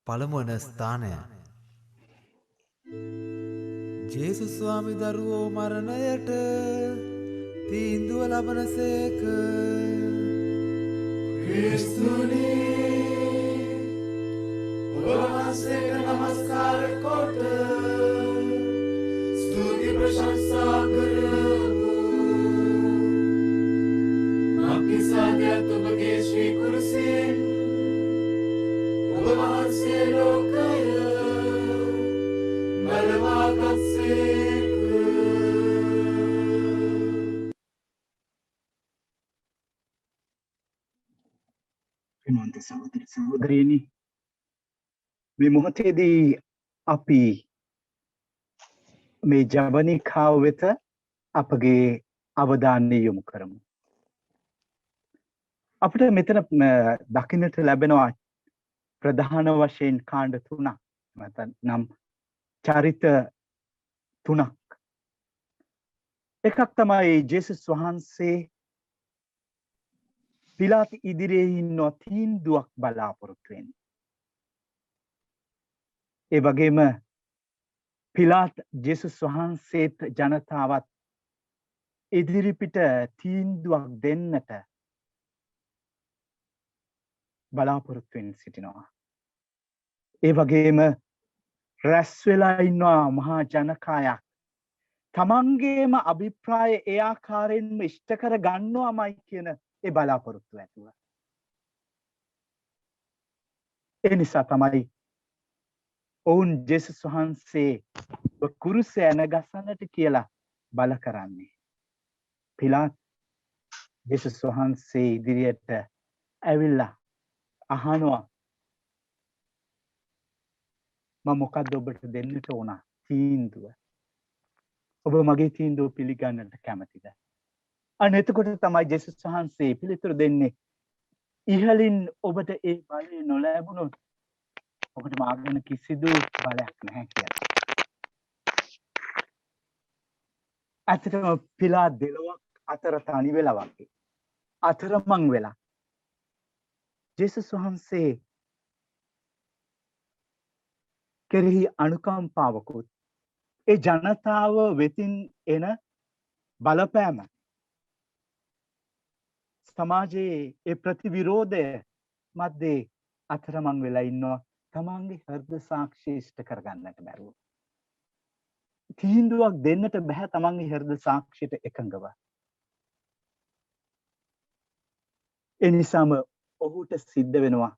පළමුවන ස්ථානය. ජේසුස් ස්වාමි දරුවෝ මරණයට තීන්දුව ලබනසේක. ක්‍රිස්තුනි ඔබ වහන්සේට නමස්කාර කොට ස්තුති ප්‍රශංසා කරමු. මක්නිසාදයත් ඔබගේ ශ්‍රී කුරුසයෙන් ඔබ වහන්සේ ලෝකය බලවාගත්සේක. ප්‍රේමවන්ත සහෝදර සහෝදරියනි, මේ මොහොතේදී අපි මේ ජවනිකාව වෙත අපගේ අවධානය යොමු කරමු. අපිට මෙතන දකින්නට ලැබෙනවා ප්‍රධාන වශයෙන් කාණ්ඩ 3ක්, නැත්නම් චරිත 3ක්. එකක් තමයි ජේසුස් වහන්සේ පිලාත් ඉදිරියේ ඉන්න තීන්දුවක් බලාපොරොත්තු වෙන්නේ. ඒ වගේම පිලාත් ජේසුස් වහන්සේත් ජනතාවත් ඉදිරිපිට තීන්දුවක් දෙන්නට බලාපොරොත්තු වෙමින් සිටිනවා. ඒ වගේම රැස් වෙලා ඉන්නවා මහා ජනකායක්. තමන්ගේම අභිප්‍රාය ඒ ආකාරයෙන්ම ඉෂ්ට කර ගන්නවාමයි කියන ඒ බලාපොරොත්තු ඇතුව. ඒ නිසා තමයි ඔවුන් ජේසුස් වහන්සේ කුරුසේ ඇනගසන්නට කියලා බල කරන්නේ. පිලාත් ජේසුස් වහන්සේ ඉදිරියට ඇවිල්ලා අහනවා, මම මොකද්ද ඔබට දෙන්නට ඕන තීන්දුව? ඔබ මගේ තීන්දුව පිළිගන්නට කැමතිද? අන්න එතකොට තමයි ජේසුස් වහන්සේ පිළිතුරු දෙන්නේ, ඉහලින් ඔබට ඒ බලය නොලැබුණොත් ඔබට මාගෙන කිසිදු බලයක් නැහැ කියලා. ඇත්තටම පිලාත් දෙලොවක් අතර තනි වෙලා වගේ, අතරමං වෙලා ජේසුස් වහන්සේ කෙරෙහි අනුකම්පාවකුත් ඒ ජනතාව වෙතින් එන බලපෑම, සමාජයේ ඒ ප්‍රතිවිරෝධය මැද්දේ අතරමං වෙලා ඉන්නවා තමන්ගේ හෘද සාක්ෂිය ඉෂ්ට කරගන්නට බැරුව. තීන්දුවක් දෙන්නට බෑ තමන්ගේ හෘද සාක්ෂියට එකඟව. ඒ නිසාම ඔහුට සිද්ධ වෙනවා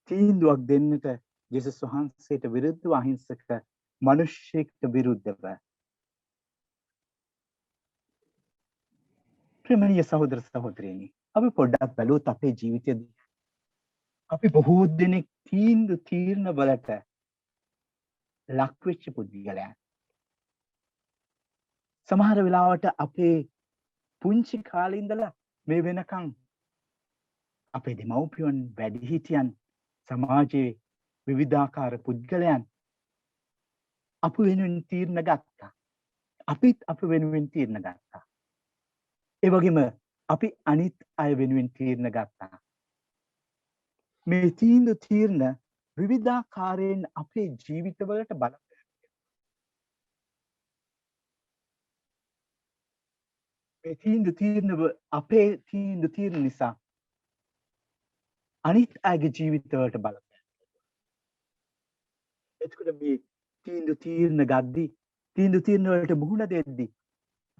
තීන්දුවක් දෙන්නට ජේසුස් වහන්සේට විරුද්ධව අහිංසක මිනිසෙක්ට විරුද්ධව. ප්‍රේමණීය සහෝදර සහෝදරියනි, අපි පොඩ්ඩක් බලුවොත් අපේ ජීවිතයේදී අපි බොහෝ දෙනෙක් තීරණ වලට ලක් වෙච්ච පුද්ගලයන්. සමහර වෙලාවට අපේ පුංචි කාලේ ඉඳලා මේ වෙනකන් අපේ දෙමව්පියන්, වැඩිහිටියන්, සමාජයේ විවිධාකාර පුද්ගලයන් අප වෙනුවෙන් තීරණ ගත්තා. අපිත් අප වෙනුවෙන් තීරණ ගත්තා. ඒ වගේම අපි අනිත් අය වෙනුවෙන් තීරණ ගත්තා. මේ තීරණ විවිධාකාරයෙන් අපේ ජීවිතවලට බලපෑම්. මේ අපේ තීරණ නිසා අනිත් අයගේ ජීවිතවලට බලපෑම්. එතකොට මේ තීරණ ගද්දී, තීරණ වලට මුහුණ දෙද්දී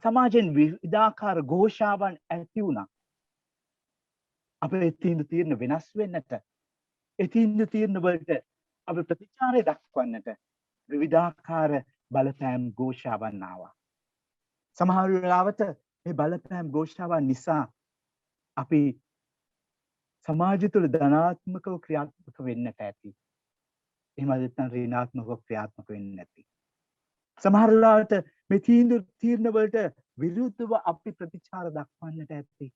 සමාජයෙන් විවිධාකාර ഘോഷාවන් ඇති වුණා. අපේ තීරණ වෙනස් වෙන්නට, ඒ තීරණ වලට අපි ප්‍රතිචාරය දක්වන්නට විවිධාකාර බලපෑම් ഘോഷාවන් ආවා. සමහර වෙලාවට මේ බලපෑම් ഘോഷාවන් නිසා අපි සමාජය තුළ ධනාත්මකව ක්‍රියාත්මක වෙන්නට ඇති. එහෙම නැත්නම් ඍණාත්මකව ක්‍රියාත්මක වෙන්නේ නැති. සමහර වෙලාවට මේ තීරණ වලට විරුද්ධව අපි ප්‍රතිචාර දක්වන්නට ඇති.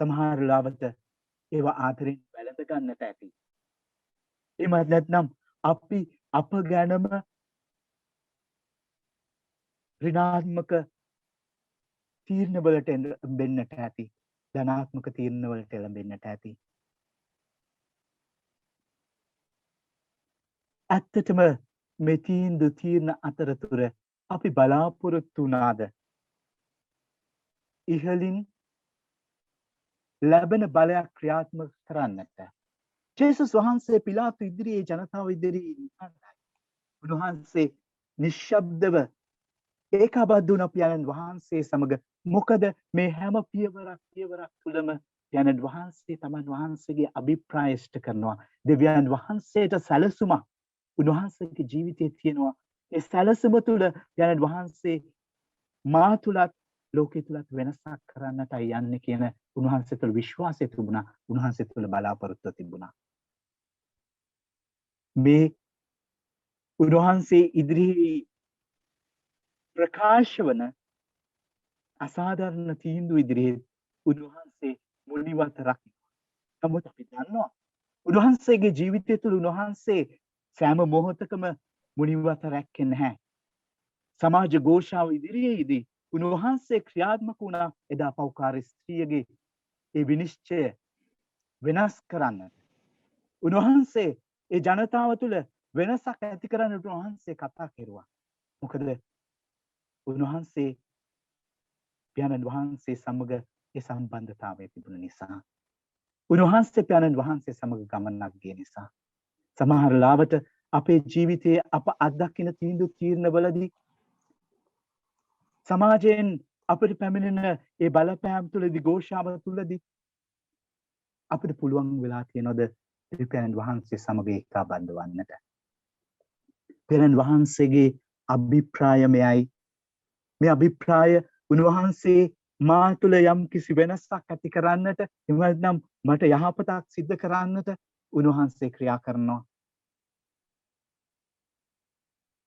සමහර වෙලාවට ඒවා ආදරෙන් වැළඳ ගන්නට ඇති. එහෙම නැත්නම් අපි අප ගැනම ඍණාත්මක තීරණ වලට බෙන්නට ඇති. ධනාත්මක තීරණ වලට එළඹෙන්නට ඇති. ඇත්තටම මේ තීරණ අතරතුර අපි බලාපොරොත්තු වුණාද ඉහළින් ලැබෙන බලයක් ක්‍රියාත්මක කරන්නට? ජේසුස් වහන්සේ පිලාතු ඉදිරියේ ජනතාව ඉදිරියේ නිකන්යි. උන්වහන්සේ නිශ්ශබ්දව ඒකාබද්ධ වුණ පියාණන් වහන්සේ සමග. මොකද මේ හැම පියවරක් තුළම පියාණන් වහන්සේ තමන් වහන්සේගේ අභිප්‍රාය ඉෂ්ට කරනවා. දෙවියන් වහන්සේට සැලසුමක් උන්වහන්සේගේ ජීවිතයේ තියෙනවා. ඒ සැලසුම තුළ පියාණන් වහන්සේ මා තුලත් ලෝකේ තුලත් වෙනසක් කරන්නටයි යන්නේ කියන උන්වහන්සේ තුළ විශ්වාසය තිබුණා. උන්වහන්සේ තුළ බලාපොරොත්තුව තිබුණා. මේ උන්වහන්සේ ඉදිරියේ ප්‍රකාශ වන අසාධාරණ තීන්දුව ඉදිරියේ උන්වහන්සේ මුනිවත රකිනවා. නමුත් අපි දන්නවා උන්වහන්සේගේ ජීවිතය තුළ උන්වහන්සේ සෑම මොහොතකම මුනිවත රැක්කේ නැහැ. සමාජ ഘോഷාව ඉදිරියේදී උන්වහන්සේ ක්‍රියාත්මක වුණා එදා පෞකාර ස්ත්‍රියගේ ඒ විනිශ්චය වෙනස් කරන්නට. උන්වහන්සේ ඒ ජනතාව තුළ වෙනසක් ඇති කරන්නට උන්වහන්සේ කතා කෙරුවා. මොකද උන්වහන්සේ පියාණන් වහන්සේ සමග ඒ සම්බන්ධතාවය තිබුණ නිසා. උන්වහන්සේ පියාණන් වහන්සේ සමග ගමනක් ගිය නිසා. සමහර ලාවට අපේ ජීවිතයේ අප අත්දකින තීරණවලදී සමාජයෙන් අපිට පැමිණෙන ඒ බලපෑම් තුළදී ഘോഷාව තුළදී අපිට පුළුවන් වෙලා තියෙනවද පියාණන් වහන්සේ සමග ඒකාබද්ධ වන්නට? පියාණන් වහන්සේගේ අභිප්‍රාය මෙයයි. මේ අභිප්‍රාය උන්වහන්සේ මා තුළ යම් කිසි වෙනසක් ඇති කරන්නට, එහෙම නැත්නම් මට යහපතක් සිද්ධ කරන්නට උන්වහන්සේ ක්‍රියා කරනවා.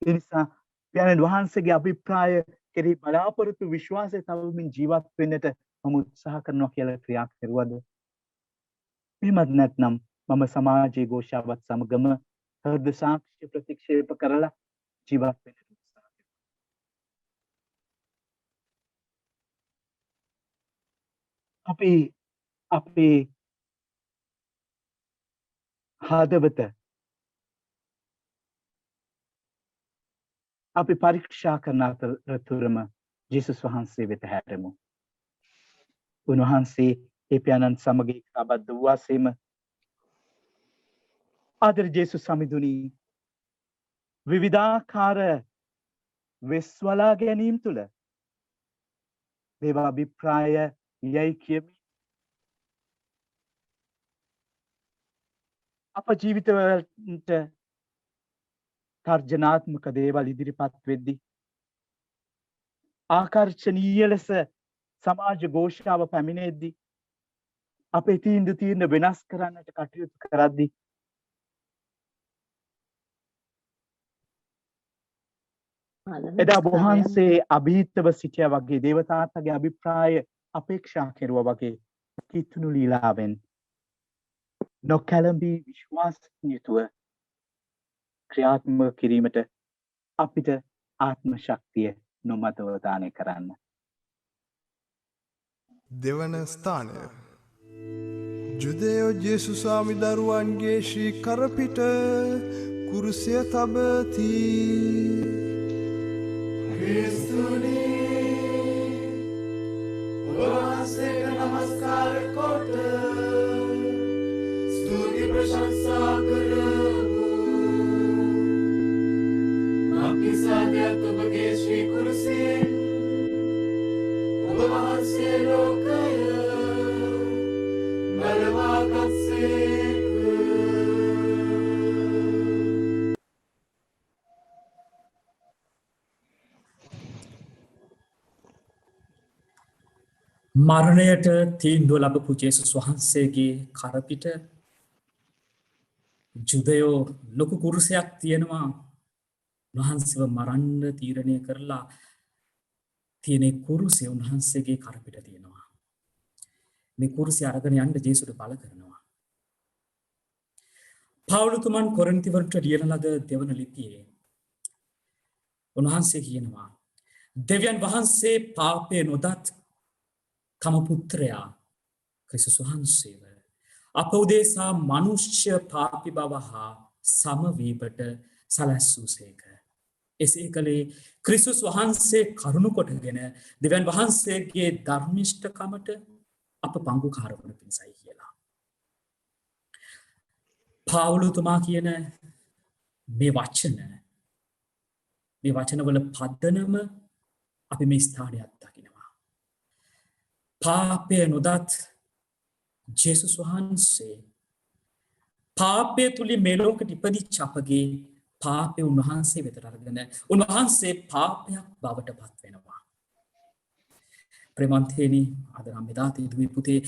ඒ නිසා පියාණන් වහන්සේගේ අභිප්‍රාය කෙරෙහි බලාපොරොත්තු විශ්වාසය තවමින් ජීවත් වෙන්නට මම උත්සාහ කරනවා කියලා ක්‍රියා කරුවද? එහෙමත් නැත්නම් මම සමාජයේ ഘോഷාවත් සමගම හෘද සාක්ෂි ප්‍රතික්ෂේප කරලා ජීවත් වෙන්න උත්සාහ කරනවා. අපේ හදවත අපි පරීක්ෂා කරන අතරතුරම ජේසුස් වහන්සේ වෙත හැරෙමු. උන්වහන්සේ ඒ පියාණන් සමග ඒකාබද්ධ වූ වාසෙම ආදර ජේසුස් සමිඳුනි විවිධාකාර වෙස්වලා ගැනීම තුළ දේව අභිප්‍රාය යයි කියමි. අප ජීවිතවලට තර්ජනාත්මක දේවල් ඉදිරිපත් වෙද්දී ආකර්ෂණීය ලෙස සමාජ ഘോഷාව පැමිණෙද්දී අපේ තීරණ වෙනස් කරන්නට කටයුතු කරද්දී එදා වහන්සේ අභීතව සිටියා වගේ දේවතාවගේ අභිප්‍රාය අපේක්ෂා කෙරුවා වගේ කිතුණු ලීලාවෙන් නොකැළඹී විශ්වාසයෙන් යුතුව ක්‍රියාත්මක කිරීමට අපිට ආත්ම ශක්තිය නොමතව දානය කරන්න. දෙවන ස්ථානය ජුදෙයෝ ජේසුස් ස්වාමි දරුවන්ගේ ශ්‍රී කරපිට කුරුසිය තබති. ක්‍රිස්තුනි ඔබ වහන්සේට නමස්කාර කොට ස්තුති ප්‍රශංසා කරමු. මක්නිසාදයත් ඔබගේ ශ්‍රී කුරුසියෙන් ඔබ වහන්සේ ලෝකය බලවා ගත්සේක. මරණයට තීන්දුව ලබපු ජේසුස් වහන්සේගේ කරපිට ජුදයෝ ලොකු කුරුසයක් තියෙනවා. උන්වහන්සේව මරන්න තීරණය කරලා තියෙන කුරුසය උන්වහන්සේගේ කරපිට තියෙනවා. මේ කුරුසය අරගෙන යන්න ජේසුට බල කරනවා. පවුලතුමන් කොරින්තිවලට ලියන ලද දෙවන ලිපියේ උන්වහන්සේ කියනවා දෙවියන් වහන්සේ පාපය නොදත් තම පුත්‍රයා ක්‍රිස්තුස් වහන්සේව අප උදෙසා මනුෂ්‍ය පාපි බව හා සමවීමට සලස්වූසේක. එසේ කළේ ක්‍රිස්තුස් වහන්සේ කරුණු කොටගෙන දෙවියන් වහන්සේගේ ධර්මිෂ්ඨකමට අප පංගුකාර වන පිණිසයි කියලා. පාවුලුතුමා කියන මේ වචනවල පදනම අපි මේ ස්ථානයේ අත්දකිනවා. පාපය නොදත් ජේසුස් වහන්සේ පාපය තුලින් මේ ලෝකෙට ඉපදිච්ච අපගේ පාපය උන්වහන්සේ වෙතට අරගෙන උන්වහන්සේ පාපයක් බවට පත් වෙනවා. ප්‍රේමන්තේනි අද නම් මෙදා තේදුවේ පුතේ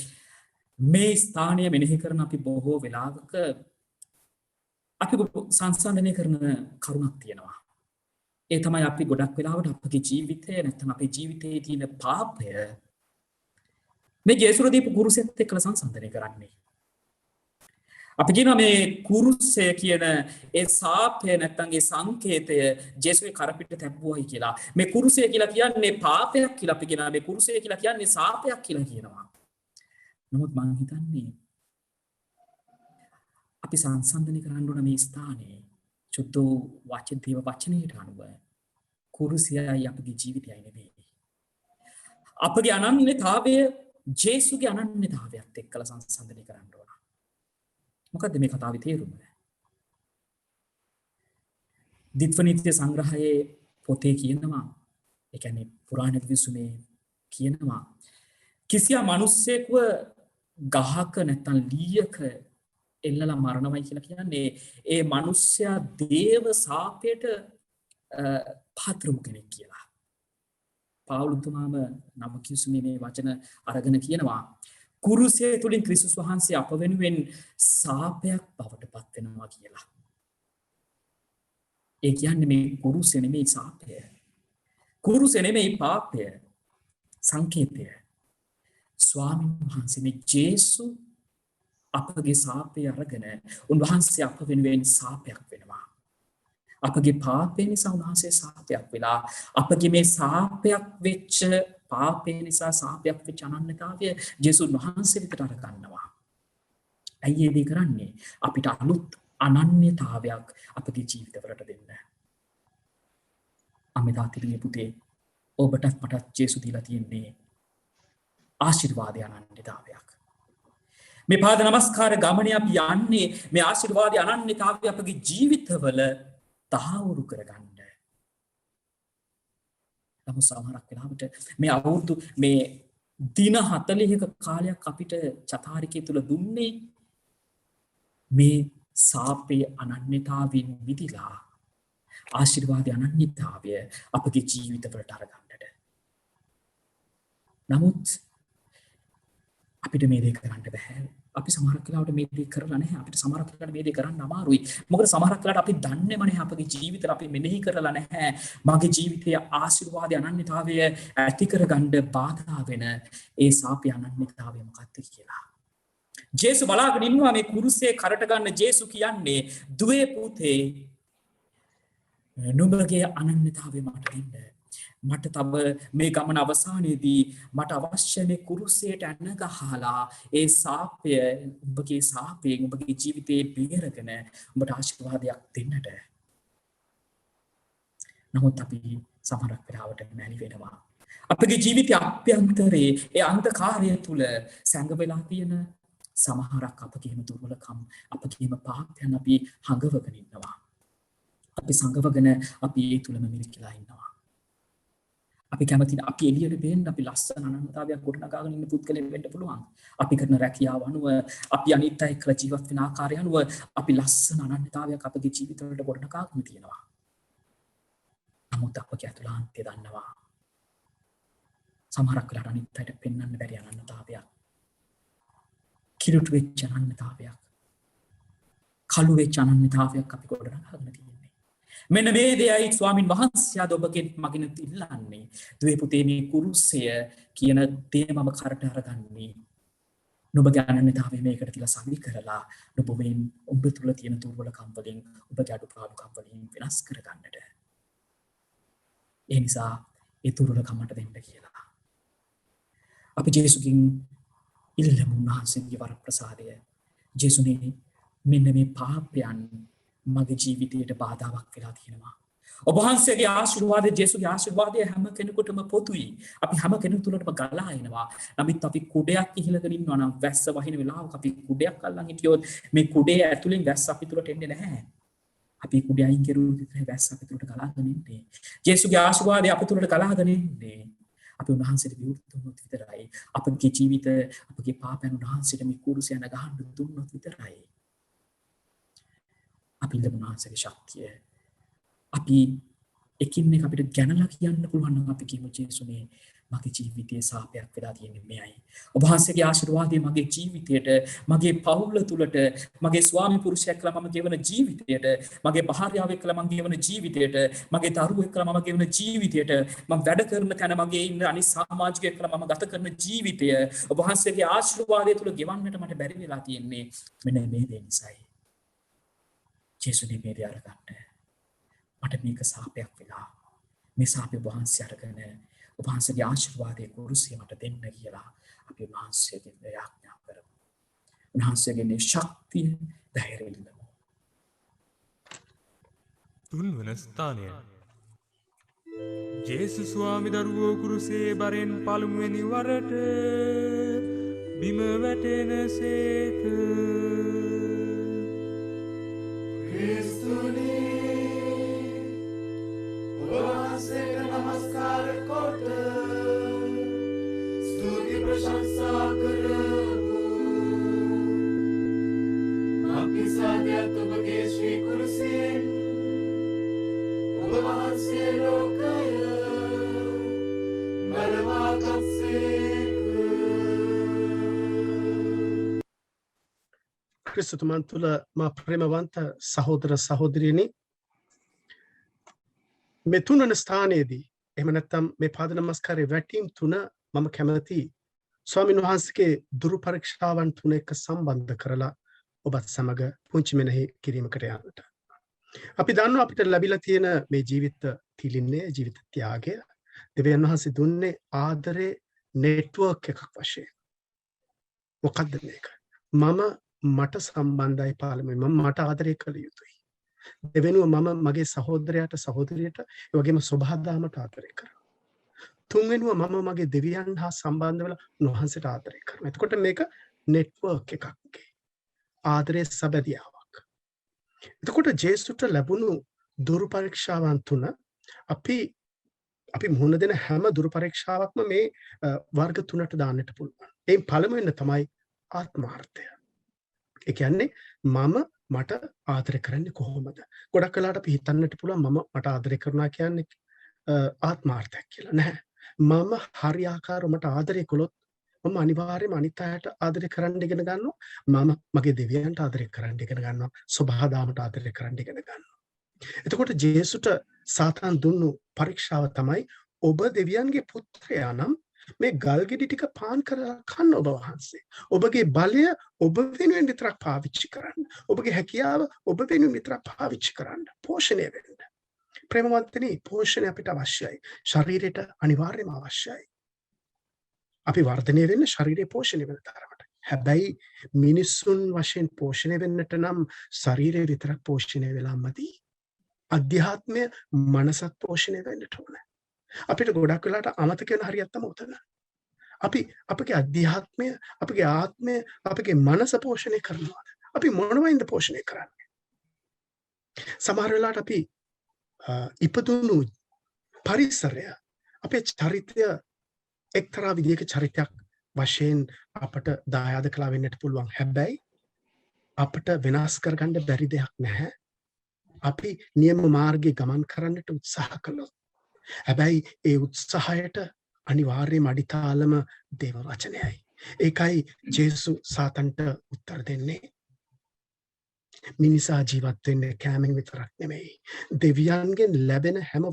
මේ ස්ථානය මෙනෙහි කරන අපි බොහෝ වෙලාවක අපි සංසන්දනය කරන කරුණක් තියෙනවා. ඒ තමයි අපි ගොඩක් වෙලාවට අපගේ ජීවිතය නැත්නම් අපේ ජීවිතයේ තියෙන පාපය මේ ජේසුර දීපු කුරුසෙත් එක්කලා සංසන්දනය කරන්නේ. අපි කියනවා මේ කුරුසය කියන ඒ සාපය නැත්නම් ඒ සංකේතය ජේසුගේ කරපිට තැබුවයි කියලා. මේ කුරුසය කියලා කියන්නේ පාපයක් කියලා අපි කියනවා. මේ කුරුසය කියලා කියන්නේ සාපයක් කියලා කියනවා. නමුත් මම හිතන්නේ අපි සංසන්දනය කරන්න ඕන මේ ස්ථානයේ චුද්ධෝ දේව වචනයට අනුව කුරුසයයි අපගේ ජීවිතයයි නෙවෙයි. අපගේ අනන්‍යතාවය ජේසුගේ අනන්‍යතාවයත් එක්කලා සංසන්දනය කරන්න ඕන. මොකද්ද මේ කතාවේ තේරුම? දිත්වනීත්‍ය සංග්‍රහයේ පොතේ කියනවා, ඒ කියන්නේ පුරාණ විසුමේ කියනවා කිසියා මිනිස්සෙක්ව ගහක නැත්නම් ලීයක එල්ලලා මරණවයි කියලා කියන්නේ ඒ මිනිස්සයා දේව සාපයට පාත්‍ර වූ කෙනෙක් කියලා. පාවුලුතුමාම නම කිව්සුමේ මේ වචන අරගෙන කියනවා කුරුසය තුලින් ක්‍රිස්තුස් වහන්සේ අප වෙනුවෙන් සාපයක් බවට පත් වෙනවා කියලා. ඒ කියන්නේ මේ කුරුසය නෙමෙයි සාපය. කුරුසය නෙමෙයි පාපය. සංකේතය. ස්වාමීන් වහන්සේ මේ ජේසු අපගේ සාපය අරගෙන උන්වහන්සේ අප වෙනුවෙන් සාපයක් වෙනවා. අපගේ පාපය නිසා උන්වහන්සේ සාපයක් වෙලා අපගේ මේ සාපයක් වෙච්ච පාපය නිසා සාපයක් වෙච්ච අනන්‍යතාවය ජේසුස් වහන්සේ වෙතට අරගන්නවා. ඇයි ඒ දේ කරන්නේ? අපිට අලුත් අනන්‍යතාවයක් අපගේ ජීවිතවලට දෙන්න. අමිතා තිරිය පුතේ ඔබටත් මටත් ජේසුස් දීලා තියෙන්නේ ආශිර්වාදය අනන්‍යතාවයක්. මේ පාද නමස්කාර ගමනේ අපි යන්නේ මේ ආශිර්වාදය අනන්‍යතාවය අපගේ ජීවිතවල තහවුරු කරගන්න. නමුත් සමහරක් වෙලාවට මේ අවුරුදු මේ දින 40ක කාලයක් අපිට චතාරිකය තුල දුන්නේ මේ සාපේ අනන්‍යතාවෙන් මිදිලා ආශිර්වාදයේ අනන්‍යතාවය අපගේ ජීවිතවලට අරගන්නට. නමුත් අපිට මේ දේ කරන්න බෑ. අපි සමහරක් වෙලාවට මේ දේ කරලා නැහැ. අපිට සමහරක් වෙලාවට මේ දේ කරන්න අමාරුයි. මොකද සමහරක් වෙලාවට අපි දන්නේම නැහැ අපගේ ජීවිතේ අපි මෙනෙහි කරලා නැහැ. මගේ ජීවිතයේ ආශිර්වාදයේ අනන්‍යතාවය ඇති කරගන්න බාධා වෙන ඒ සාපය අනන්‍යතාවය මොකක්ද කියලා. ජේසු බලාගෙන ඉන්නවා මේ කුරුසේ කරට ගන්න ජේසු කියන්නේ දුවේ පුතේ නුඹගේ අනන්‍යතාවය මට දෙන්න. මට තව මේ ගමන අවසානයේදී මට අවශ්‍ය මේ කුරුසයට ඇන ගහලා ඒ සාපය ඔබගේ සාපයෙන් ඔබගේ ජීවිතේ බේරගෙන ඔබට ආශිර්වාදයක් දෙන්නට. නමුත් අපි සමහරක් වෙලාවට මැලි වෙනවා. අපගේ ජීවිතයේ අභ්‍යන්තරයේ ඒ අන්ධකාරය තුල සැඟවෙලා තියෙන සමහරක් අපගේම දුර්වලකම් අපගේම පාපයන් අපි හඟවගෙන ඉන්නවා. අපි සංගවගෙන අපි ඒ තුලම මිරිකලා ඉන්නවා. අපි කැමති අපි එළියට බේන්න අපි ලස්සන අනන්‍යතාවයක් ගොඩනගාගෙන ඉන්න පුද්ගලයෙක් වෙන්න පුළුවන්. අපි කරන රැකියාව අනුව අපි අනිත් අය එක්ක ජීවත් වෙන ආකාරය අනුව අපි ලස්සන අනන්‍යතාවයක් අපගේ ජීවිතවලට ගොඩනගාගෙන තියෙනවා. නමුත් අපගේ අතුලාන්තය දන්නවා. සමහරක් වෙලාවට අනිත් අයට පෙන්වන්න බැරි අනන්‍යතාවයක්. කිලුට වෙච්ච අනන්‍යතාවයක්. කළු වෙච්ච අනන්‍යතාවයක් අපි ගොඩනගාගෙන තියෙනවා. මෙන්න මේ දෙයයි ස්වාමින් වහන්සේ අද ඔබගෙන් මගින් ඉල්ලන්නේ. දුවේ පුතේ මේ කුරුසය කියන දේ මම කරට අරගන්නේ. නුඹගේ අනන්‍යතාවය මේකට තියලා සමි කරලා නුඹෙන් ඔබ තුල තියෙන දුර්වලකම් වලින් ඔබගේ අඩුපාඩුකම් වලින් වෙනස් කරගන්නට. ඒ නිසා ඒ දුර්වලකමට දෙන්න කියලා. අපි ජේසුගෙන් ඉල්ලමු උන්වහන්සේගේ වරප්‍රසාදය. ජේසුනේ මෙන්න මේ පාපයන් මගේ ජීවිතයට බාධාවක් වෙලා තියෙනවා. ඔබ වහන්සේගේ ආශිර්වාදය ජේසුගේ ආශිර්වාදය හැම කෙනෙකුටම පොදුයි. අපි හැම කෙනෙකු තුළටම ගලා එනවා. නමුත් අපි කුඩයක් ඉහළගෙන ඉන්නවා නම් වැස්ස වහින වෙලාවක අපි කුඩයක් අල්ලන් හිටියොත් මේ කුඩේ ඇතුලෙන් වැස්ස අපි තුළට එන්නේ නැහැ. අපි කුඩේ අයින් කරුවොත් විතරයි වැස්ස අපි තුළට ගලාගෙන එන්නේ. ජේසුගේ ආශිර්වාදය අපි තුළට ගලාගෙන එන්නේ. අපි උන්වහන්සේට විවෘත වුණොත් විතරයි. අපගේ ජීවිත අපගේ පාපයන් උන්වහන්සේට මේ කුරුසිය නගහන්න දුන්නොත් විතරයි. අපි උන්වහන්සේගේ ශක්තිය අපි එකින් එක අපිට ගැනලා කියන්න පුළුවන් නම් අපි කියමු ජේසුනේ මගේ ජීවිතයේ සාපයක් වෙලා තියෙන්නේ මෙයයි. ඔබ වහන්සේගේ ආශිර්වාදය මගේ ජීවිතයට, මගේ පවුල තුලට, මගේ ස්වාමි පුරුෂයෙක් කියලා මම ගෙවන ජීවිතයට, මගේ භාර්යාව එක්කලා මම ගෙවන ජීවිතයට, මගේ දරුවෝ එක්කලා මම ගෙවන ජීවිතයට, මම වැඩ කරන තැන මගේ ඉන්න අනිත් සමාජිකයෙක් එක්කලා මම ගත කරන ජීවිතය ඔබ වහන්සේගේ ආශිර්වාදය තුල ගෙවන්නට මට බැරි වෙලා තියෙන්නේ මෙන්න මේ දේ නිසායි. ජේසුනේ මේ දේ අරගන්න. මට මේක සාපයක් වෙලා මේ සාපය වහන්සේ අරගෙන වහන්සේගේ ආශිර්වාදයේ කුරුසිය මට දෙන්න කියලා අපි වහන්සේගෙන් යාඥා කරමු. වහන්සේගේ ශක්තිය ධෛර්යය ඉල්ලමු. තුන්වන ස්ථානය ජේසුස් ස්වාමි දරුවෝ කුරුසේ බරෙන් පළමුවෙනි වරට බිම වැටෙනසේක. ක්‍රිස්තුතුමන් තුළ මා ප්‍රේමවන්ත සහෝදර සහෝදරියනි, මේ තුන්වන ස්ථානයේදී එහෙම නැත්නම් මේ පාද නමස්කාරයේ වැටීම් තුන මම කැමති ස්වාමීන් වහන්සේගේ දුරු පරීක්ෂාවන් තුන එක්ක සම්බන්ධ කරලා ඔබත් සමග පුංචි මෙනෙහි කිරීමකට යන්නට. අපි දන්නවා අපිට ලැබිලා තියෙන මේ ජීවිත තිලින්නේ, ජීවිත ත්‍යාගය දෙවියන් වහන්සේ දුන්නේ ආදරේ නෙට්වර්ක් එකක් වශයෙන්. මොකද්ද මේක? මට සම්බන්ධයි පළමුවෙන් මට ආදරය කළ යුතුයි. දෙවෙනුව මම මගේ සහෝදරයාට සහෝදරියට ඒ වගේම සබහාදාමට ආදරය කරනවා. තුන්වෙනුව මම මගේ දෙවියන් හා සම්බන්ධ වෙලා උන්වහන්සේට ආදරය කරනවා. එතකොට මේක නෙට්වර්ක් එකක්. ආදරයේ සබැදියාවක්. එතකොට ජේසුට ලැබුණු දුරු පරීක්ෂාවන් තුන අපි මුහුණ දෙන හැම දුරු පරීක්ෂාවක්ම මේ වර්ග තුනට දාන්නට පුළුවන්. එයින් පළමුවෙන් තමයි ආත්මාර්ථය. ඒ කියන්නේ මට ආදරය කරන්නේ කොහොමද? ගොඩක් වෙලාවට අපි හිතන්නට පුළුවන් මට ආදරය කරනවා කියන්නේ ආත්මාර්ථයක් කියලා. නැහැ. මම හරියාකාරව මට ආදරය කළොත් මම අනිවාර්යයෙන්ම අනිත් අයට ආදරය කරන්න ඉගෙන ගන්නවා. මම මගේ දෙවියන්ට ආදරය කරන්න ඉගෙන ගන්නවා. සබහාදාමට ආදරය කරන්න ඉගෙන ගන්නවා. එතකොට ජේසුට සාතාන් දුන්නු පරීක්ෂාව තමයි ඔබ දෙවියන්ගේ පුත්‍රයා නම් මේ ගල්ගෙඩි ටික පාන් කරලා කන්න ඔබ වහන්සේ. ඔබගේ බලය ඔබ වෙනුවෙන් විතරක් පාවිච්චි කරන්න. ඔබගේ හැකියාව ඔබ වෙනුවෙන් විතරක් පාවිච්චි කරන්න. පෝෂණය වෙන්න. ප්‍රේමවන්තනි, පෝෂණය අපිට අවශ්‍යයි. ශරීරයට අනිවාර්යයෙන්ම අවශ්‍යයි. අපි වර්ධනය වෙන්න ශරීරය පෝෂණය වෙන තරමට. හැබැයි මිනිසුන් වශයෙන් පෝෂණය වෙන්නට නම් ශරීරය විතරක් පෝෂණය වෙලා මදි. අධ්‍යාත්මය මනසත් පෝෂණය වෙන්නට ඕනේ. අපිට ගොඩක් වෙලාට අමතක වෙන හරියක් තමයි උතන. අපගේ අධ්‍යාත්මය, අපගේ ආත්මය, අපගේ මනස පෝෂණය කරනවාද? අපි මොනවයින්ද පෝෂණය කරන්නේ? සමහර වෙලාවට අපි ඉපදුණු පරිසරය, අපේ චරිතය එක්තරා විදිහක චරිතයක් වශයෙන් අපට දායාද කළා වෙන්නට පුළුවන්. හැබැයි අපට වෙනස් කරගන්න බැරි දෙයක් නැහැ. අපි නියම මාර්ගයේ ගමන් කරන්නට උත්සාහ කළොත්. හැබැයි ඒ උත්සාහයට අනිවාර්යයෙන්ම අඩිතාලම දේව වචනයයි. ඒකයි ජේසු සාතන්ට උත්තර දෙන්නේ. මිනිසා ජීවත් වෙන්නේ කෑමෙන් විතරක් නෙමෙයි. දෙවියන්ගෙන් ලැබෙන හැම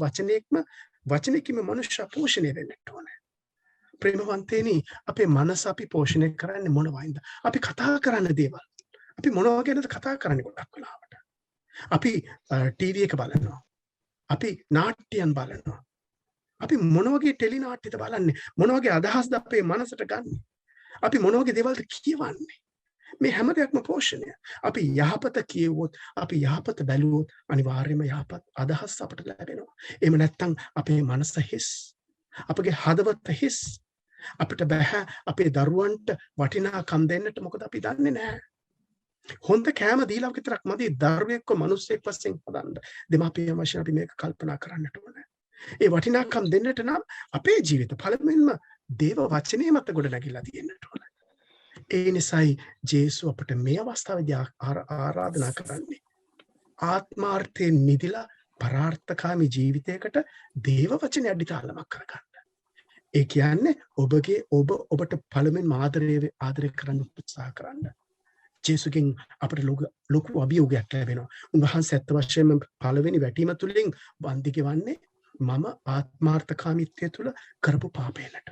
වචනයකින්ම මනුෂ්‍ය පෝෂණය වෙන්නට ඕනේ. ප්‍රේමවන්තේනි, අපේ මනස අපි පෝෂණය කරන්නේ මොනවයින්ද? අපි කතා කරන දේවල්. අපි මොනවා ගැනද කතා කරන්නේ ගොඩක් වෙලාවට? අපි ටීවී එක බලනවා. අපි නාට්‍යයන් බලනවා. අපි මොන වගේ ටෙලි නාට්‍යද බලන්නේ? මොන වගේ අදහස්ද අපේ මනසට ගන්නෙ? අපි මොන වගේ දේවල්ද කියවන්නේ? මේ හැම දෙයක්ම පෝෂණය. අපි යහපත කියවුවොත්, අපි යහපත බැලුවොත් අනිවාර්යයෙන්ම යහපත් අදහස් අපට ලැබෙනවා. එහෙම නැත්නම් අපේ මනස හිස්. අපගේ හදවත හිස්. අපිට බෑ අපේ දරුවන්ට වටිනාකම් දෙන්නට. මොකද අපි දන්නේ නැහැ. හොඳ කෑම දීලා විතරක් මදි දරුවෙක්ව මිනිස්සෙක් වශයෙන් හදන්න. දෙමාපියන් වශයෙන් අපි මේක කල්පනා කරන්නට ඕනේ. ඒ වටිනාකම් දෙන්නට නම් අපේ ජීවිත පළමුවෙන්ම දේව වචනේ මත ගොඩ නැගිලා තියෙන්නට ඕනේ. ඒ නිසායි ජේසු අපට මේ අවස්ථාවේදී ආරාධනා කරන්නේ ආත්මාර්ථයෙන් මිදලා පරාර්ථකාමී ජීවිතයකට දේව වචනේ අඩිතාලමක් කරගන්න. ඒ කියන්නේ ඔබට පළමුවෙන් ආදරය කරන්න උත්සාහ කරන්න. ජේසුගෙන් අපට ලොකු අභියෝගයක් ලැබෙනවා. උන්වහන්සේ ඇත්ත වශයෙන්ම පළවෙනි වැටීම තුලින් වන්දි ගෙවන්නේ මම ආත්මාර්ථකාමීත්වය තුල කරපු පාපයකට.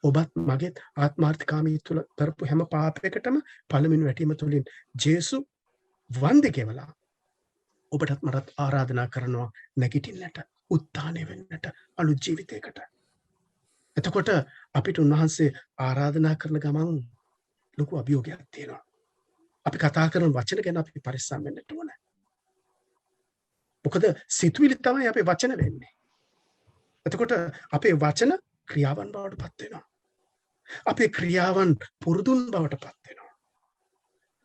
ඔබත් මගේත් ආත්මාර්ථකාමී තුල කරපු හැම පාපයකටම පළවෙනි වැටීම තුලින් ජේසු වන්දි ගෙවලා ඔබටත් මටත් ආරාධනා කරනවා නැගිටින්නට, උත්ථානය වෙන්නට, අලුත් ජීවිතයකට. එතකොට අපිට උන්වහන්සේ ආරාධනා කරන ගමන් ලොකු අභියෝගයක් තියෙනවා. අපි කතා කරන වචන ගැන අපි පරිස්සම් වෙන්නට ඕන. මොකද සිතුවිලි තමයි අපේ වචන වෙන්නේ. එතකොට අපේ වචන ක්‍රියාවන් බවට පත් වෙනවා. අපේ ක්‍රියාවන් පුරුදුන් බවට පත් වෙනවා.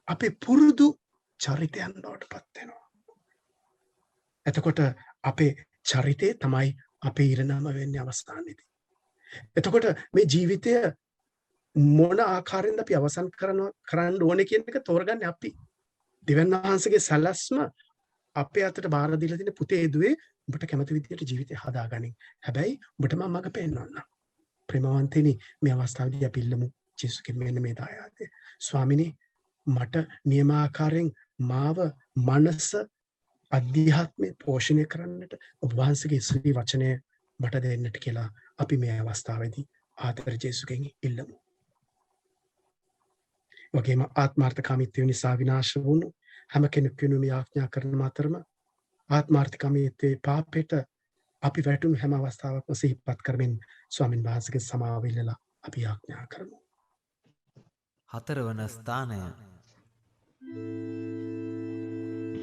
අපේ පුරුදු චරිතයන් බවට පත් වෙනවා. එතකොට අපේ චරිතය තමයි අපේ ඉරණම වෙන්නේ අවස්ථානයේදී. එතකොට මේ ජීවිතය මොන ආකාරයෙන්ද අපි අවසන් කරන්න ඕනේ කියන එක තෝරගන්නේ අපි. දෙවියන් වහන්සේගේ සැලැස්ම අපේ අතට බාර දීලා තියෙන පුතේ දුවේ උඹට කැමති විදියට ජීවිතය හදාගනින්. හැබැයි උඹට මම මඟ පෙන්වන්නම්. ප්‍රේමවන්තනි මේ අවස්ථාවේදී අපි ඉල්ලමු ජේසුස්ගේ මෙන්න මේ දායාදය. ස්වාමිනේ මට නියමාකාරයෙන් මාව මනස අධ්‍යාත්මය පෝෂණය කරන්නට ඔබ වහන්සේගේ ශ්‍රී වචනය මට දෙන්නට කියලා අපි මේ අවස්ථාවේදී ආදර ජේසුගෙන් ඉල්ලමු. වගේම ආත්මාර්ථකාමීත්වය නිසා විනාශ වුණු හැම කෙනෙකුම මේ ආඥා කරන අතරම ආත්මාර්ථකාමීත්වයේ පාපයට අපි වැටුණු හැම අවස්ථාවකම සිහිපත් කරමින් ස්වාමින් වහන්සේගේ සමාව ඉල්ලලා අපි ආඥා කරමු. 4 වන ස්ථානය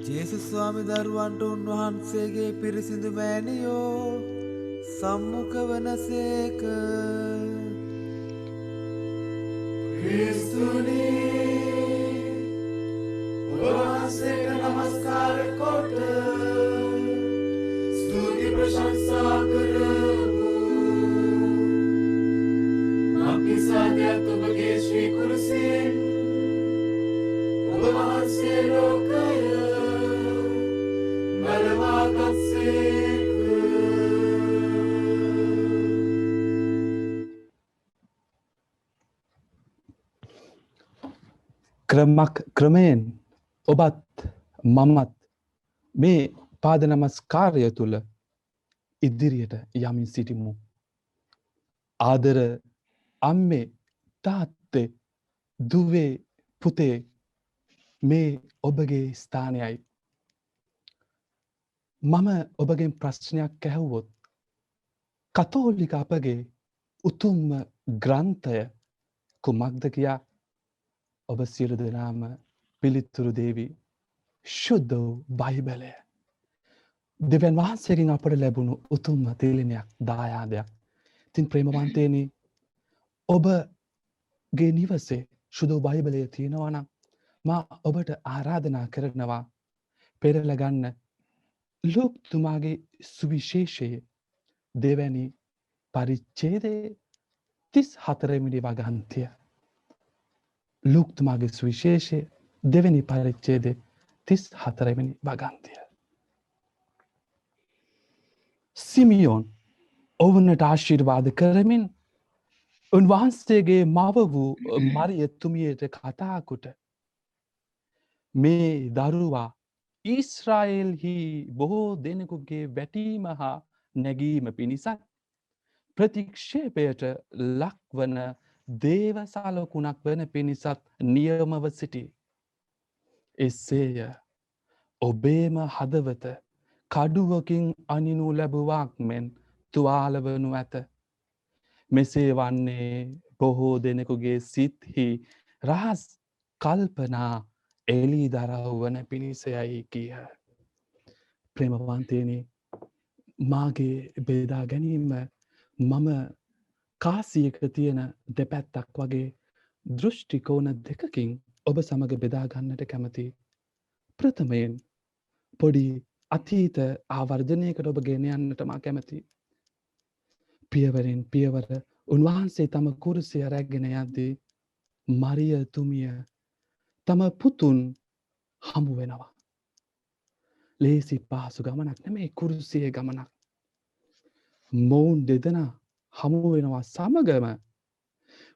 ජේසුස් ස්වාමි දරුවන්ට උන්වහන්සේගේ පිරිසිදු මෑණියෝ සම්මුඛ වනසේක. ක්‍රිස්තුනි ඔබවහන්සේට නමස්කාර කොට ස්තුති ප්‍රශංසා කරමු. මක්නිසාදයක් ඔබගේ ශ්‍රී කුරුසෙන් ඔබවහන්සේ ලෝකය මලවා ගත්සේක. ක්‍රමයෙන් ඔබත් මමත් මේ පාද නමස්කාරය තුළ ඉදිරියට යමින් සිටිමු. ආදර අම්මේ තාත්තේ දුවේ පුතේ මේ ඔබගේ ස්ථානයයි. මම ඔබගෙන් ප්‍රශ්නයක් ඇහුවොත් කතෝලික අපගේ උතුම්ම ග්‍රන්ථය කුමක්ද කියා ඔබ සියලු දෙනාම පිළිතුරු දේවි ශුද්ධ වූ බයිබලය. දෙවියන් වහන්සේගෙන් අපට ලැබුණු උතුම්ම තිලිනයක් දායාදයක්. ඉතින් ප්‍රේමවන්තයනි ඔබගේ නිවසේ ශුද්ධ වූ බයිබලය තියෙනවා නම් මා ඔබට ආරාධනා කරනවා පෙරලා ගන්න ලූක්තුමාගේ සුවිශේෂයේ දෙවැනි පරිච්ඡේදයේ 34 වෙනි වගන්තිය. ලූක්තුමාගේ සුවිශේෂයේ දෙවැනි පරිච්ඡේදයේ 34 වෙනි වගන්තිය. සිමියෝන් ඔවුන්ට ආශිර්වාද කරමින් උන්වහන්සේගේ මව වූ මරියතුමියට කතා කොට මේ දරුවා ඊශ්‍රායෙල්හි බොහෝ දෙනෙකුගේ වැටීම හා නැගීම පිණිසත් ප්‍රතික්ෂේපයට ලක්වන දේව සලකුණක් වන පිණිසත් නියමව සිටි. එසේය ඔබේම හදවත කඩුවකින් අනිනු ලැබුවක් මෙන් තුවාල වනු ඇත. මෙසේ වන්නේ බොහෝ දෙනෙකුගේ සිත්හි රහස් කල්පනා එලි දරවන පිණිසයයි කීහ. ප්‍රේමවන්තයනි, මාගේ බෙදා ගැනීම මම කාසියක තියෙන දෙපැත්තක් වගේ දෘෂ්ටිකෝණ දෙකකින් ඔබ සමග බෙදාගන්නට කැමති. ප්‍රථමයෙන් පොඩි අතීත ආවර්ජනයකට ඔබ ගෙන යන්නට මා කැමති. පියවරෙන් පියවර උන්වහන්සේ තම කුරුසිය රැගෙන යද්දී මරිය තුමිය තම පුතුන් හමු වෙනවා. ලේසි පහසු ගමනක් නෙමේ, කුරුසියේ ගමනක්. මොවුන් දෙදෙනා හමු වෙනවා සමගම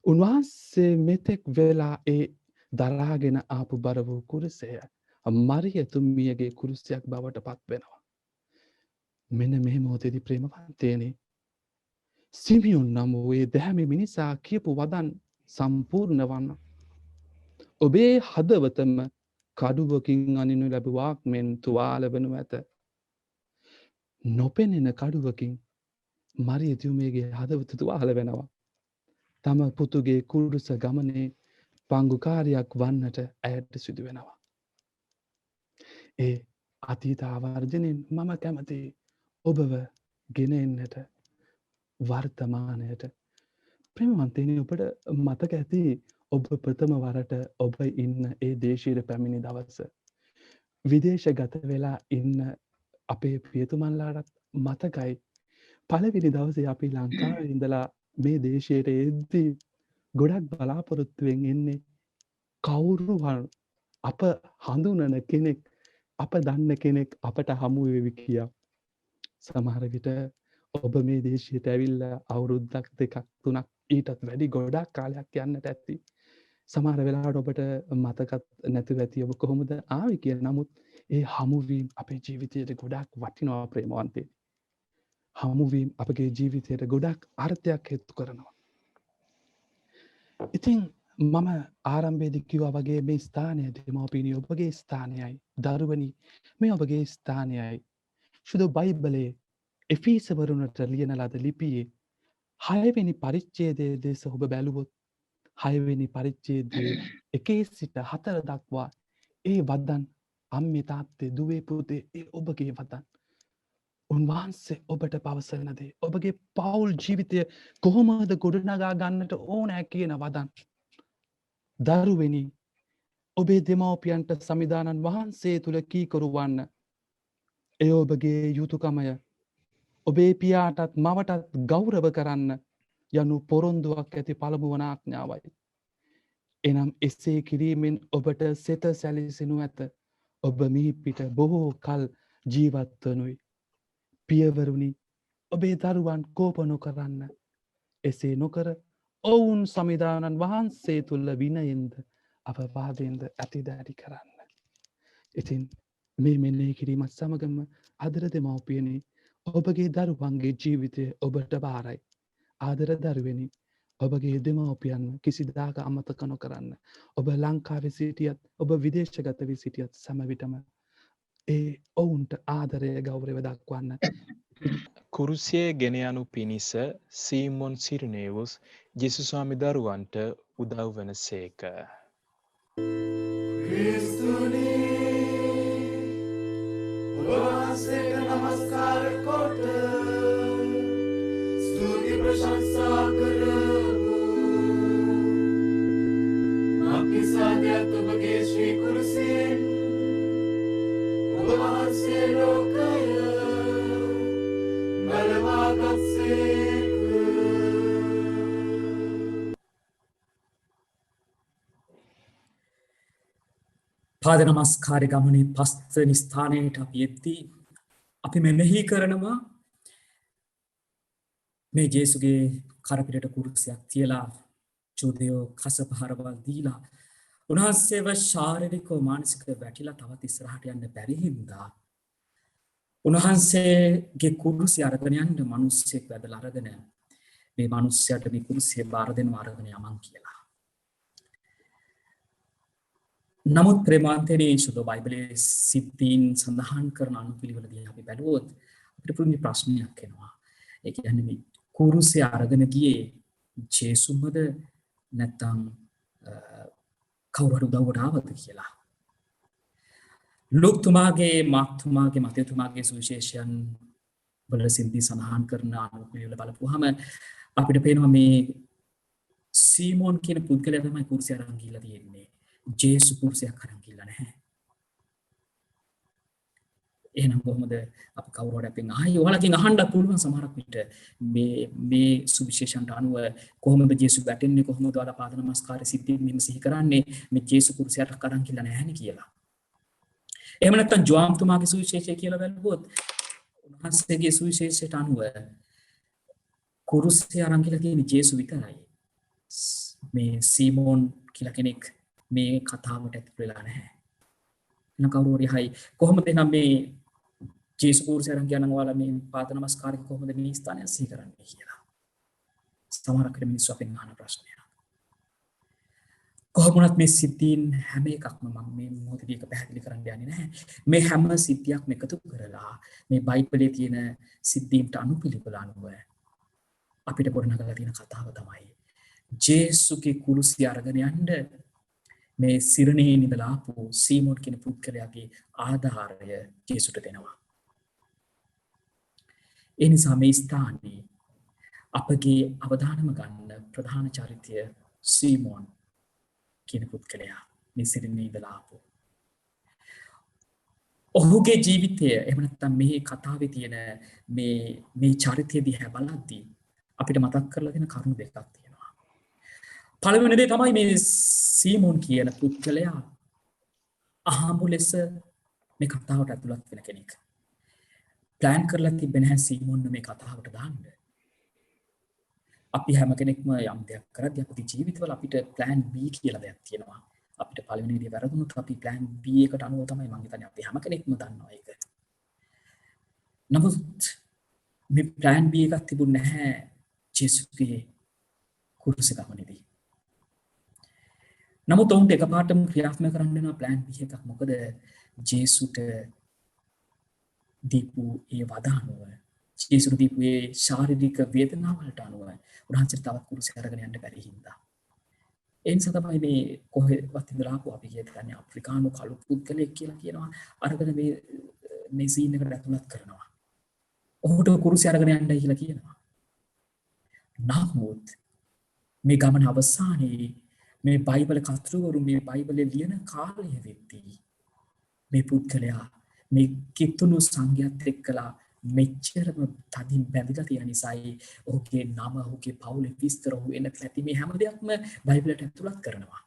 උන්වහන්සේ මෙතෙක් වෙලා ඒ දරාගෙන ආපු බර වූ කුරුසය මරිය තුමියගේ කුරුසියක් බවට පත් වෙනවා. මෙන්න මේ මොහොතේදී ප්‍රේමවන්තයනි, සිමියොන් නම් වූ ඒ දැහැමි මිනිසා කියපු වදන් සම්පූර්ණ වන්න. ඔබේ හදවතම කඩුවකින් අනිනු ලැබුවාක් මෙන් තුවාල වනු ඇත. නොපෙනෙන කඩුවකින් මරිය තුමියගේ හදවත තුවාල වෙනවා. තම පුතුගේ කුරුස ගමනේ පංගුකාරයක් වන්නට ඇයට සිදු වෙනවා. ඒ අතීත ආවර්ජනෙන් මම කැමති ඔබව ගෙන එන්නට වර්තමානයට. ප්‍රේමවන්තයනි, ඔබට මතක ඇති ඔබ ප්‍රථම වරට ඔබ ඉන්න ඒ දේශීයට පැමිණි දවස. විදේශගත වෙලා ඉන්න අපේ පියතුමන්ලාටත් මතකයි පළවෙනි දවසේ අපි ලංකාවේ ඉඳලා මේ දේශයට එද්දී ගොඩක් බලාපොරොත්තුවෙන් එන්නේ කවුරුවන් අප හඳුනන කෙනෙක්, අප දන්න කෙනෙක් අපට හමු වෙවි කියා. සමහර විට ඔබ මේ දේශයට ඇවිල්ලා අවුරුද්දක් දෙකක් තුනක් ඊටත් වැඩි ගොඩක් කාලයක් යන්නට ඇති. සමහර වෙලාවට ඔබට මතකත් නැතුව ඇති ඔබ කොහොමද ආවේ කියලා. නමුත් ඒ හමුවීම අපේ ජීවිතයට ගොඩක් වටිනවා ප්‍රේමවන්තයනි. හමුවීම අපගේ ජීවිතයට ගොඩක් අර්ථයක් හේතු කරනවා. ඉතින් මම ආරම්භයේදී කිව්වා වගේ මේ ස්ථානය දෙමව්පියනි ඔබගේ ස්ථානයයි. දරුවනි මේ ඔබගේ ස්ථානයයි. සුදු බයිබලයේ එෆීසවරුන්ට ලියන ලද ලිපියේ 6 වෙනි පරිච්ඡේදයේ දෙස ඔබ බැලුවොත් 6 වෙනි පරිච්ඡේදයේ 1 සිට 4 දක්වා ඒ වදන් අම්මේ තාත්තේ දුවේ පුතේ ඒ ඔබගේ වදන්. උන්වහන්සේ ඔබට පවසන දේ, ඔබගේ පෞල් ජීවිතය කොහොමද ගොඩනගා ගන්නට ඕනෑ කියන වදන්. දරුවෙනි, ඔබේ දෙමව්පියන්ට සමිදානන් වහන්සේ තුල කීකරු වන්න. එය ඔබගේ යුතුයකමය. ඔබේ පියාටත් මවටත් ගෞරව කරන්න යනු පොරොන්දුවක් ඇති පළමු වන ආඥාවයි. එනම් එසේ කිරීමෙන් ඔබට සෙත සැලසෙනු ඇත. ඔබ මිහි පිට බොහෝ කල් ජීවත් වනුයි. පියවරුනි, ඔබේ දරුවන් කෝප නොකරන්න. එසේ නොකර ඔවුන් සමිදානන් වහන්සේ තුල විනයෙන්ද අපවාදයෙන්ද ඇතිදැඩි කරන්න. ඉතින් මේ මෙනෙහි කිරීමත් සමගම ආදර දෙමව්පියනි, ඔබගේ දරුවන්ගේ ජීවිතය ඔබට බාරයි. ආදර දරුවෙනි, ඔබගේ දෙමව්පියන්ව කිසිදාක අමතක නොකරන්න. ඔබ ලංකාවේ සිටියත්, ඔබ විදේශගත වී සිටියත් සෑම විටම ඒ ඔවුන්ට ආදරය ගෞරවය දක්වන්න. කුරුසියේ ගෙන යනු පිණිස සීමොන් සිරිනේවුස් ජේසුස් ස්වාමි දරුවන්ට උදව් වනසේක. ක්‍රිස්තුනි ඔබ වහන්සේට නමස්කාර කොට ස්තුති ප්‍රශංසා කරමු. මක්නිසාදයත් ඔබගේ ශ්‍රී කුරුසියෙන් ඔබ වහන්සේ ලෝකය බලවාගත්සේක. පාද නමස්කාරය ගමනේ පස්වෙනි ස්ථානයට අපි එද්දී අපි මෙනෙහි කරනවා මේ ජේසුගේ කරපිටට කුරුසියක් තියලා චෝදයෝ කසපහරවල් දීලා උන්වහන්සේව ශාරීරිකව මානසිකව වැටිලා තවත් ඉස්සරහට යන්න බැරි හින්දා උන්වහන්සේගේ කුරුසිය අරගෙන යන්න මිනිස්සෙක් වැදලා අරගෙන මේ මිනිස්සයාට මේ කුරුසිය බාර දෙනවා අරගෙන යමන් කියලා. නමුත් ප්‍රේමාන්තයේ සුදු බයිබලයේ සිද්ධීන් සඳහන් කරන අනුපිළිවෙලදී අපි බැලුවොත් අපිට පුදුම ප්‍රශ්නයක් එනවා. ඒ කියන්නේ මේ කුරුසිය අරගෙන ගියේ ජේසුමද නැත්තම් කවුරු හරි උදව්වට ආවද කියලා. ලුක්තුමාගේ මාක්තුමාගේ මතයතුමාගේ සුවිශේෂයන් වල සිද්ධි සඳහන් කරන අනුපිළිවෙල බලපුවාම අපිට පේනවා මේ සීමෝන් කියන පුද්ගලයා තමයි කුරුසිය අරන් ගිහිල්ලා තියෙන්නේ. ජේසු කුරුසියක් අරන් ගිහිල්ලා නැහැ. එහෙනම් කොහොමද අපි කවුරු හරි අපෙන් ආයි ඔයාලකින් අහන්න පුළුවන් සමහරක් විට මේ සුවිශේෂයන්ට අනුව කොහොමද ජේසු වැටෙන්නේ, කොහොමද ඔයාලා පාද නමස්කාරය සිද්ධි මෙහෙම සිහි කරන්නේ මේ ජේසු කුරුසියට අරන් ගිහිල්ලා නැහැනේ කියලා. එහෙම නැත්නම් ජෝම්තුමාගේ සුවිශේෂය කියලා බලුවොත් උන්වහන්සේගේ සුවිශේෂයට අනුව කුරුසිය අරන් ගිහිල්ලා තියෙන්නේ ජේසු විතරයි. මේ සීමෝන් කියලා කෙනෙක් මේ කතාවට ඇතුළු වෙලා නැහැ. එන කවුරු හරි හයි කොහොමද එනම් මේ ජේසු කුරුසිය අරන් ගියා නම් ඔයාලා මේ පාද නමස්කාරය කොහොමද මේ ස්ථානය සිහි කරන්නේ කියලා. සමහරක් මිනිස්සු අපෙන් අහන ප්‍රශ්නයක්. කොහොමුණත් මේ සිද්ධීන් හැම එකක්ම මම මේ මොහොතේදී එක පැහැදිලි කරන්න යන්නේ නැහැ. මේ හැම සිද්ධියක්ම එකතු කරලා මේ බයිබලයේ තියෙන සිද්ධීන්ට අනුපිළිවෙල අනුව අපිට ගොඩනගලා තියෙන කතාව තමයි ජේසුගේ කුරුසිය අරගෙන යන්න මේ සිරණේ ඉඳලා ආපු සීමෝන් කියන පුද්ගලයාගේ ආධාරය ජේසුට දෙනවා. ඒ නිසා මේ ස්ථානයේ අපගේ අවධානම ගන්න ප්‍රධාන චරිතය සීමෝන් කියන පුද්ගලයා මේ සිරණේ ඉඳලා ආපු. ඔහුගේ ජීවිතය එහෙම නැත්නම් මේ කතාවේ තියෙන මේ චරිතය දිහා බලද්දී අපිට මතක් කරලා දෙන කරුණු දෙකක් තියෙනවා. පළවෙනි දේ තමයි මේ සීමෝන් කියන පුද්ගලයා අහඹු ලෙස මේ කතාවට ඇතුළත් වෙන කෙනෙක්. ප්ලෑන් කරලා තිබෙන්නේ නැහැ සීමෝන් මේ කතාවට දාන්න. අපි හැම කෙනෙක්ම යම් දෙයක් කරද්දී අපේ ජීවිතවල අපිට ප්ලෑන් B කියලා දෙයක් තියෙනවා. අපිට පළවෙනි දේ වැරදුනොත් අපි ප්ලෑන් B එකට අනුව තමයි මම හිතන්නේ අපි හැම කෙනෙක්ම දන්නවා ඒක. නමුත් මේ ප්ලෑන් B එකක් තිබුණ නැහැ ජේසුගේ කුරුසිය ගමනේදී. නමුත් ඔවුන්ට එකපාරටම ක්‍රියාත්මක කරන්න වෙනවා ප්ලෑන් B එකක්. මොකද ජේසුට දීපු ඒ වදානුව ජේසුට දීපු ඒ ශාරීරික වේදනාවලට අනුව උන්වහන්සේ තවත් කුරුසිය අරගෙන යන්න බැරි හින්දා. ඒ නිසා තමයි මේ කොහෙවත් ඉඳලා ආපු අපි කියන්නේ අප්‍රිකානු කළු පුද්ගලයෙක් කියලා කියනවා. අරගෙන මේ සීන් එකට ඇතුළත් කරනවා. ඔහුට කුරුසිය අරගෙන යන්නයි කියලා කියනවා. නමුත් මේ ගමන අවසානයේ මේ බයිබල කර්තෘවරු මේ බයිබලයේ ලියන කාලය වෙද්දී මේ පුද්ගලයා මේ කිතුණු සංඝයාත් එක්කලා මෙච්චරම තදින් බැඳිලා තියෙන නිසායි ඔහුගේ නම ඔහුගේ පවුලේ විස්තර ඔහු එන කැටි මේ හැම දෙයක්ම බයිබලයට ඇතුළත් කරනවා.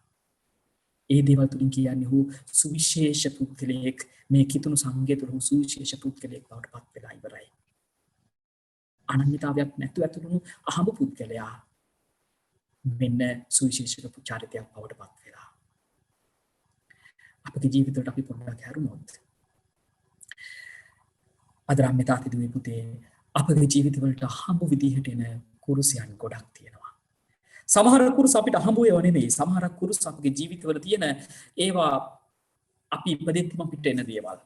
ඒ දේවල් තුලින් කියන්නේ ඔහු සුවිශේෂ පුද්ගලයෙක්, මේ කිතුණු සංඝය තුළ ඔහු සුවිශේෂ පුද්ගලයෙක් බවට පත් වෙලා ඉවරයි. අනන්‍යතාවයක් නැතුව ඇතුළුණු අහඹ පුද්ගලයා මෙන්න සුවිශේෂ චරිතයක් බවට පත් වෙලා. අපේ ජීවිතවලට අපි පොඩ්ඩක් හැරුණොත් අද රාම්‍ය තාත්ති දුවේ පුතේ අපේ ජීවිතවලට අහඹ විදිහට එන කුරුසියන් ගොඩක් තියෙනවා. සමහර කුරුස අපිට අහඹ ඒවා නෙමෙයි. සමහර කුරුස අපේ ජීවිතවල තියෙන ඒවා අපි ඉපදෙද්දිම අපිට එන දේවල්.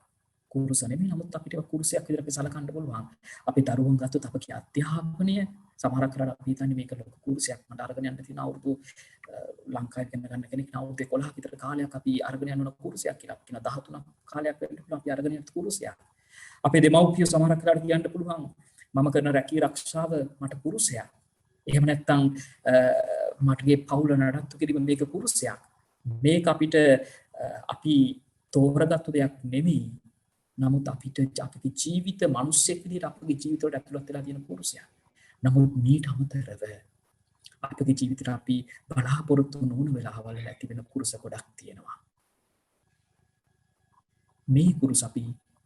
කුරුස නෙමෙයි, නමුත් අපිට කුරුසයක් විදිහට අපි සලකන්න පුළුවන්. අපි දරුවන් ගත්තොත් අපගේ අධ්‍යාපනය සමහරක් කරලා අපි හිතන්නේ මේක ලොකු කුරුසයක් මට අරගෙන යන්න තියෙන අවුරුදු ලංකාවේ ඉගෙන ගන්න කෙනෙක් අවුරුදු 11ක විතර කාලයක් අපි අරගෙන යන කුරුසයක් කියලා. අපි කියන 13ක් කාලයක් වෙන්න පුළුවන් අපි අරගෙන යන කුරුසයක්. අපේ දෙමව්පියෝ සමහරක් කරලා කියන්න පුළුවන් මම කරන රැකී ආරක්ෂාව මට කුරුසයක්. එහෙම නැත්නම් මටගේ පවුල නඩත්තු කිරීම මේක කුරුසයක්. මේක අපිට අපි තෝරගත්තු දෙයක් නෙමෙයි. නමුත් අපිට අපේ ජීවිත මිනිස්සෙක් විදිහට අපේ ජීවිතවලට ඇතුළත් වෙලා තියෙන කුරුසයක්. නමුත් මීට අමතරව අපේ ජීවිතයට අපි බලාපොරොත්තු නොවන වෙලාවල් ඇති වෙන කුරුස ගොඩක් තියෙනවා. මේ කුරුස අපි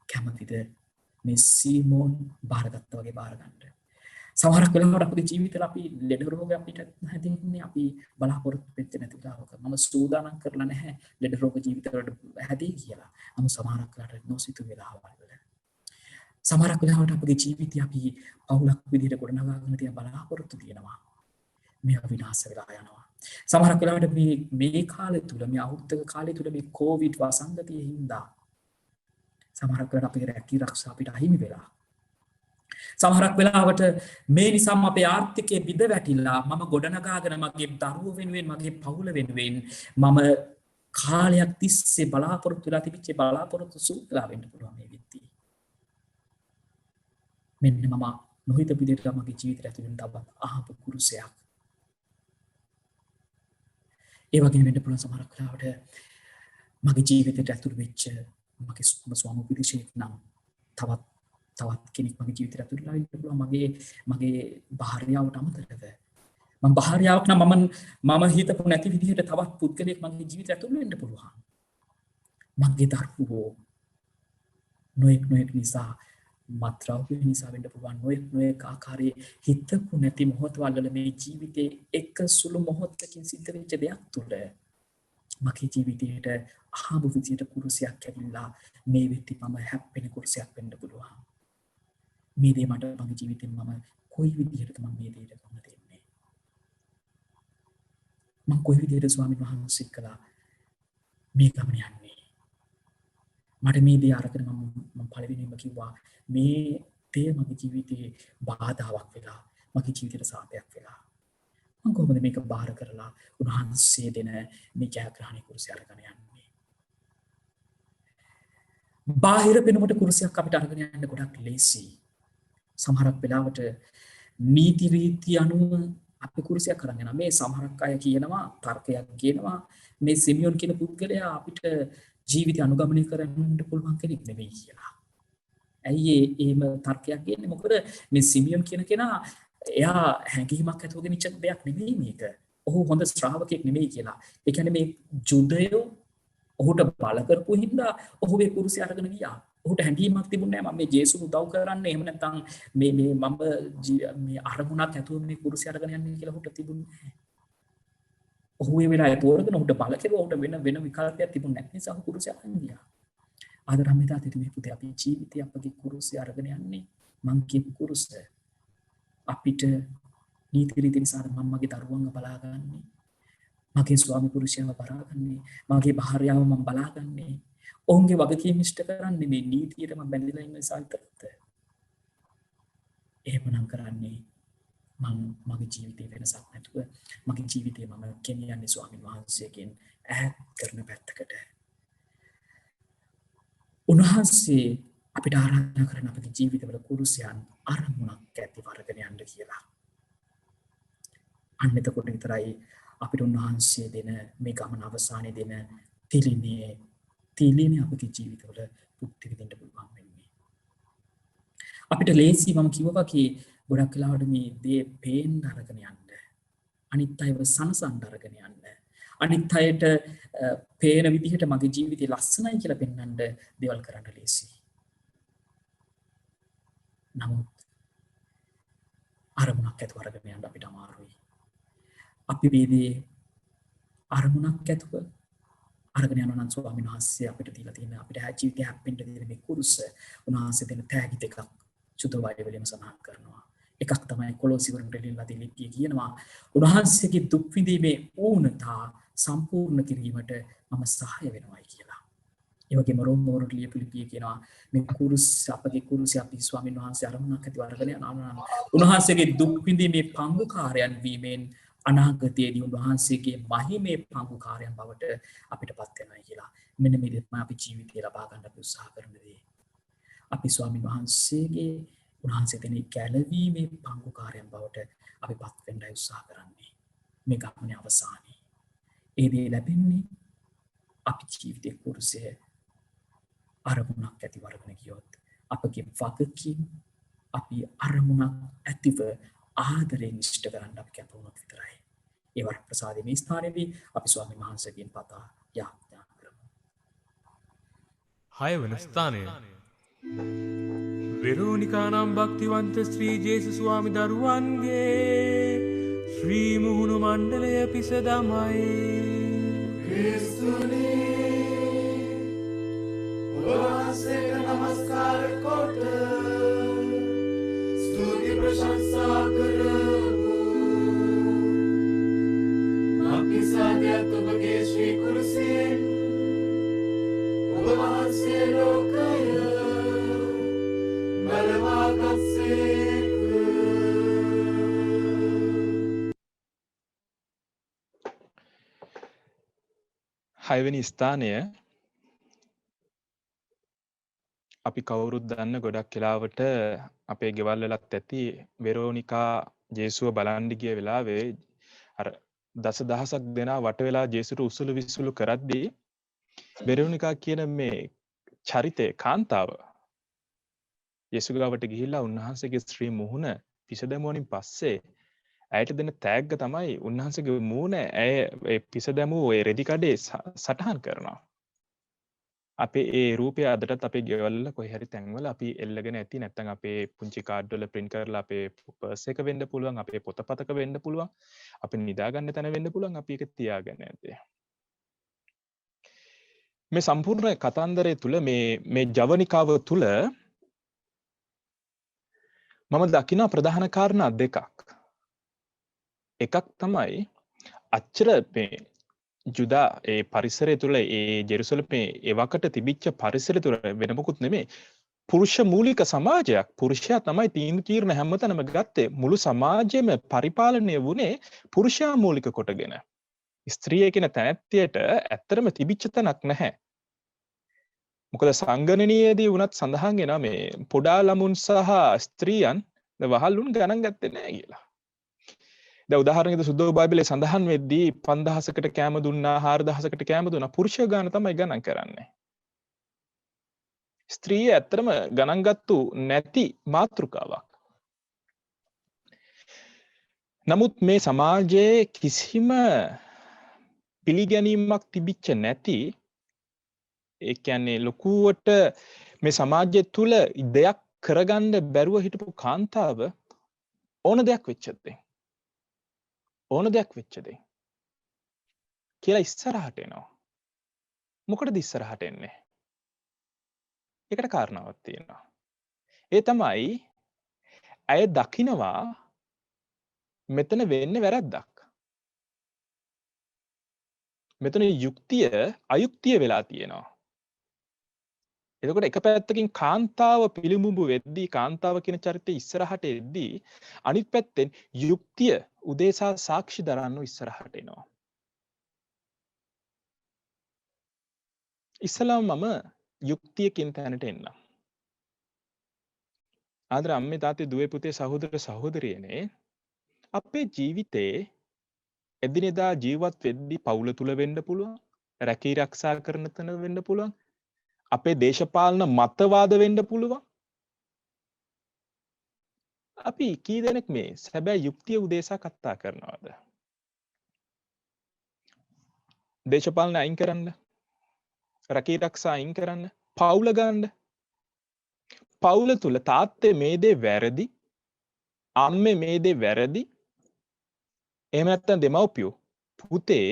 කැමතිද මේ සීමෝන් බාරගත්තා වගේ බාරගන්න. සමහරක් වෙලාවට අපේ ජීවිතවල අපි ලෙඩ රෝග අපිට හැදෙන්නේ අපි බලාපොරොත්තු වෙච්ච නැති වෙලාවක. මම සූදානම් කරලා නැහැ ලෙඩ රෝග ජීවිතවලට හැදී කියලා. නමුත් සමහරක් වෙලාවට නොසිතු වෙලාවල් වල සමහරක් වෙලාවට අපේ ජීවිතය අපි පවුලක් විදිහට ගොඩනගාගෙන තියෙන බලාපොරොත්තු තියෙනවා. මේවා විනාශ වෙලා යනවා. සමහරක් වෙලාවට මේ කාලය තුල මේ අවුරුද්දක කාලය තුල මේ කොවිඩ් වසංගතයේ හින්දා සමහරක් වෙලාවට අපේ රැකී ආරක්ෂා අපිට අහිමි වෙලා. සමහරක් වෙලාවට මේ නිසාම අපේ ආර්ථිකය බිඳ වැටිලා මම ගොඩනගාගෙන මගේ දරුවෝ වෙනුවෙන් මගේ පවුල වෙනුවෙන් මම කාලයක් තිස්සේ බලාපොරොත්තු වෙලා තිබිච්ච බලාපොරොත්තු සූත්‍රලා වෙන්න පුළුවන් මේ විත්ති. මෙන්න මම නොහිතපු විදිහට මගේ ජීවිතය ඇතුළෙන් තවත් අහපු කුරුසයක්. ඒ වගේම වෙන්න පුළුවන් සමහරක් වෙලාවට මගේ ජීවිතයට ඇතුළු වෙච්ච මගේ ස්වාමි පුරුෂයෙක් නම් තවත් කෙනෙක් මගේ ජීවිතයට ඇතුළු වෙලා ඉන්න පුළුවන් මගේ භාර්යාවට අමතරව මම භාර්යාවක් නම් මම හිතපු නැති විදිහට තවත් පුද්ගලයෙක් මගේ ජීවිතයට ඇතුළු වෙන්න පුළුවන්. මගේ දරුවෝ නොඑක් නිසා මත්ද්‍රව්‍ය නිසා වෙන්න පුළුවන් නොඑක් ආකාරයේ හිතපු නැති මොහොතවල මේ ජීවිතේ එක සුළු මොහොතකින් සිද්ධ වෙච්ච දෙයක් තුළ මගේ ජීවිතයට අහඹු විදියට කුරුසයක් ඇවිල්ලා මේ වෙද්දි මම හැප්පෙන කුරුසයක් වෙන්න පුළුවන්. මේ දේ මට මගේ ජීවිතෙන් මම කොයි විදිහටද මම මේ දේට කොහොමද දෙන්නේ? මම කොයි විදිහට ස්වාමීන් වහන්සේ කළා මේ ගමන යන්නේ? මට මේ දේ අරගෙන මම පළවෙනිම කිව්වා මේ දේ මගේ ජීවිතේ බාධාවක් වෙලා මගේ ජීවිතේට සාපයක් වෙලා මම කොහොමද මේක බාර කරලා උන්වහන්සේ දෙන මේ ජයග්‍රහණය කුරුසිය අරගෙන යන්නේ? බාහිර වෙනකොට කුරුසියක් අපිට අරගෙන යන්න ගොඩක් ලේසි. සමහරක් වෙලාවට නීති රීති අනුව අපි කුරුසියක් අරන් යනවා. මේ සමහරක් අය කියනවා තර්කයක් කියනවා මේ සිමියොන් කියන පුද්ගලයා අපිට ජීවිතය අනුගමනය කරන්න පුළුවන් කෙනෙක් නෙවෙයි කියලා. ඇයි එහෙම තර්කයක් කියන්නේ? මොකද මේ සිමියොන් කියන කෙනා එයා හැඟීමක් ඇතුව ගෙනිච්ච දෙයක් නෙවෙයි මේක. ඔහු හොඳ ශ්‍රාවකෙක් නෙවෙයි කියලා. ඒ කියන්නේ මේ ජුදයෝ ඔහුට බල කරපු හින්දා ඔහු මේ කුරුසිය අරගෙන ගියා. ඔහුට හැඟීමක් තිබුණේ නැහැ මම මේ ජේසුස් උදව් කරන්න එහෙම නැත්නම් මේ අරමුණක් ඇතුව මේ කුරුසිය අරගෙන යන්නේ කියලා ඔහුට තිබුණේ නැහැ. ඔහු ඒ වෙලාවේ තෝරගෙන ඔහුට බල කෙරුවා. ඔහුට වෙන විකල්පයක් තිබුණේ නැති නිසා ඔහු කුරුසිය අරන් ගියා. ආදරමිතා තිතුමේ පුතේ අපි ජීවිතේ අපගේ කුරුසිය අරගෙන යන්නේ මං කියපු කුරුසිය. අපිට නීති රීති නිසා මම මගේ දරුවන්ව බලාගන්නේ. මගේ ස්වාමි පුරුෂයව බලාගන්නේ. මගේ භාර්යාව මම බලාගන්නේ. ඔවුන්ගේ වගකීම් ඉෂ්ට කරන්නේ මේ නීතියට මම බැඳලා ඉන්න නිසා විතරද? එහෙමනම් කරන්නේ මම මගේ ජීවිතේ වෙනසක් නැතුව මගේ ජීවිතේ මම ගෙනියන්නේ ස්වාමීන් වහන්සේගෙන් ඈත් කරන පැත්තකට. උන්වහන්සේ අපිට ආරාධනා කරන අපගේ ජීවිතවල කුරුසයන් අරමුණක් ඇතිව අරගෙන යන්න කියලා. අන්න එතකොට විතරයි අපිට උන්වහන්සේ දෙන මේ ගමන අවසානයේ දෙන තිලිනේ අපගේ ජීවිතවල භුක්ති විඳින්න පුළුවන් වෙන්නේ. අපිට ලේසි මම කිව්වා වගේ ගොඩක් වෙලාවට මේ දේ පේන්න අරගෙන යන්න. අනිත් අයව සනසන්න අරගෙන යන්න. අනිත් අයට පේන විදිහට මගේ ජීවිතේ ලස්සනයි කියලා පෙන්වන්න දේවල් කරන්න ලේසි. නමුත් අරමුණක් ඇතුව අරගෙන යන්න අපිට අමාරුයි. අපි වේදී අරමුණක් ඇතුව අරගෙන යනවා නම් ස්වාමීන් වහන්සේ අපිට දීලා තියෙන අපිට ජීවිතය හැප්පෙන්න දෙන මේ කුරුස උන්වහන්සේ දෙන තෑගි දෙකක් සුද්ධ බයිබලෙම සඳහන් කරනවා. එකක් තමයි කොලොසි වරුන්ට ලියලා දීලා කියනවා උන්වහන්සේගේ දුක් විඳීමේ ඌනතා සම්පූර්ණ කිරීමට මම සහාය වෙනවායි කියලා. ඒ වගේම රෝම වරුන්ට ලියපිලිපිය කියනවා මේ කුරුස අපගේ කුරුස අපි ස්වාමීන් වහන්සේ අරමුණක් ඇතිව අරගෙන යනවා. උන්වහන්සේගේ දුක් විඳීමේ පංගුකාරයන් වීමෙන් අනාගතයේදී උන්වහන්සේගේ මහිමේ පංගුකාරයන් බවට අපිටපත් වෙනවා කියලා. මෙන්න මේ දෙයක් අපි ජීවිතේ ලබා ගන්න උත්සාහ කරන දේ. අපි ස්වාමීන් වහන්සේගේ උන්වහන්සේ දෙන ගැලවීමේ පංගුකාරයන් බවට අපිපත් වෙන්න උත්සාහ කරන්නේ. මේ ගමනේ අවසානයේ. ඒ දේ ලැබෙන්නේ අපි ජීවිතේ කුරුසේ අරමුණක් ඇතිව අරගෙන ගියොත් අපගේ වගකීම් අපි අරමුණක් ඇතිව ආදරයෙන් ඉෂ්ට කරන්න අපි කැප වුණොත් විතරයි. ඒ වර ප්‍රසාදයේ මේ ස්ථානයේදී අපි ස්වාමීන් වහන්සේගෙන් පතා යාඥා කරමු. 6 වන ස්ථානය වෙරෝනිකා නම් භක්තිවන්ත ශ්‍රී ජේසුස් ස්වාමි දරුවන්ගේ ශ්‍රී මුහුණු මණ්ඩලය පිස දමයි. ක්‍රිස්තුනි වහන්සේට නමස්කාර කොට ස්තුති ප්‍රශංසා කරමු. මක්නිසාදයත් ඔබගේ ශ්‍රී කුරුසයෙන් ඔබ වහන්සේ ලෝකය බලවාගත්සේ 6වෙනි ස්ථානය අපි කවුරුත් දන්න ගොඩක් වෙලාවට අපේ ගෙවල් වලත් ඇති වෙරෝනිකා ජේසුව බලන්න ගිය වෙලාවේ අර දසදහසක් දෙනා වට වෙලා ජේසුට උසුළු විසුළු කරද්දී වෙරෝනිකා කියන මේ චරිතේ කාන්තාව යේසු ගාවට ගිහිල්ලා උන්වහන්සේගේ ස්ත්‍රී මුහුණ පිසදැමුවනින් පස්සේ ඇයට දෙන තෑග්ග තමයි උන්වහන්සේගේ මූණ ඇය ඒ පිසදැමූ ඒ රෙදි කඩේ සටහන් කරනවා. අපේ ඒ රූපය අදටත් අපේ ගෙවල් වල කොහේ හරි තැන්වල අපි එල්ලගෙන ඇති. නැත්නම් අපේ පුංචි කාඩ් වල print කරලා අපේ පර්ස් එක වෙන්න පුළුවන්, අපේ පොතපතක වෙන්න පුළුවන්, අපි නිදා ගන්න තැන වෙන්න පුළුවන්, අපි ඒක තියාගෙන ඇති. මේ සම්පූර්ණ කතන්දරය තුල මේ ජවනිකාව තුල මම දකින ප්‍රධාන කාරණා දෙකක්. එකක් තමයි අච්චර මේ ජුදා ඒ පරිසරය තුළ ඒ ජෙරුසලමේ එවකට තිබිච්ච පරිසරය තුළ වෙන මොකුත් නෙමෙයි. පුරුෂ මූලික සමාජයක්. පුරුෂයා තමයි තීන්දුව తీරන හැමතැනම ගත්තේ. මුළු සමාජයේම පරිපාලනය වුණේ පුරුෂයා මූලික කොටගෙන. ස්ත්‍රිය කියන තැනැත්තියට ඇත්තටම තිබිච්ච තැනක් නැහැ. මොකද සංගණනීයදී වුණත් සඳහන් වෙනවා මේ පොඩා ළමුන් සහ ස්ත්‍රියන් වහල්ලුන් ගණන් ගත්තේ නැහැ කියලා. දැන් උදාහරණයකට සුද්ධ බයිබලයේ සඳහන් වෙද්දී 5000කට කැම දුන්නා 4000කට කැම දුන්නා පුරුෂය ගාන තමයි ගණන් කරන්නේ. ස්ත්‍රිය ඇත්තටම ගණන් ගත්තු නැති මාතෘකාවක්. නමුත් මේ සමාජයේ කිසිම පිළිගැනීමක් තිබිච්ච නැති ඒ කියන්නේ ලොකුවට මේ සමාජය තුල දෙයක් කරගන්න බැරුව හිටපු කාන්තාව ඕන දෙයක් වෙච්චද ඕන දෙයක් වෙච්චද කියලා ඉස්සරහට එනවා. මොකටද ඉස්සරහට එන්නේ? ඒකට කාරණාවක් තියෙනවා. ඒ තමයි ඇය දකිනවා මෙතන වෙන්නේ වැරද්දක්. මෙතන යුක්තිය අයුක්තිය වෙලා තියෙනවා. එතකොට එක පැත්තකින් කාන්තාව පිළිඹු වෙද්දී කාන්තාව කියන චරිතය ඉස්සරහට එද්දී අනිත් පැත්තෙන් යුක්තිය උදේසා සාක්ෂි දරන්න ඉස්සරහට එනවා. ඉස්සලාම මම යුක්තිය කියන තැනට එන්නම්. ආදර අම්මේ තාත්තේ දුවේ පුතේ සහෝදර සහෝදරියනේ අපේ ජීවිතේ එදිනෙදා ජීවත් වෙද්දී පවුල තුල වෙන්න පුළුවන්, රැකී ආරක්ෂා කරන තැන වෙන්න පුළුවන්, අපේ දේශපාලන මතවාද වෙන්න පුළුවන්. අපි කී දෙනෙක් මේ සැබෑ යුක්තිය උදේසා කතා කරනවද? දේශපාලන අයින් කරන්න, රැකී ආරක්ෂා අයින් කරන්න, පවුල ගන්න. පවුල තුල තාත්තේ මේ දේ වැරදි, අම්මේ මේ දේ වැරදි. එහෙම නැත්නම් දෙමව්පියෝ පුතේ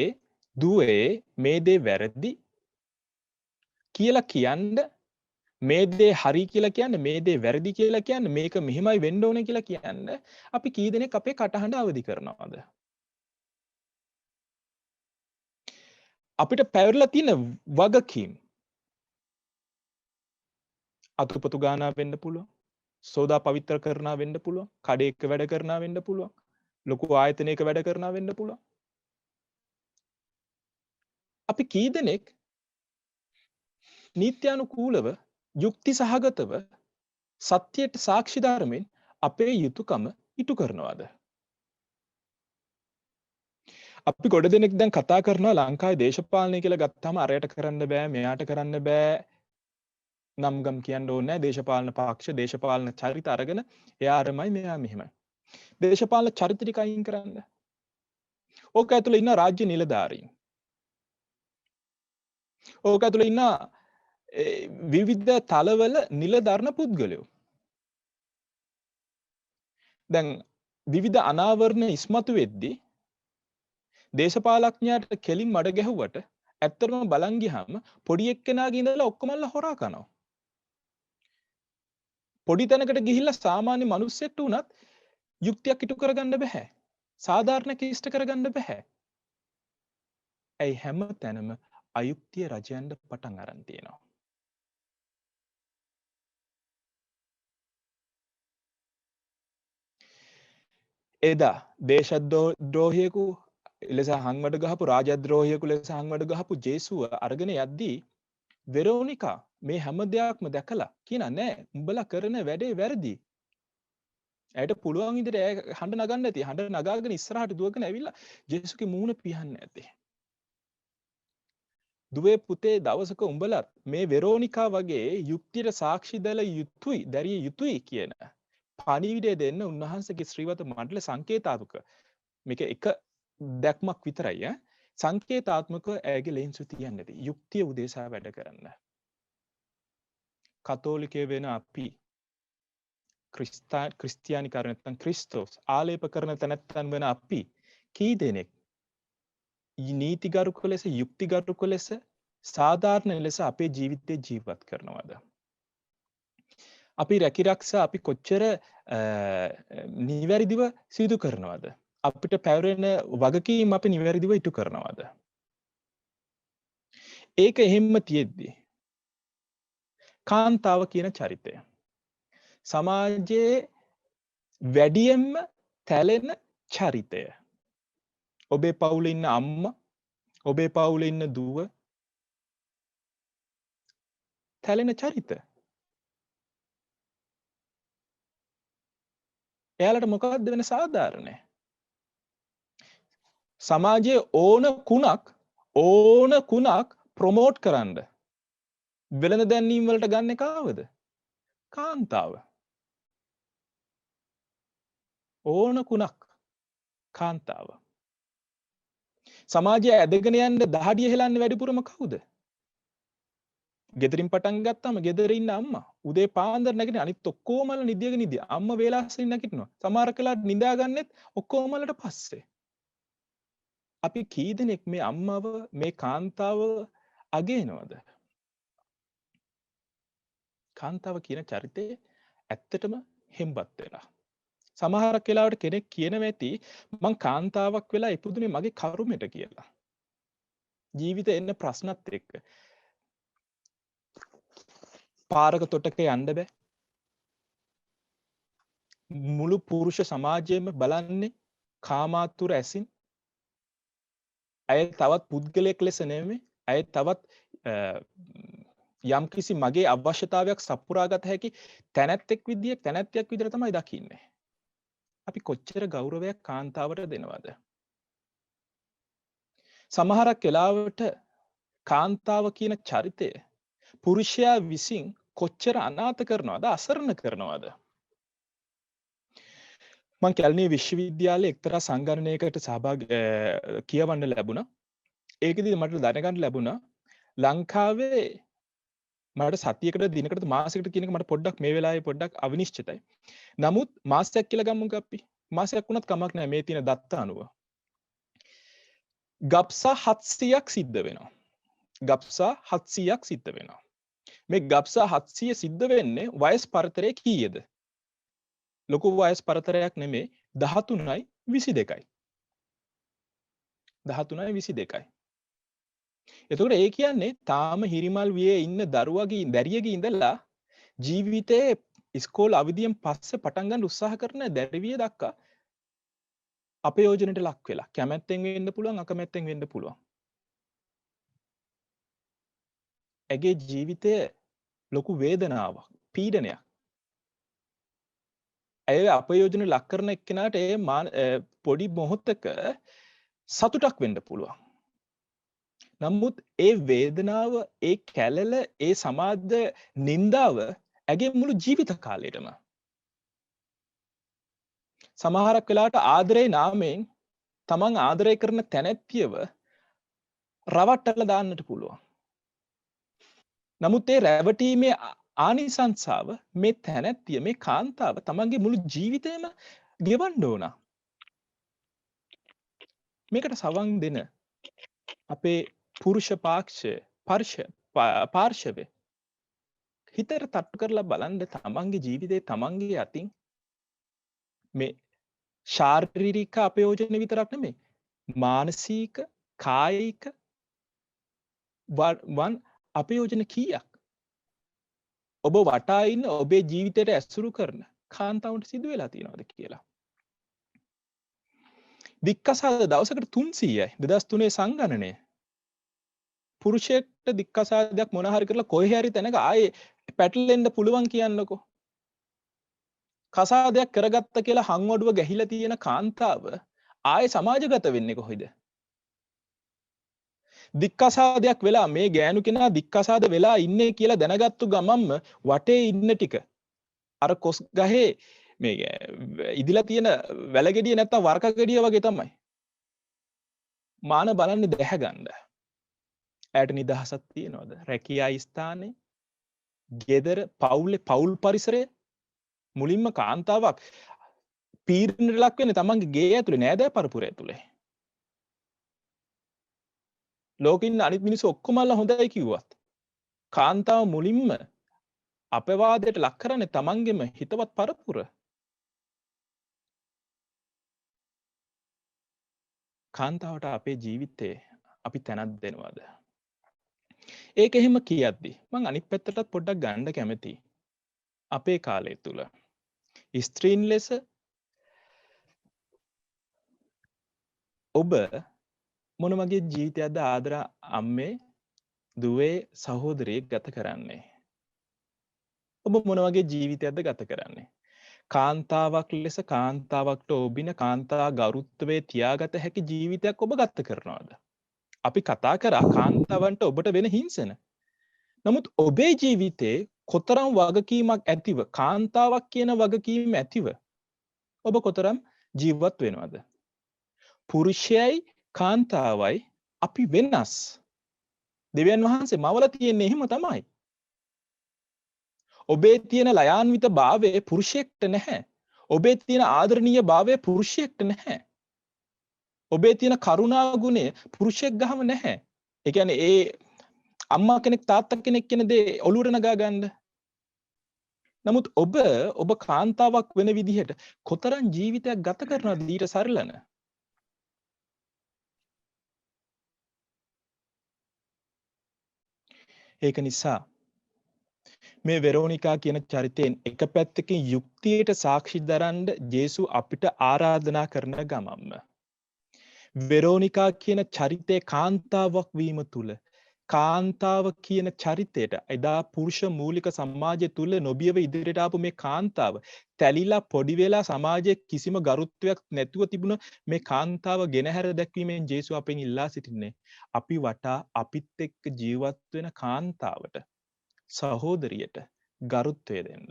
දුවේ මේ දේ වැරදි කියලා කියන්න, මේ දේ හරි කියලා කියන්න, මේ දේ වැරදි කියලා කියන්න, මේක මෙහෙමයි වෙන්න ඕනේ කියලා කියන්න අපි කී දෙනෙක් අපේ කටහඬ අවදි කරනවද? අපිට පැවරලා තියෙන වගකීම් අතුපතු ගානා වෙන්න පුළුවන්, සෝදා පවිත්‍ර කරනා වෙන්න පුළුවන්, කඩේක වැඩ කරනා වෙන්න පුළුවන්, ලොකු ආයතනයක වැඩ කරනා වෙන්න පුළුවන්. අපි කී දෙනෙක් නීත්‍යානුකූලව යුක්ති සහගතව සත්‍යයට සාක්ෂි ධර්මයෙන් අපේ යුතුයකම ඉටු කරනවාද? අපි ගොඩ දෙනෙක් දැන් කතා කරනවා ලංකාවේ දේශපාලනය කියලා ගත්තාම අරයට කරන්න බෑ, මෙයාට කරන්න බෑ. නම් ගම් කියන්න ඕනේ නැහැ. දේශපාලන පක්ෂ, දේශපාලන චරිත අරගෙන එයා අරමයි මෙයා මෙහෙමයි. දේශපාලන චරිත ටික අයින් කරන්න. ඕක ඇතුළේ ඉන්න රාජ්‍ය නිලධාරීන්. ඕක ඇතුළේ ඉන්න විවිධ තලවල නිලධාරණ පුද්ගලයෝ. දැන් විවිධ අනාවරණ ඉස්මතු වෙද්දී දේශපාලඥයාට කෙලින් මඩ ගැහුවට ඇත්තටම බලන් ගියාම පොඩි එක්කෙනාගේ ඉඳලා ඔක්කොමල්ලා හොරා කනවා. පොඩි තැනකට ගිහිල්ලා සාමාන්‍ය මිනිස්සෙක්ට උනත් යුක්තියක් ඉටු කරගන්න බෑ. සාධාරණ කිෂ්ඨ කරගන්න බෑ. ඇයි හැම තැනම අයුක්තිය රජයන්ට පටන් අරන් තියෙනවා. එදා දේශද්‍රෝහියෙකු ලෙස හංවඩ ගහපු රාජද්‍රෝහියෙකු ලෙස හංවඩ ගහපු ජේසුව අරගෙන යද්දී වෙරෝනිකා මේ හැම දෙයක්ම දැකලා කියන නෑ උඹලා කරන වැඩේ වැරදි. ඇයට පුළුවන් විදිහට හඬ නගන්න නැති. හඬ නගාගෙන ඉස්සරහට දුවගෙන ඇවිල්ලා ජේසුගේ මූණ පිහන්න ඇති. දුවේ පුතේ දවසක උඹලත් මේ වෙරෝනිකා වගේ යුක්තියට සාක්ෂි දැරිය යුතුයි කියන පණිවිඩය දෙන්න උන්වහන්සේගේ ශ්‍රීවත මණ්ඩල සංකේතාත්මක මේක එක දැක්මක් විතරයි සංකේතාත්මකව ඇගේ ලෙන්සු තියන්නේ නැති. යුක්තිය උදෙසා වැඩ කරන්න. කතෝලිකය වෙන අපි ක්‍රිස්තියානි කරන නැත්නම් ක්‍රිස්තෝස් ආලේප කරන තැනැත්තන් වෙන අපි කී දෙනෙක් නීතිගරුක ලෙස යුක්තිගරුක ලෙස සාධාරණ ලෙස අපේ ජීවිතේ ජීවත් කරනවද? අපි රැකිරක්ෂා අපි කොච්චර නිවැරදිව සිදු කරනවද? අපිට පැවරෙන වගකීම් අපි නිවැරදිව ඉටු කරනවද? ඒක එහෙම්ම තියෙද්දි කාන්තාව කියන චරිතය සමාජයේ වැඩියෙන්ම තැලෙන චරිතය. ඔබේ පවුලේ ඉන්න අම්මා, ඔබේ පවුලේ ඉන්න දුව තැලෙන චරිත. එයාලට මොකක්ද වෙන සාධාරණේ? සමාජයේ ඕන කුණක් ප්‍රොමෝට් කරන්න වෙළඳ දැන්වීම් වලට ගන්න කාවද? කාන්තාව. ඕන කුණක් කාන්තාව. සමාජයේ ඇදගෙන යන්න දහඩිය හෙලන්නේ වැඩිපුරම කවුද? ගෙදරින් පටන් ගත්තාම ගෙදර ඉන්න අම්මා උදේ පාන්දර නැගිටින අනිත් ඔක්කොමල නිදියක අම්මා වේලාවසින් නැගිටිනවා. සමහර කලාවට නිදා ගන්නෙත් ඔක්කොමලට පස්සේ. අපි කී දෙනෙක් මේ අම්මව මේ කාන්තාව අගේනවද? කාන්තාව කියන චරිතේ ඇත්තටම හෙම්බත් වෙලා. සමහරක් වෙලාවට කෙනෙක් කියනවා ඇති මං කාන්තාවක් වෙලා ඉපදුනේ මගේ කරුමෙට කියලා. ජීවිතේ එන්න ප්‍රශ්නත් එක්ක. පාරක තොටක යන්න බෑ. මුළු පුරුෂ සමාජයේම බලන්නේ කාමාතුර ඇසින්. ඇය තවත් පුද්ගලයෙක් ලෙස නෙමෙයි. ඇය තවත් යම්කිසි මගේ අවශ්‍යතාවයක් සපුරාගත හැකි තැනැත්තෙක් තැනැත්තියක් විදිහට තමයි දකින්නේ. අපි කොච්චර ගෞරවයක් කාන්තාවට දෙනවද? සමහරක් වෙලාවට කාන්තාව කියන චරිතය පුරුෂයා විසින් කොච්චර අනාථ කරනවද, අසරණ කරනවද? මම කැලණිය විශ්වවිද්‍යාලයේ එක්තරා සංගණනයකට කියවන්න ලැබුණා. ඒකෙදි මට දැනගන්න ලැබුණා ලංකාවේ මට සතියකට දිනකට මාසයකට කියන එක මට පොඩ්ඩක් මේ වෙලාවේ පොඩ්ඩක් අවිනිශ්චිතයි. නමුත් මාසයක් කියලා ගමුකෝ අපි. මාසයක් වුණත් කමක් නැහැ මේ තියෙන දත්ත අනුව. ගබ්සා 700ක් සිද්ධ වෙනවා. ගබ්සා 700ක් සිද්ධ වෙනවා. මේ ගබ්සා 700 සිද්ධ වෙන්නේ වයස් පරතරය කීයද? ලොකු වයස් පරතරයක් නෙමෙයි 13යි 22යි. 13යි 22යි. එතකොට ඒ කියන්නේ තාම හිරිමල් වියේ ඉන්න දැරියගේ ඉඳලා ජීවිතේ ඉස්කෝල අවදියෙන් පස්සේ පටන් ගන්න උත්සාහ කරන දැරිවිය දක්වා අපයෝජනයට ලක් වෙලා කැමැත්තෙන් වෙන්න පුළුවන් අකමැත්තෙන් වෙන්න පුළුවන්. ඇගේ ජීවිතයේ ලොකු වේදනාවක් පීඩනයක්. ඇය අපයෝජන ලක් කරන එක්කෙනාට පොඩි මොහොතක සතුටක් වෙන්න පුළුවන්. නමුත් ඒ වේදනාව, ඒ කැළල, ඒ සමාජ නින්දාව ඇගේ මුළු ජීවිත කාලයටම සමහරක් වෙලාවට ආදරේ නාමයෙන් තමන් ආදරය කරන තැනැත්තියව රවට්ටලා දාන්නට පුළුවන්. නමුත් ඒ රැවටීමේ ආනිසංසාව මේ තැනැත්තිය, මේ කාන්තාව තමන්ගේ මුළු ජීවිතේම ගෙවන්න ඕන. මේකට සවන් දෙන අපේ පුරුෂ පාර්ශවය හිතට තට්ටු කරලා බලන්න තමන්ගේ ජීවිතේ තමන්ගේ අතින් මේ ශාරීරික අපයෝජන විතරක් නෙමෙයි මානසික කායික වන් අපයෝජන කීයක් ඔබ වටා ඉන්න ඔබේ ජීවිතයට ඇසුරු කරන කාන්තාවන්ට සිදු වෙලා තියෙනවද කියලා. දික්කසාද දවසකට 300යි 2003 සංගණනය. පුරුෂයෙක්ට දික්කසාදයක් මොන හරි කරලා කොහේ හරි තැනක ආයේ පැටලෙන්න පුළුවන් කියන්නකෝ. කසාදයක් කරගත්ත කියලා හංවඩුව ගැහිලා තියෙන කාන්තාව ආයේ සමාජගත වෙන්නේ කොහොමද? දික්කසාදයක් වෙලා මේ ගෑනු කෙනා දික්කසාද වෙලා ඉන්නේ කියලා දැනගත්තු ගමන්ම වටේ ඉන්න ටික අර කොස් ගහේ මේ ඉදිලා තියෙන වැලගෙඩිය නැත්තම් වර්කගෙඩිය වගේ තමයි. මාන බලන්නේ දැහැ ගන්න. ඇයට නිදහසක් තියනවද? රැකියා ස්ථානේ, ගෙදර, පවුල් පරිසරය මුලින්ම කාන්තාවක් පීඩනයට ලක් වෙන්නේ තමන්ගේ ගේ ඇතුලේ නෑදෑ පරපුර ඇතුලේ. ලෝකින් අනිත් මිනිස්සු ඔක්කොමලා හොඳයි කිව්වත් කාන්තාව මුලින්ම අපවාදයට ලක් කරන්නේ තමන්ගේම හිතවත් පරපුර. කාන්තාවට අපේ ජීවිතේ අපි තැනක් දෙනවද? ඒක එහෙම කියද්දි මං අනිත් පැත්තටත් පොඩ්ඩක් ගන්න කැමතියි. අපේ කාලය තුල ස්ත්‍රීන් ලෙස ඔබ මොන වගේ ජීවිතයක්ද ආදර අම්මේ දුවේ සහෝදරියෙක් ගත කරන්නේ? ඔබ මොන වගේ ජීවිතයක්ද ගත කරන්නේ? කාන්තාවක් ලෙස කාන්තාවක්ට ඔබින කාන්තා ගරුත්වයේ තියාගත හැකි ජීවිතයක් ඔබ ගත කරනවද? අපි කතා කරා කාන්තාවන්ට ඔබට වෙන හිංසන. නමුත් ඔබේ ජීවිතේ කොතරම් වගකීමක් ඇතිව කාන්තාවක් කියන වගකීම ඇතිව ඔබ කොතරම් ජීවත් වෙනවද? පුරුෂයයි කාන්තාවයි අපි වෙනස්. දෙවියන් වහන්සේ මවල තියෙන්නේ එහෙම තමයි. ඔබේ තියෙන ලයාන්විත භාවය පුරුෂයෙක්ට නැහැ. ඔබේ තියෙන ආදරණීය භාවය පුරුෂයෙක්ට නැහැ. ඔබේ තියෙන කරුණා ගුණය පුරුෂයෙක් ගහම නැහැ. ඒ කියන්නේ ඒ අම්මා කෙනෙක් තාත්තා කෙනෙක් කියන දේ ඔලුවට නගා ගන්න. නමුත් ඔබ කාන්තාවක් වෙන විදිහට කොතරම් ජීවිතයක් ගත කරනවද ඊට සරලන? ඒක නිසා මේ වෙරෝනිකා කියන චරිතයෙන් එක පැත්තකින් යුක්තියට සාක්ෂි දරන්න ජේසු අපිට ආරාධනා කරන ගමම්ම වෙරෝනිකා කියන චරිතේ කාන්තාවක් වීම තුල කාන්තාව කියන චරිතයට එදා පුරුෂ මූලික සමාජය තුල නොබියව ඉදිරියට ආපු මේ කාන්තාව තැලිලා පොඩි වෙලා සමාජයේ කිසිම ගරුත්වයක් නැතුව තිබුණ මේ කාන්තාව ගෙනහැර දැක්වීමෙන් ජේසු අපෙන් ඉල්ලා සිටින්නේ අපි වටා අපිත් එක්ක ජීවත් වෙන කාන්තාවට සහෝදරියට ගරුත්වය දෙන්න.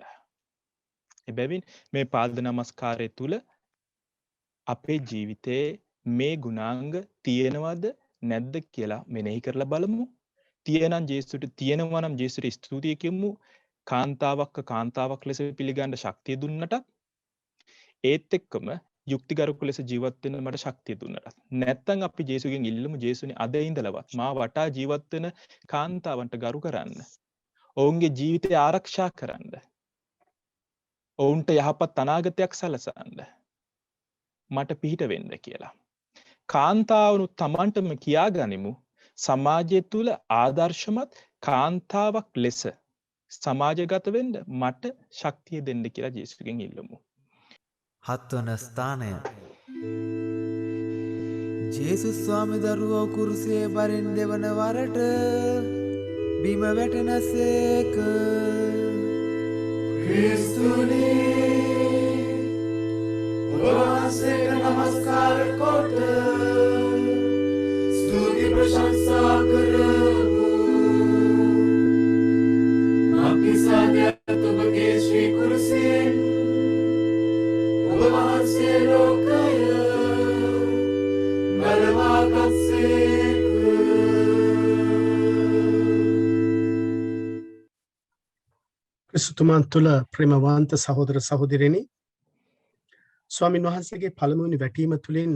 එබැවින් මේ පාද නමස්කාරය තුල අපේ ජීවිතේ මේ ගුණාංග තියෙනවද නැද්ද කියලා මෙනෙහි කරලා බලමු. තියෙනම් ජේසුට තියෙනවා නම් ජේසුට ස්තුතිය කියමු. කාන්තාවක් ලෙස පිළිගන්න ශක්තිය දුන්නට ඒත් එක්කම යුක්තිගරුක ලෙස ජීවත් වෙන්න මට ශක්තිය දුන්නට. නැත්තම් අපි ජේසුගෙන් ඉල්ලමු ජේසුනේ අද ඉඳලවත් මා වටා ජීවත් වෙන කාන්තාවන්ට ගරු කරන්න. ඔවුන්ගේ ජීවිතය ආරක්ෂා කරන්න. ඔවුන්ට යහපත් අනාගතයක් සලසන්න. මට පිහිට වෙන්න කියලා. කාන්තාවනු තමන්ටම කියා ගනිමු සමාජය තුල ආදර්ශමත් කාන්තාවක් ලෙස සමාජගත වෙන්න මට ශක්තිය දෙන්න කියලා ජේසුගෙන් ඉල්ලමු. 7 වන ස්ථානය ජේසුස් ස්වාමි දරුවෝ කුරුසියේ බරින් දෙවන වරට බිම වැටෙනසේක. ක්‍රිස්තුනේ ඔබවහන්සේට නමස්කාර කොට ස්තුති ප්‍රශංසා කරමු. අපි සාදයට ඔබගේ ශ්‍රී කුරුසියෙන් ඔබවහන්සේ ලෝකය මලවාගත්සේක. ක්‍රිස්තුතුමන් තුළ ප්‍රේමවන්ත සහෝදර සහෝදරියනි, ස්වාමින් වහන්සේගේ පළමුවෙනි වැටීම තුළින්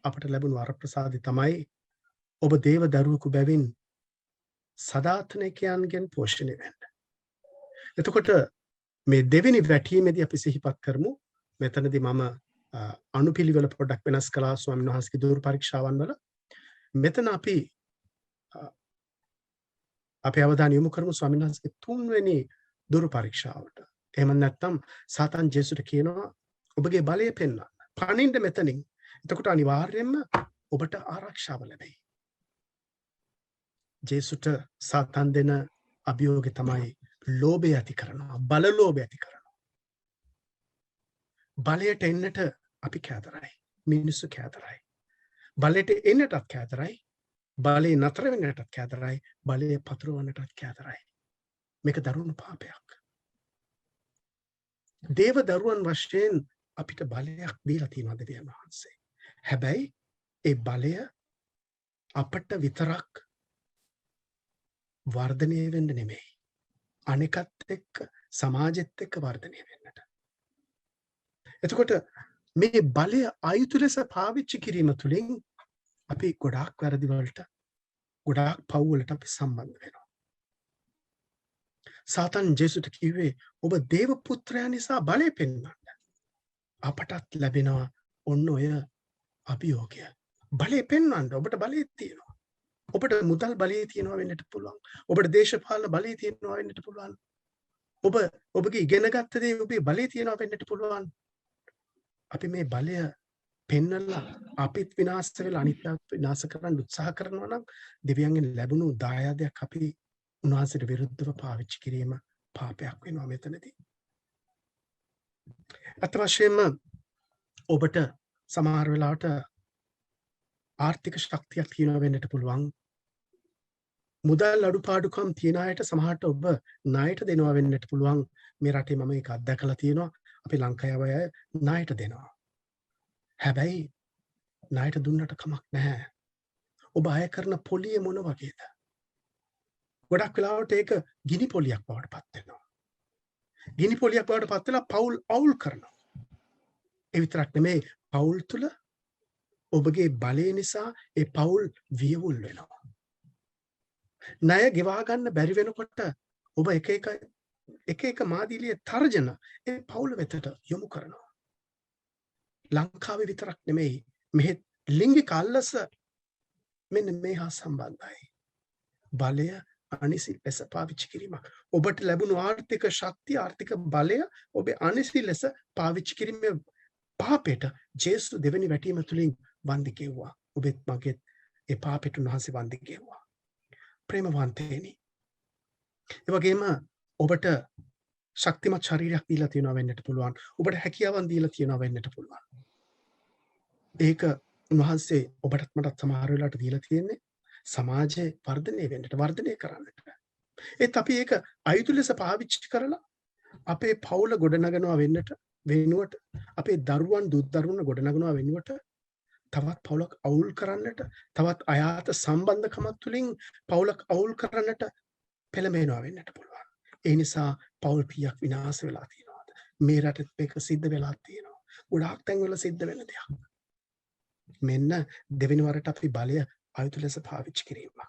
අපට ලැබුණු වරප්‍රසාදය තමයි ඔබ දේව දරුවෙකු බැවින් සදාතනිකයන්ගෙන් පෝෂණය වෙන්න. එතකොට මේ දෙවෙනි වැටීමේදී අපි සිහිපත් කරමු. මෙතනදී මම අනුපිළිවෙල පොඩ්ඩක් වෙනස් කළා ස්වාමින් වහන්සේගේ දూరు පරීක්ෂාවන් වල. මෙතන අපි අවධානය යොමු කරමු ස්වාමින් වහන්සේගේ තුන්වෙනි දూరు පරීක්ෂාවට. එහෙම නැත්නම් සාතන් ජේසුට කියනවා ඔබගේ බලය පෙන්වන්න. පණින්න මෙතනින්. එතකොට අනිවාර්යයෙන්ම ඔබට ආරක්ෂාව ලැබෙයි. ජේසුට සාතන් දෙන අභියෝගය තමයි ලෝභය ඇති කරනවා, බල ලෝභය ඇති කරනවා. බලයට එන්නට අපි කැදරයි. මිනිස්සු කැදරයි. බලයට එන්නටත් කැදරයි. බලේ නතර වෙන්නටත් කැදරයි. බලය පතුරවන්නටත් කැදරයි. මේක දරුණු පාපයක්. දේව දරුවන් වශයෙන් අපිට බලයක් දීලා තියෙනවා දෙවියන් වහන්සේ. හැබැයි ඒ බලය අපට විතරක් වර්ධනය වෙන්න නෙමෙයි. අනෙකත් එක්ක සමාජෙත් එක්ක වර්ධනය වෙන්නට. එතකොට මේ බලය අයුතු ලෙස පාවිච්චි කිරීම තුළින් අපි ගොඩාක් වැරදි වලට ගොඩාක් පව් වලට අපි සම්බන්ධ වෙනවා. සාතන් ජේසුට කිව්වේ ඔබ දේව පුත්‍රයා නිසා බලය පෙන්වන්න. අපටත් ලැබෙනවා ඔන්න ඔය අභියෝගය. බලය පෙන්වන්න ඔබට බලය තියෙනවා. ඔබට මුදල් බලය තියෙනවා වෙන්නට පුළුවන්. ඔබට දේශපාලන බලය තියෙනවා වෙන්නට පුළුවන්. ඔබ ඔබගේ ඉගෙන ගත්ත දේ ඔබේ බලය තියෙනවා වෙන්නට පුළුවන්. අපි මේ බලය පෙන්වලා අපිත් විනාශ වෙලා අනිත් අයත් විනාශ කරන්න උත්සාහ කරනවා නම් දෙවියන්ගෙන් ලැබුණු දායාදයක් අපි උන්වහන්සේට විරුද්ධව පාවිච්චි කිරීම පාපයක් වෙනවා මෙතනදී. අත් වශයෙන්ම ඔබට සමහර වෙලාවට ආර්ථික ශක්තියක් තියෙනවා වෙන්නට පුළුවන්. මුදල් අඩුපාඩුකම් තියෙන අයට සමහරට ඔබ ණයට දෙනවා වෙන්නට පුළුවන්. මේ රටේ මම ඒක අත්දැකලා තියෙනවා. අපි ලංකාවේ අය ණයට දෙනවා. හැබැයි ණයට දුන්නට කමක් නැහැ. ඔබ අය කරන පොලිය මොන වගේද? ගොඩක් වෙලාවට ඒක ගිනි පොලියක් බවට පත් වෙනවා. ගිනි පොලියක් බවට පත් වෙලා පවුල් අවුල් කරනවා. ඒ විතරක් නෙමෙයි පවුල් තුල ඔබගේ බලය නිසා ඒ පවුල් වියවුල් වෙනවා. ණය ගෙවා ගන්න බැරි වෙනකොට ඔබ එක එක මාදිලියේ තර්ජන ඒ පවුල වෙතට යොමු කරනවා. ලංකාවේ විතරක් නෙමෙයි මෙහෙත් ලිංගික අල්ලස මෙන්න මේ හා සම්බන්ධයි. බලය අනිසි ලෙස පාවිච්චි කිරීමක්. ඔබට ලැබුණු ආර්ථික ශක්තිය ආර්ථික බලය ඔබේ අනිසි ලෙස පාවිච්චි කිරීමේ පාපයට ජේසු දෙවෙනි වැටීම තුලින් වන්දි කෙව්වා. ඔබෙත් මගෙත් ඒ පාපයට උන්වහන්සේ වන්දි කෙව්වා. ප්‍රේමවන්තේනි. ඒ වගේම ඔබට ශක්තිමත් ශරීරයක් දීලා තියෙනවා වෙන්නට පුළුවන්. ඔබට හැකියාවන් දීලා තියෙනවා වෙන්නට පුළුවන්. ඒක උන්වහන්සේ ඔබටත් මටත් සමහර වෙලාවට දීලා තියෙන්නේ සමාජයේ වර්ධනය වෙන්නට වර්ධනය කරන්නට. ඒත් අපි ඒක අයුතු ලෙස පාවිච්චි කරලා අපේ පවුල ගොඩනගනවා වෙන්නට වෙනුවට අපේ දරුවන් දුත් දරුවන් ගොඩනගනවා වෙනුවට තවත් පවුලක් අවුල් කරන්නට තවත් අයාත සම්බන්ධකමක් තුලින් පවුලක් අවුල් කරන්නට පෙළඹෙනවා වෙන්නට පුළුවන්. ඒ නිසා පවුල් පියක් විනාශ වෙලා තියෙනවා. මේ රටෙත් මේක සිද්ධ වෙලා තියෙනවා. ගොඩාක් තැන්වල සිද්ධ වෙන දෙයක්. මෙන්න දෙවෙනි වරට අපි බලය අයුතු ලෙස පාවිච්චි කිරීම.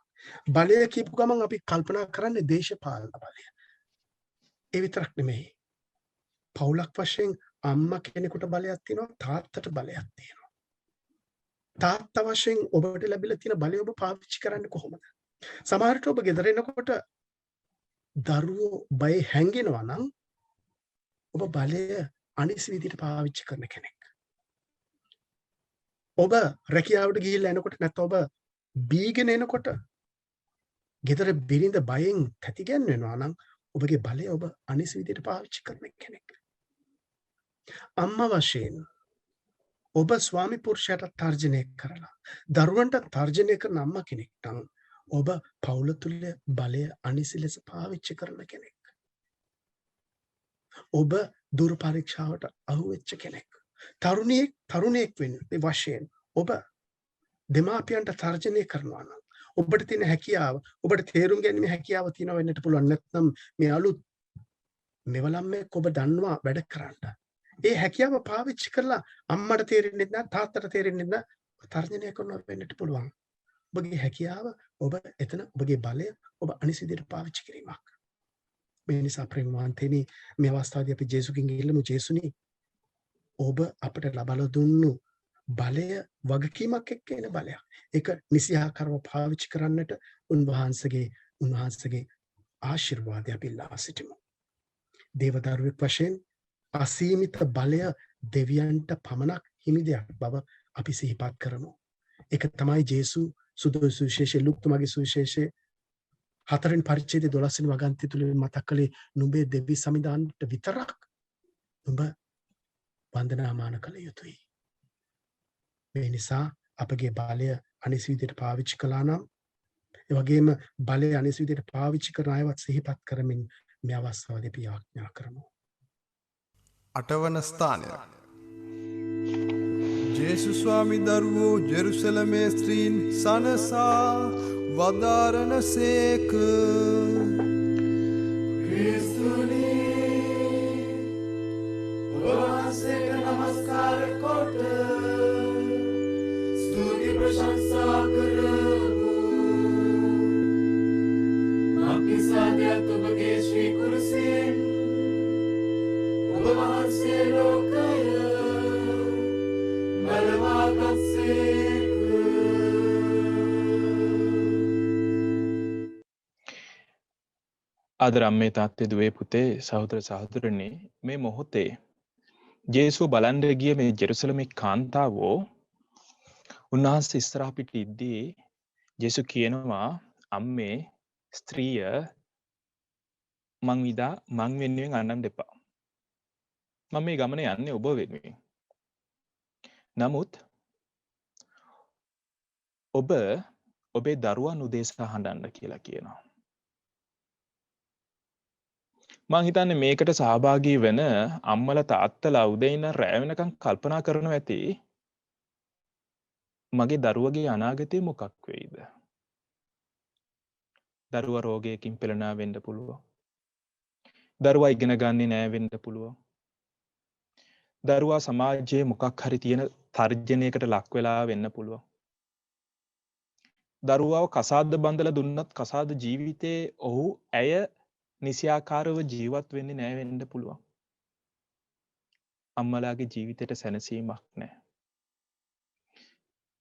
බලය කියපු ගමන් අපි කල්පනා කරන්නේ දේශපාලන බලය. ඒ විතරක් නෙමෙයි. පවුලක් වශයෙන් අම්මා කෙනෙකුට බලයක් තියෙනවා, තාත්තට බලයක් තියෙනවා. තාත්තා වශයෙන් ඔබට ලැබිලා තියෙන බලය ඔබ පාවිච්චි කරන්නේ කොහොමද? සමහරට ඔබ ගෙදර එනකොට දරුවෝ බය හැංගෙනවා නම් ඔබ බලය අනිසි විදිහට පාවිච්චි කරන කෙනෙක්. ඔබ රැකියාවට ගිහිල්ලා එනකොට නැත්නම් ඔබ බීගෙන එනකොට ගෙදර බිරිඳ බයෙන් තැතිගැන්වෙනවා නම් ඔබගේ බලය ඔබ අනිසි විදිහට පාවිච්චි කරන කෙනෙක්. අම්මා වශයෙන් ඔබ ස්වාමි පුරුෂයාට තර්ජනය කරලා දරුවන්ට තර්ජනය කරන අම්මා කෙනෙක් නම් ඔබ පවුල තුල බලය අනිසි ලෙස පාවිච්චි කරන කෙනෙක්. ඔබ දුරු පරීක්ෂාවට අහු වෙච්ච කෙනෙක්. තරුණයෙක් වෙන වශයෙන් ඔබ දෙමාපියන්ට තර්ජනය කරනවා නම් ඔබට තියෙන හැකියාව ඔබට තේරුම් ගැනීම හැකියාව තියෙනවා වෙන්නට පුළුවන්. නැත්නම් මේ අලුත් මෙවලම්මේ ඔබ දන්නවා වැඩ කරන්න. ඒ හැකියාව පාවිච්චි කරලා අම්මට තේරෙන්නේ නැත්නම් තාත්තට තේරෙන්නේ නැත්නම් තර්ජනය කරනවා වෙන්නට පුළුවන්. ඔබගේ හැකියාව ඔබ එතන ඔබගේ බලය ඔබ අනිසි විදිහට පාවිච්චි කිරීමක්. මේ නිසා ප්‍රේමවන්තනි මේ අවස්ථාවේදී අපි ජේසුගෙන් ඉල්ලමු ජේසුනි ඔබ අපට ලබා දුන්නු බලය වගකීමක් එක්ක එන බලයක්. ඒක නිසියාකාරව පාවිච්චි කරන්නට උන්වහන්සේගේ ආශිර්වාදය අපි ඉල්ලා සිටිමු. දේවදරුවෙක් වශයෙන් අසීමිත බලය දෙවියන්ට පමණක් හිමි දෙයක් බව අපි සිහිපත් කරමු. ඒක තමයි ජේසු සුවිශේෂයේ ලුක්තුමාගේ සුවිශේෂයේ 4 වෙනි පරිච්ඡේදයේ 12 වෙනි වගන්තිය තුලින් මතක් කළේ නුඹේ දෙවි සමිදාන්ට විතරක් නුඹ වන්දනාමාන කළ යුතුයි. මේ නිසා අපගේ බලය අනිසි විදිහට පාවිච්චි කළා නම් ඒ වගේම බලය අනිසි විදිහට පාවිච්චි කරන අයවත් සිහිපත් කරමින් මේ අවස්ථාවේදී අපි ආඥා කරමු. 8 වන ස්ථානය. ජේසුස් ස්වාමි දරුවෝ ජෙරුසලමේ ස්ත්‍රීන් සනසා වදාරනසේක. ක්‍රිස්තුනි ඔබ වහන්සේට නමස්කාර කොට ස්තුති ප්‍රශංසා කරමු. මක්නිසාදයත් ඔබගේ ශ්‍රී කුරුසයෙන් ඔබ වහන්සේ ලෝකය බලවාගත්සේක. ආදරම්මේ තාත්තේ දුවේ පුතේ සහෝදර සහෝදරනි මේ මොහොතේ ජේසුව බලන්න ගිය මේ ජෙරුසලමේ කාන්තාවෝ උන්වහන්සේ ඉස්සරහ පිට ඉද්දී ජේසු කියනවා අම්මේ ස්ත්‍රිය මං වෙනුවෙන් අඬන්න එපා. මම මේ ගමනේ යන්නේ ඔබ වෙනුවෙන්. නමුත් ඔබ ඔබේ දරුවන් උදෙසා හඬන්න කියලා කියනවා. මං හිතන්නේ මේකට සහභාගී වෙන අම්මලා තාත්තලා උදේ ඉඳන් රැ වෙනකන් කල්පනා කරනවා ඇති මගේ දරුවගේ අනාගතය මොකක් වෙයිද? දරුවා රෝගයකින් පෙළෙනා වෙන්න පුළුවන්. දරුවා ඉගෙන ගන්නේ නැහැ වෙන්න පුළුවන්. දරුවා සමාජයේ මොකක් හරි තියෙන තර්ජනයකට ලක් වෙලා වෙන්න පුළුවන්. දරුවාව කසාද බඳලා දුන්නත් කසාද ජීවිතේ ඔහු ඇය නිසියාකාරව ජීවත් වෙන්නේ නැහැ වෙන්න පුළුවන්. අම්මලාගේ ජීවිතයට සැනසීමක් නැහැ.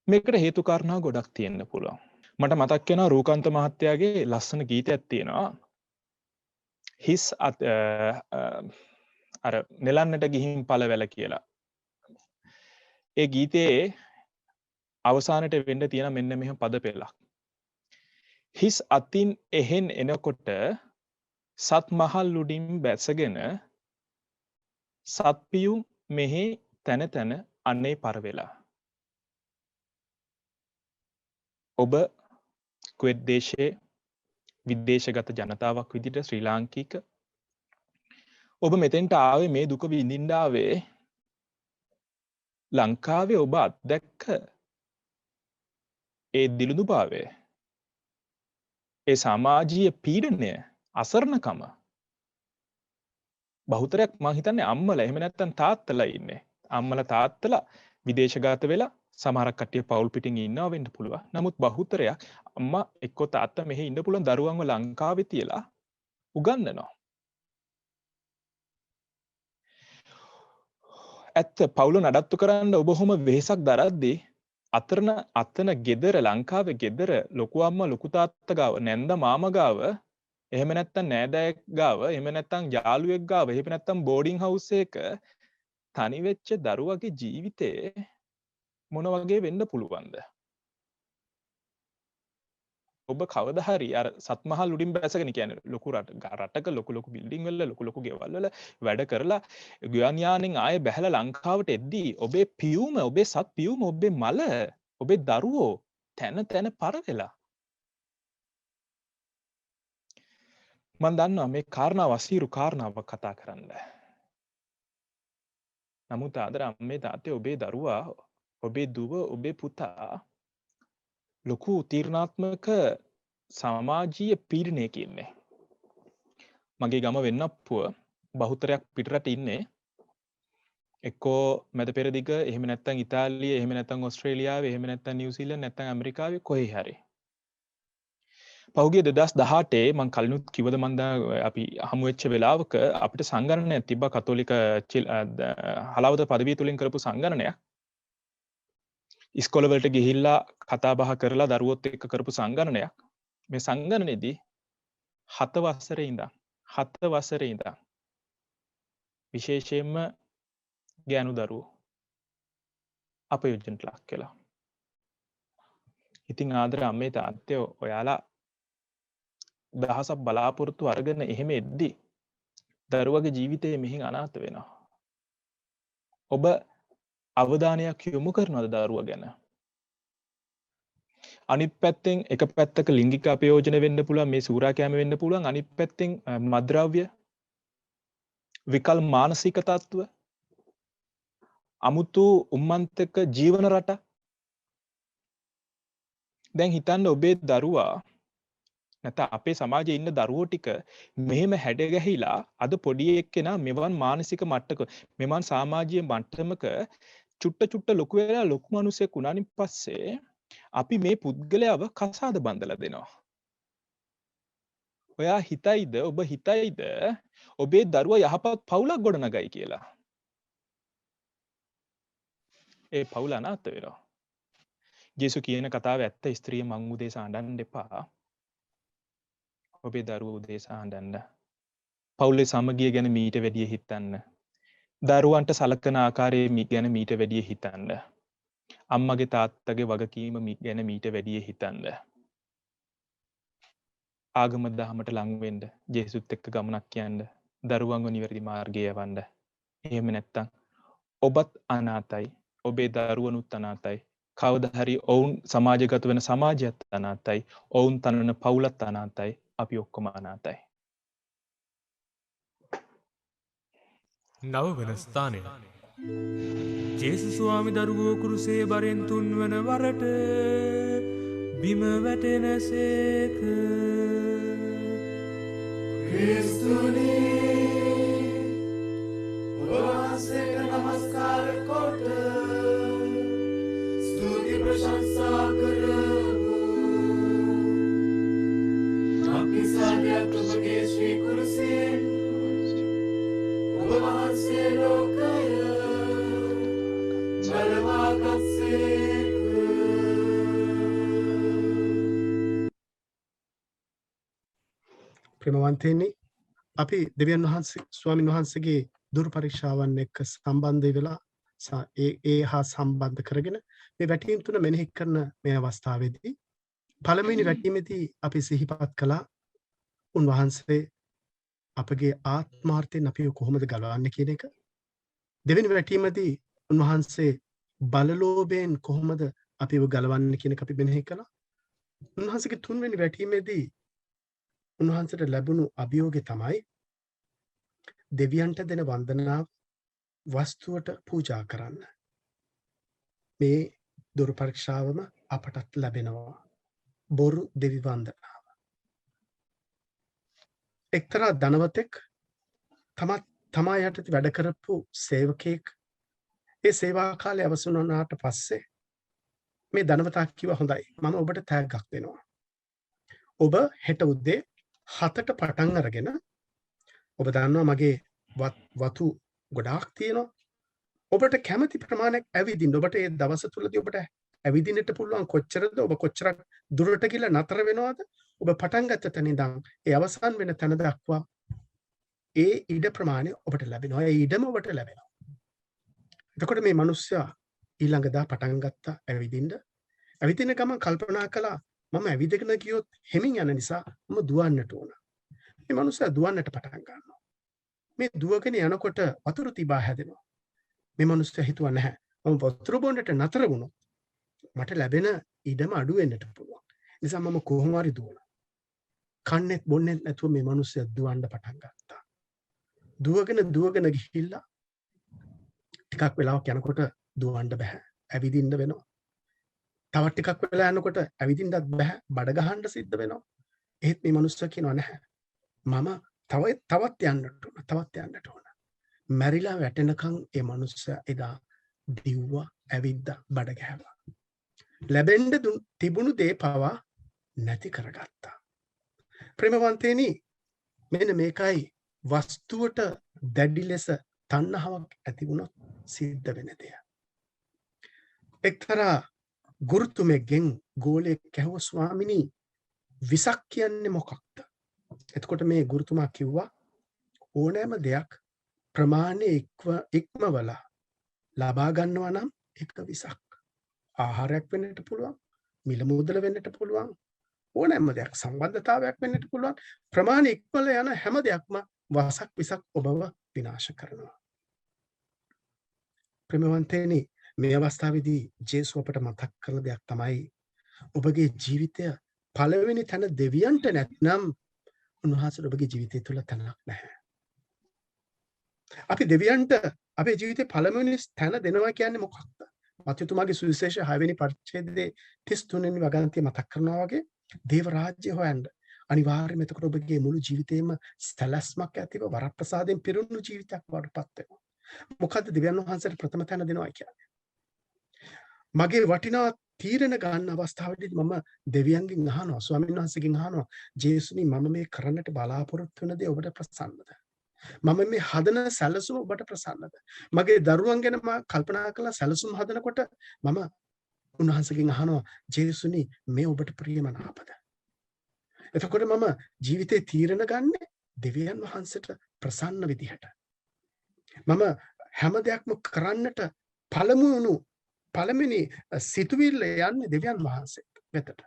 මේකට හේතු කාරණා ගොඩක් තියෙන්න පුළුවන්. මට මතක් වෙනවා රූකාන්ත මහත්තයාගේ ලස්සන ගීතයක් තියෙනවා. හිස් අර නෙලන්නට ගිහින් පළවැල කියලා. ඒ ගීතයේ අවසානට වෙන්න තියෙන මෙන්න මෙහෙම පද පෙළක්. හිස් අතින් එහෙන් එනකොට සත් මහල් උඩින් බැසගෙන සත්පියුම් මෙහි තන තන අනේ පරවෙලා. ඔබ කුවේට් දේශයේ විදේශගත ජනතාවක් විදිහට ශ්‍රී ලාංකික ඔබ මෙතෙන්ට ආවේ මේ දුක විඳින්න ආවේ ලංකාවේ ඔබ අත්දැක්ක ඒ දිලුදුභාවය ඒ සමාජීය පීඩනය අසරණකම බහුතරයක් මං හිතන්නේ අම්මලා එහෙම නැත්නම් තාත්තලා ඉන්නේ. අම්මලා තාත්තලා විදේශගත වෙලා සමහරක් කට්ටිය පවුල් පිටින් ඉන්නවා වෙන්න පුළුවන්. නමුත් බහුතරයක් අම්මා එක්ක තාත්තා මෙහි ඉන්න පුළුවන් දරුවන්ව ලංකාවේ තියලා උගන්වනවා. ඇත්ත පවුල නඩත්තු කරන්න ඔබ කොහොම වෙහෙසක් දරද්දී අතන ගෙදර ලංකාවේ ගෙදර ලොකු අම්මා ලොකු තාත්තා ගාව නැන්ද මාමා ගාව එහෙම නැත්නම් නෑදෑයෙක් ගාව එහෙම නැත්නම් යාළුවෙක් ගාව එහෙම නැත්නම් බෝඩින් හවුස් එකක තනි වෙච්ච දරුවගේ ජීවිතේ මොන වගේ වෙන්න පුළුවන්ද? ඔබ කවදා හරි අර සත්මහල් උඩින් බැසගෙන කියන්නේ ලොකු රටක ලොකු බිල්ඩින් වල ලොකු ගෙවල් වල වැඩ කරලා ගුවන් යානෙන් ආයේ බැහැලා ලංකාවට එද්දී ඔබේ පියුම ඔබේ සත් පියුම ඔබේ මල ඔබේ දරුවෝ තන පර වෙලා මම දන්නවා මේ කාරණාව අසීරු කාරණාවක් කතා කරන්න. නමුත් ආදර අම්මේ තාත්තේ ඔබේ දරුවා ඔබේ දුව ඔබේ පුතා ලොකු තීරණාත්මක සමාජීය පීඩනයක ඉන්නේ. මගේ ගම වෙන්නප්පුව බහුතරයක් පිටරට ඉන්නේ. එක්කෝ මැද පෙරදිග එහෙම නැත්නම් ඉතාලිය එහෙම නැත්නම් ඕස්ට්‍රේලියාව එහෙම නැත්නම් නිව්සීලන්ත නැත්නම් ඇමරිකාවේ කොහේ හරි. පහුගිය 2018 මම කලිනුත් කිව්වද මන්ද අපි හමු වෙච්ච වෙලාවක අපිට සංගණනයක් තිබ්බා කතෝලික හලාවත පදවිය තුලින් කරපු සංගණනයක්. ඉස්කෝල වලට ගිහිල්ලා කතා බහ කරලා දරුවොත් එක්ක කරපු සංගණනයක්. මේ සංගණනයේදී 7 වසරේ ඉඳන් විශේෂයෙන්ම ගෑනු දරුවෝ අපයෝජනට ලක් වෙලා. ඉතින් ආදර අම්මේ තාත්තයෝ ඔයාලා දහසක් බලාපොරොත්තු අරගෙන එහෙම එද්දි දරුවගේ ජීවිතයේ මෙහින් අනාථ වෙනවා. ඔබ අවධානයක් යොමු කරනවද දරුවා ගැන? අනිත් පැත්තෙන් එක පැත්තක ලිංගික අපයෝජන වෙන්න පුළුවන්, මේ සූරාකෑම වෙන්න පුළුවන්. අනිත් පැත්තෙන් මද්ද්‍රව්‍ය, විකල් මානසික තත්ත්ව, අමුතු උම්මන්තක ජීවන රට. දැන් හිතන්න ඔබේ දරුවා නැත්නම් අපේ සමාජයේ ඉන්න දරුවෝ ටික මෙහෙම හැඩ ගැහිලා අද පොඩි එක්කෙනා මෙවන් මානසික මට්ටක මෙවන් සමාජීය මට්ටමක චුට්ට ලොකු වෙලා ලොකු මිනිසෙක් වුණානින් පස්සේ අපි මේ පුද්ගලයාව කසාද බඳලා දෙනවා. ඔයා හිතයිද, ඔබ හිතයිද ඔබේ දරුවා යහපත් පවුලක් ගොඩනගයි කියලා? ඒ පවුල අනාථ වෙනවා. ජේසු කියන කතාව ඇත්ත. ස්ත්‍රිය මං උදෙසා අඬන්න එපා. ඔබේ දරුවෝ උදෙසා අඬන්න. පවුලේ සමගිය ගැන මීට වැඩිය හිතන්න. දරුවන්ට සලකන ආකාරය ගැන මීට වැඩිය හිතන්න. අම්මගේ තාත්තගේ වගකීම ගැන මීට වැඩිය හිතන්න. ආගම දහමට ලං වෙන්න, ජේසුත් එක්ක ගමනක් යන්න, දරුවන්ව නිවැරදි මාර්ගයේ යවන්න. එහෙම නැත්තම් ඔබත් අනාතයි, ඔබේ දරුවනුත් අනාතයි. කවදා හරි ඔවුන් සමාජගත වෙන සමාජයත් අනාතයි, ඔවුන් තනන පවුලත් අනාතයි, අපි ඔක්කොම අනාතයි. නවවන ස්ථානය ජේසුස් ස්වාමි දරුවෝ කුරුසේ බරෙන් තුන්වන වරට බිම වැටෙනසේක. ක්‍රිස්තුනි ඔබ වහන්සේට නමස්කාර කොට ස්තුති ප්‍රශංසා කරමු. අපි සාදයක් ඔබගේ ශ්‍රී කුරුසෙන් ඔබ වහන්සේ ලෝකය බලවාගත්සේක. ප්‍රේමවන්තයනි, අපි දෙවියන් වහන්සේ ස්වාමීන් වහන්සේගේ දුරු පරීක්ෂාවන් එක්ක සම්බන්ධ වෙලා ඒ හා සම්බන්ධ කරගෙන මේ වැටීම් තුන මෙනෙහි කරන මේ අවස්ථාවේදී පළමුවෙනි වැටීමේදී අපි සිහිපත් කළා උන්වහන්සේ අපගේ ආත්මාර්ථයෙන් අපිව කොහොමද ගලවන්නේ කියන එක. දෙවෙනි වැටීමේදී උන්වහන්සේ බලලෝභයෙන් කොහොමද අපිව ගලවන්නේ කියන එක අපි මෙනෙහි කළා. උන්වහන්සේගේ තුන්වෙනි වැටීමේදී උන්වහන්සේට ලැබුණු අභියෝගය තමයි දෙවියන්ට දෙන වන්දනාව වස්තුවට පූජා කරන්න. මේ දුරු පරීක්ෂාවම අපටත් ලැබෙනවා. බොරු දෙවි වන්දනාව. එක්තරා ධනවතෙක් තමා යටතේ වැඩ කරපු සේවකයෙක් ඒ සේවා කාලය අවසන් වුණාට පස්සේ මේ ධනවතා කිව්වා හොඳයි මම ඔබට තෑග්ගක් දෙනවා. ඔබ හෙට උදේ 7ට පටන් අරගෙන ඔබ දන්නවා මගේ වතු ගොඩාක් තියෙනවා. ඔබට කැමති ප්‍රමාණයක් ඇවිදින්න. ඔබට ඒ දවස තුලදී ඔබට ඇවිදින්නට පුළුවන් කොච්චරද? ඔබ කොච්චරක් දුරට ගිහලා නතර වෙනවද? ඔබ පටන් ගත්ත තැන ඉඳන් ඒ අවසන් වෙන තැන දක්වා ඒ ඉඩ ප්‍රමාණය ඔබට ලැබෙනවා. ඒ ඉඩම ඔබට ලැබෙනවා. එතකොට මේ මිනිස්සයා ඊළඟ දා පටන් ගත්තා ඇවිදින්න. ඇවිදින ගමන් කල්පනා කළා මම ඇවිදගෙන ගියොත් හෙමින් යන නිසා මම දුවන්නට ඕන. මේ මිනිස්සයා දුවන්නට පටන් ගන්නවා. මේ දුවගෙන යනකොට වතුර තිබා හැදෙනවා. මේ මිනිස්සයා හිතුවා නැහැ මම වතුර බොන්නට නතර වුණොත් මට ලැබෙන ඉඩම අඩු වෙන්නට පුළුවන්. නිසා මම කොහොම හරි දුවනවා. කන්නේත් බොන්නේත් නැතුව මේ මිනිස්සයා දුවන්න පටන් ගත්තා. දුවගෙන ගිහිල්ලා ටිකක් වෙලාවක් යනකොට දුවන්න බෑ. ඇවිදින්න වෙනවා. තවත් ටිකක් වෙලා යනකොට ඇවිදින්නත් බෑ. බඩ ගහන්න සිද්ධ වෙනවා. ඒත් මේ මිනිස්සයා කියනවා නැහැ. මම තවත් යන්නට ඕන. මැරිලා වැටෙනකන් ඒ මිනිස්සයා එදා දිව්වා, ඇවිද්දා, බඩ ගැහුවා. ලැබෙන්න තිබුණු දේ පවා නැති කරගත්තා. ප්‍රේමවන්තේනි, මෙන්න මේකයි වස්තුවට දැඩි ලෙස තණ්හාවක් ඇති වුණොත් සිද්ධ වෙන දේ. එක්තරා ගුරුතුමෙක්ගෙන් ගෝලයෙක් කැහුව ස්වාමිනී විසක් කියන්නේ මොකක්ද? එතකොට මේ ගුරුතුමා කිව්වා ඕනෑම දෙයක් ප්‍රමාණය ඉක්මවලා ලබා ගන්නවා නම් ඒක විසක්. ආහාරයක් වෙන්නට පුළුවන්, මිල මුදල වෙන්නට පුළුවන්, ඕනෑම දෙයක් සම්බන්ධතාවයක් වෙන්නට පුළුවන්. ප්‍රමාණ ඉක්මල යන හැම දෙයක්ම වසක් විසක් ඔබව විනාශ කරනවා. ප්‍රේමවන්තයනි, මේ අවස්ථාවේදී ජේසුස් අපට මතක් කරන දෙයක් තමයි ඔබගේ ජීවිතය පළවෙනි තැන දෙවියන්ට නැත්නම් උන්වහන්සේට ඔබගේ ජීවිතය තුළ තැනක් නැහැ. අපි දෙවියන්ට අපේ ජීවිතේ පළවෙනි තැන දෙනවා කියන්නේ මොකක්ද? මත්තුතුමාගේ සුවිශේෂ 6 වෙනි පරිච්ඡේදයේ 33 වෙනි වගන්තිය මතක් කරනවා වගේ දේව රාජ්‍ය හොයන්න අනිවාර්යයෙන්ම එතකොට ඔබගේ මුළු ජීවිතේම සැලැස්මක් ඇතිව වරප්‍රසාදයෙන් පිරුණු ජීවිතයක් වඩපත් වෙනවා. මොකද්ද දෙවියන් වහන්සේට ප්‍රථම තැන දෙනවා කියන්නේ? මගේ වටිනා තීරණ ගන්න අවස්ථාවේදී මම දෙවියන්ගෙන් අහනවා, ස්වාමීන් වහන්සේගෙන් අහනවා, ජේසුනි මම මේ කරන්නට බලාපොරොත්තු වෙන දේ ඔබට ප්‍රසන්නද? මම මේ හදන සැලසුම ඔබට ප්‍රසන්නද? මගේ දරුවන් ගැන මම කල්පනා කරලා සැලසුම් හදනකොට මම උන්වහන්සේගෙන් අහනවා, ජේසුනි මේ ඔබට ප්‍රියමනාපද? එතකොට මම ජීවිතේ තීරණ ගන්නේ දෙවියන් වහන්සේට ප්‍රසන්න විදිහට. මම හැම දෙයක්ම කරන්නට පළමුවෙනි සිතුවිල්ල යන්නේ දෙවියන් වහන්සේ වෙතට.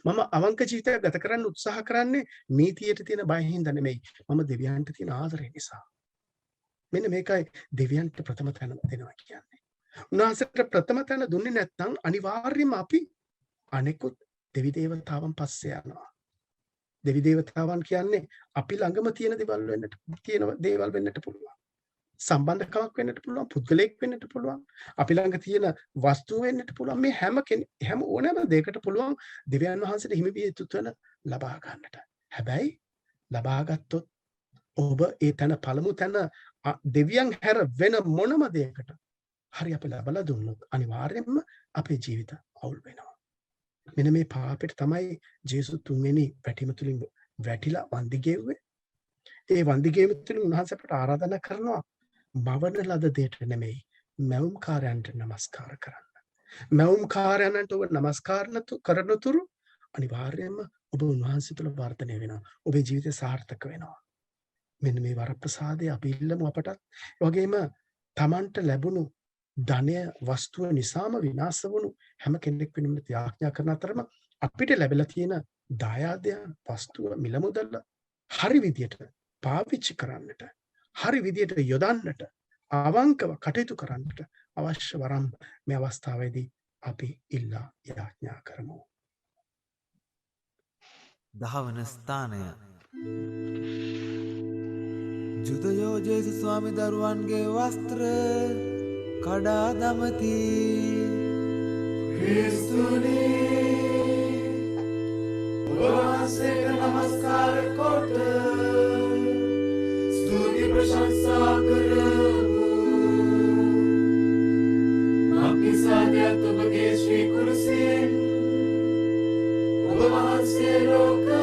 මම අවංක ජීවිතයක් ගත කරන්න උත්සාහ කරන්නේ නීතියට තියෙන බය හින්දා නෙමෙයි. මම දෙවියන්ට තියෙන ආදරය නිසා. මෙන්න මේකයි දෙවියන්ට ප්‍රථම තැන දෙනවා කියන්නේ. උන්වහන්සේට ප්‍රථම තැන දුන්නේ නැත්නම් අනිවාර්යයෙන්ම අපි අනෙකුත් දෙවි දේවතාවන් පස්සේ යනවා. දෙවි දේවතාවන් කියන්නේ අපි ළඟම තියෙන දේවල් වෙන්නට පුළුවන්. සම්බන්ධකමක් වෙන්නට පුළුවන්, පුද්ගලයෙක් වෙන්නට පුළුවන්, අපි ළඟ තියෙන වස්තුව වෙන්නට පුළුවන්. මේ හැම ඕනෑම දෙයකට පුළුවන් දෙවියන් වහන්සේට හිමි විය යුතු තැන ලබා ගන්නට. හැබැයි ලබා ගත්තොත් ඔබ ඒ තැන පළමු තැන දෙවියන් හැර වෙන මොනම දෙයකට හරි අපි ලබලා දුන්නොත් අනිවාර්යයෙන්ම අපේ ජීවිත අවුල් වෙනවා. මෙන්න මේ පාපෙට තමයි ජේසුස් තුන්වෙනි වැටීම තුලින් වැටිලා වන්දි ගෙව්වේ. ඒ වන්දි ගෙවීම තුලින් උන්වහන්සේ අපට ආරාධනා කරනවා මවන ලද දෙයට නෙමෙයි මැවුම්කාරයන්ට නමස්කාර කරන්න. මැවුම්කාරයන්ට ඔබ නමස්කාර කරන තුරු අනිවාර්යයෙන්ම ඔබ උන්වහන්සේ තුළ වර්ධනය වෙනවා. ඔබේ ජීවිතය සාර්ථක වෙනවා. මෙන්න මේ වරප්‍රසාදය අපි ඉල්ලමු අපටත්. ඒ වගේම Tamanට ලැබුණු ධනය වස්තුව නිසාම විනාශ වුණු හැම කෙනෙක් වෙනුම ත්‍යාග කරන අතරම අපිට ලැබිලා තියෙන දායාදයන් වස්තුව මිල මුදල් හරි විදියට පාවිච්චි කරන්නට, හරි විදියට යොදන්නට, අවංකව කටයුතු කරන්නට අවශ්‍ය වරම් මේ අවස්ථාවේදී අපි ඉල්ලා යාඥා කරමු. 10 වන ස්ථානය ජුදයෝ ජේසුස් ස්වාමි දරුවන්ගේ වස්ත්‍ර කඩා දමති. ක්‍රිස්තුනි ඔබ වහන්සේට නමස්කාර කොට ස්තුති ප්‍රශංසා කරමු. මක්නිසාදයක් ඔබගේ ශ්‍රී කුරුසයෙන් ඔබ වහන්සේ ලෝකය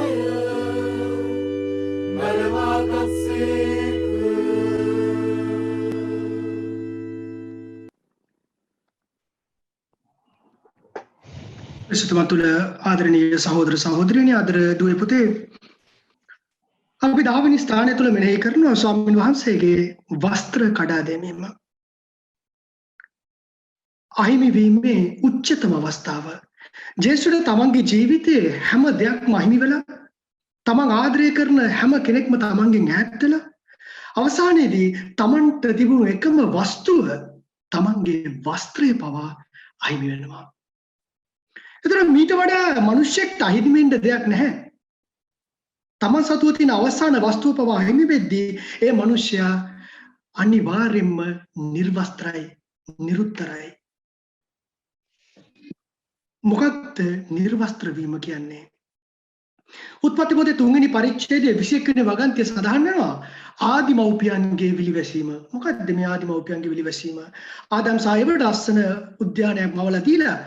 මලවාගත්සේක. විශේෂම තුල ආදරණීය සහෝදර සහෝදරියනි, ආදර දුවේ පුතේ, අපි 10 වෙනි ස්ථානය තුල මෙනෙහි කරනවා ස්වාමීන් වහන්සේගේ වස්ත්‍ර කඩා දැමීම. අහිමි වීමේ උච්චතම අවස්ථාව. ජේසුස් තමන්ගේ ජීවිතයේ හැම දෙයක්ම අහිමි වෙලා, තමන් ආදරය කරන හැම කෙනෙක්ම තමන්ගෙන් ඈත් වෙලා, අවසානයේදී තමන්ට තිබුණු එකම වස්තුව තමන්ගේ වස්ත්‍රය පවා අහිමි වෙනවා. එතන මීට වඩා මිනිස්සෙක්ට අහිමි වෙන්න දෙයක් නැහැ. තමන් සතුව තියෙන අවසාන වස්තුව පවා අහිමි වෙද්දී ඒ මිනිසයා අනිවාර්යයෙන්ම නිර්වස්ත්‍රයි, නිරුත්තරයි. මොකක්ද නිර්වස්ත්‍ර වීම කියන්නේ? උත්පත්ති පොතේ 3 වෙනි පරිච්ඡේදයේ 21 වෙනි වගන්තිය සඳහන් වෙනවා ආදිමව්පියන්ගේ විලිවැසීම. මොකක්ද මේ ආදිමව්පියන්ගේ විලිවැසීම? ආදම් සායවට අස්සන උද්‍යානයක් මවලා දීලා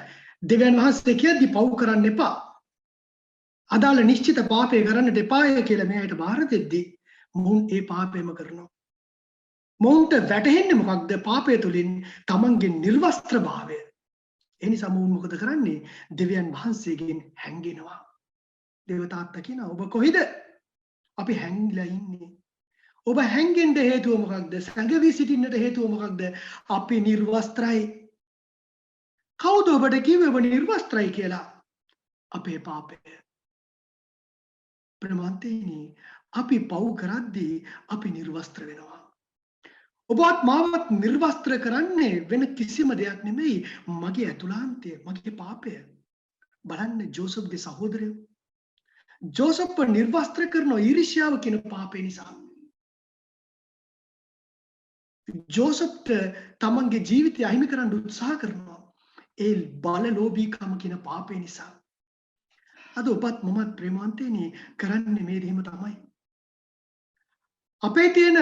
දෙවියන් වහන්සේ කියද්දි පව් කරන්න එපා, අදාළ නිශ්චිත පාපය කරන්නට එපාය කියලා මෙයාට බාර දෙද්දී මොවුන් ඒ පාපයම කරනවා. මොවුන්ට වැටහෙන්නේ මොකක්ද? පාපය තුළින් තමන්ගේ නිර්වස්ත්‍රභාවය. ඒ නිසා මොවුන් මොකද කරන්නේ? දෙවියන් වහන්සේගෙන් හැංගෙනවා. දේවතාත්තා කියනවා ඔබ කොහෙද? අපි හැංගිලා ඉන්නේ. ඔබ හැංගෙන්න හේතුව මොකක්ද? සංගවි සිටින්නට හේතුව මොකක්ද? අපි නිර්වස්ත්‍රයි. කවුද ඔබට කිව්වේ ඔබ නිර්වස්ත්‍රයි කියලා? අපේ පාපය. ප්‍රේමවන්තයනි, අපි පව් කරද්දී අපි නිර්වස්ත්‍ර වෙනවා. ඔබත් මාවත් නිර්වස්ත්‍ර කරන්නේ වෙන කිසිම දෙයක් නෙමෙයි, මගේ ඇතුළාන්තය, මගේ පාපය. බලන්න ජෝසප්ගේ සහෝදරයෝ. ජෝසප්ව නිර්වස්ත්‍ර කරන ඊර්ෂ්‍යාව කියන පාපය නිසා. ජෝසප්ට තමන්ගේ ජීවිතය අහිමි කරන්න උත්සාහ කරනවා. ඒ බලලෝභීකම කියන පාපය නිසා. අද ඔබත් මමත් ප්‍රේමවන්තයනි කරන්නේ මේ දෙහිම තමයි. අපේ තියෙන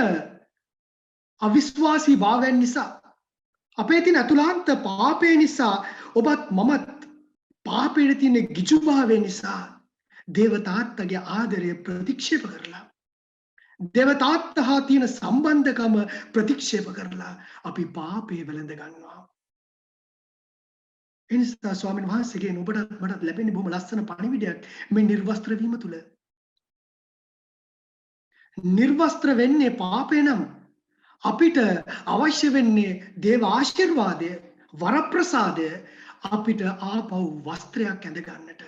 අවිශ්වාසී භාවයන් නිසා, අපේ තියෙන අතුලාන්ත පාපය නිසා, ඔබත් මමත් පාපයට තියෙන ගිජු භාවය නිසා දේවතාත්තගේ ආදරය ප්‍රතික්ෂේප කරලා, දේවතාත්ත හා තියෙන සම්බන්ධකම ප්‍රතික්ෂේප කරලා අපි පාපේ වැළඳ ගන්නවා. එනිසා ස්වාමීන් වහන්සේගෙන් ඔබටත් මටත් ලැබෙන්නේ බොහොම ලස්සන පණිවිඩයක් මේ නිර්වස්ත්‍ර වීම තුල. නිර්වස්ත්‍ර වෙන්නේ පාපේ නම් අපිට අවශ්‍ය වෙන්නේ දේව ආශිර්වාදය, වරප්‍රසාදය අපිට ආපහු වස්ත්‍රයක් ඇඳ ගන්නට.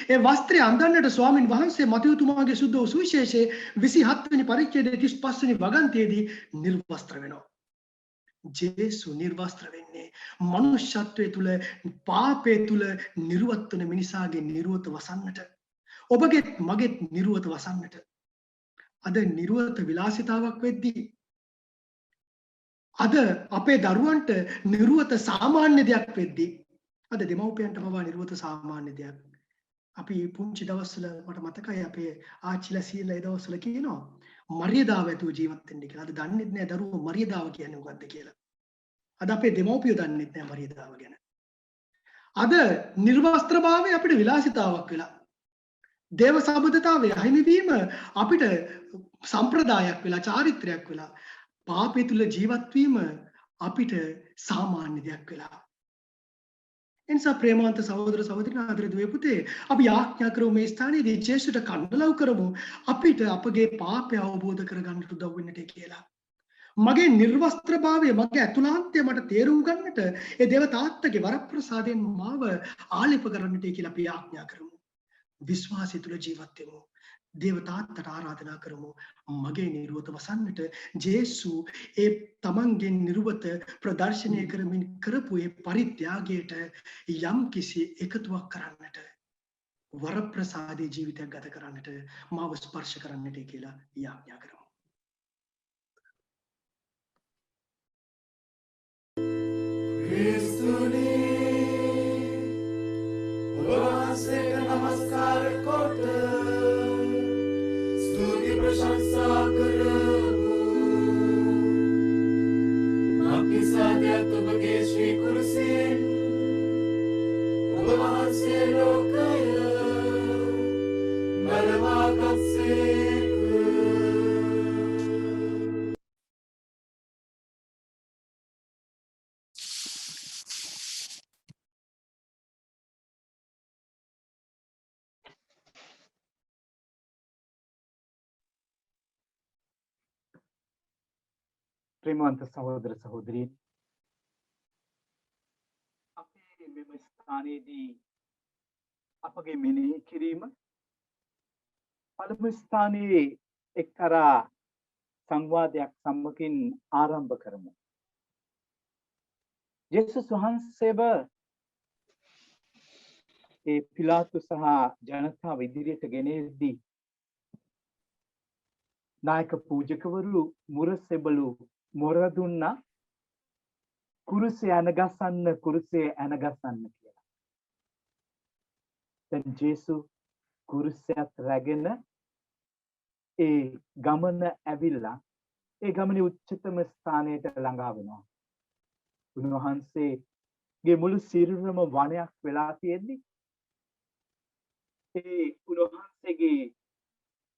ඒ වස්ත්‍රය අඳන්නට ස්වාමීන් වහන්සේ මතයු තුමාගේ සුද්ධ වූ සුවිශේෂයේ 27 වෙනි පරිච්ඡේදයේ 35 වෙනි වගන්තියේදී නිර්වස්ත්‍ර වෙනවා. ජේසු නිර්වස්ත්‍ර වෙන්නේ මනුෂ්‍යත්වයේ තුල, පාපයේ තුල නිර්වත් වන මිනිසාගේ නිර්වත වසන්නට, ඔබගේ මගේ නිර්වත වසන්නට. අද නිර්වත විලාසිතාවක් වෙද්දී, අද අපේ දරුවන්ට නිර්වත සාමාන්‍ය දෙයක් වෙද්දී, අද දෙමව්පියන්ට පවා නිර්වත සාමාන්‍ය දෙයක්. අපි පුංචි දවස්වල මට මතකයි අපේ ආච්චිලා සීලා ඒ දවස්වල කියනවා මරියදාව ඇතුව ජීවත් වෙන්න කියලා. අද දන්නේ නැහැ දරුවෝ මරියදාව කියන්නේ මොකක්ද කියලා. අද අපේ දෙමව්පියෝ දන්නේ නැහැ මරියදාව ගැන. අද නිර්වස්ත්‍රභාවය අපිට විලාසිතාවක් වෙලා, දේව සම්බුද්ධතාවය අහිමි වීම අපිට සම්ප්‍රදායක් වෙලා, චාරිත්‍රයක් වෙලා, පාපය තුල ජීවත් වීම අපිට සාමාන්‍ය දෙයක් වෙලා. එනිසා ප්‍රේමවන්ත සහෝදර සහෝදරියන්, ආදරේ දුවේ පුතේ, අපි ආඥා කරමු මේ ස්ථානයේදී ජේසුට කන්නලව් කරමු අපිට අපගේ පාපය අවබෝධ කරගන්නට උදව් වෙන්නට කියලා. මගේ නිර්වස්ත්‍රභාවය, මගේ අතුලාන්තය මට තේරුම් ගන්නට ඒ දේව තාත්තගේ වරප්‍රසාදයෙන් මාව ආලේප කරන්නට කියලා අපි ආඥා කරමු. විශ්වාසය තුල ජීවත් වෙමු. දේව තාත්තට ආරාධනා කරමු මගේ නිර්වත වසන්නට. ජේසු ඒ තමන්ගේ නිර්වත ප්‍රදර්ශනය කරමින් කරපු ඒ පරිත්‍යාගයට යම් කිසි එකතුවක් කරන්නට, වරප්‍රසාදේ ජීවිතයක් ගත කරන්නට, මාව ස්පර්ශ කරන්නට කියලා යාඥා කරමු. ක්‍රිස්තුනි ඔබ වහන්සේට නමස්කාර කොට ස්තුති ප්‍රශංසා කරමු. මක්නිසාදයත් ඔබගේ ශ්‍රී කුරුසයෙන් ඔබ වහන්සේ ලෝකය බලවාගත්සේක. ප්‍රේමවන්ත සහෝදර සහෝදරීන්, අපේ මෙම ස්ථානයේදී අපගේ මෙනෙහි කිරීම පළමු ස්ථානයේ එක්තරා සංවාදයක් සම්මුඛින් ආරම්භ කරමු. යේසුස් වහන්සේව ඒ පිලාතු සහ ජනතාව ඉදිරියට ගෙනෙද්දී නායක පූජකවරු මුරසෙබළු මොර දුන්නා කුරුසේ ඇනගසන්න කියලා. දැන් ජේසු කුරුසයත් රැගෙන ඒ ගමන ඇවිල්ලා ඒ ගමනේ උච්චතම ස්ථානයට ළඟා වෙනවා. උන්වහන්සේගේ මුළු සිරුරම වනයක් වෙලා තියෙද්දි ඒ උන්වහන්සේගේ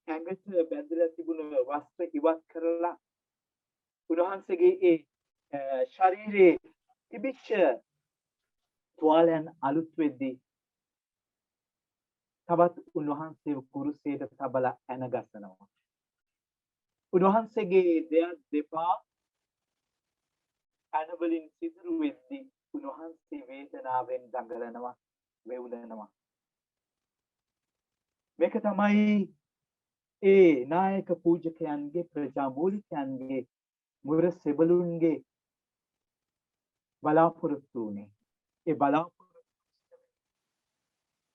ඇඟට බැඳලා තිබුණ වස්ත්‍ර ඉවත් කරලා උන්වහන්සේගේ ඒ ශරීරයේ තිබිච්ච තුවාලයන් අලුත් වෙද්දී තවත් උන්වහන්සේව කුරුසයට තබලා ඇනගසනවා. උන්වහන්සේගේ දෙපා ඇනවලින් සිදුරු වෙද්දී උන්වහන්සේ වේදනාවෙන් දඟලනවා, වෙවුලනවා. මේක තමයි ඒ නායක පූජකයන්ගේ ප්‍රජාමූලිකයන්ගේ මුර සෙබළුන්ගේ බලාපොරොත්තු වුණේ. ඒ බලාපොරොත්තු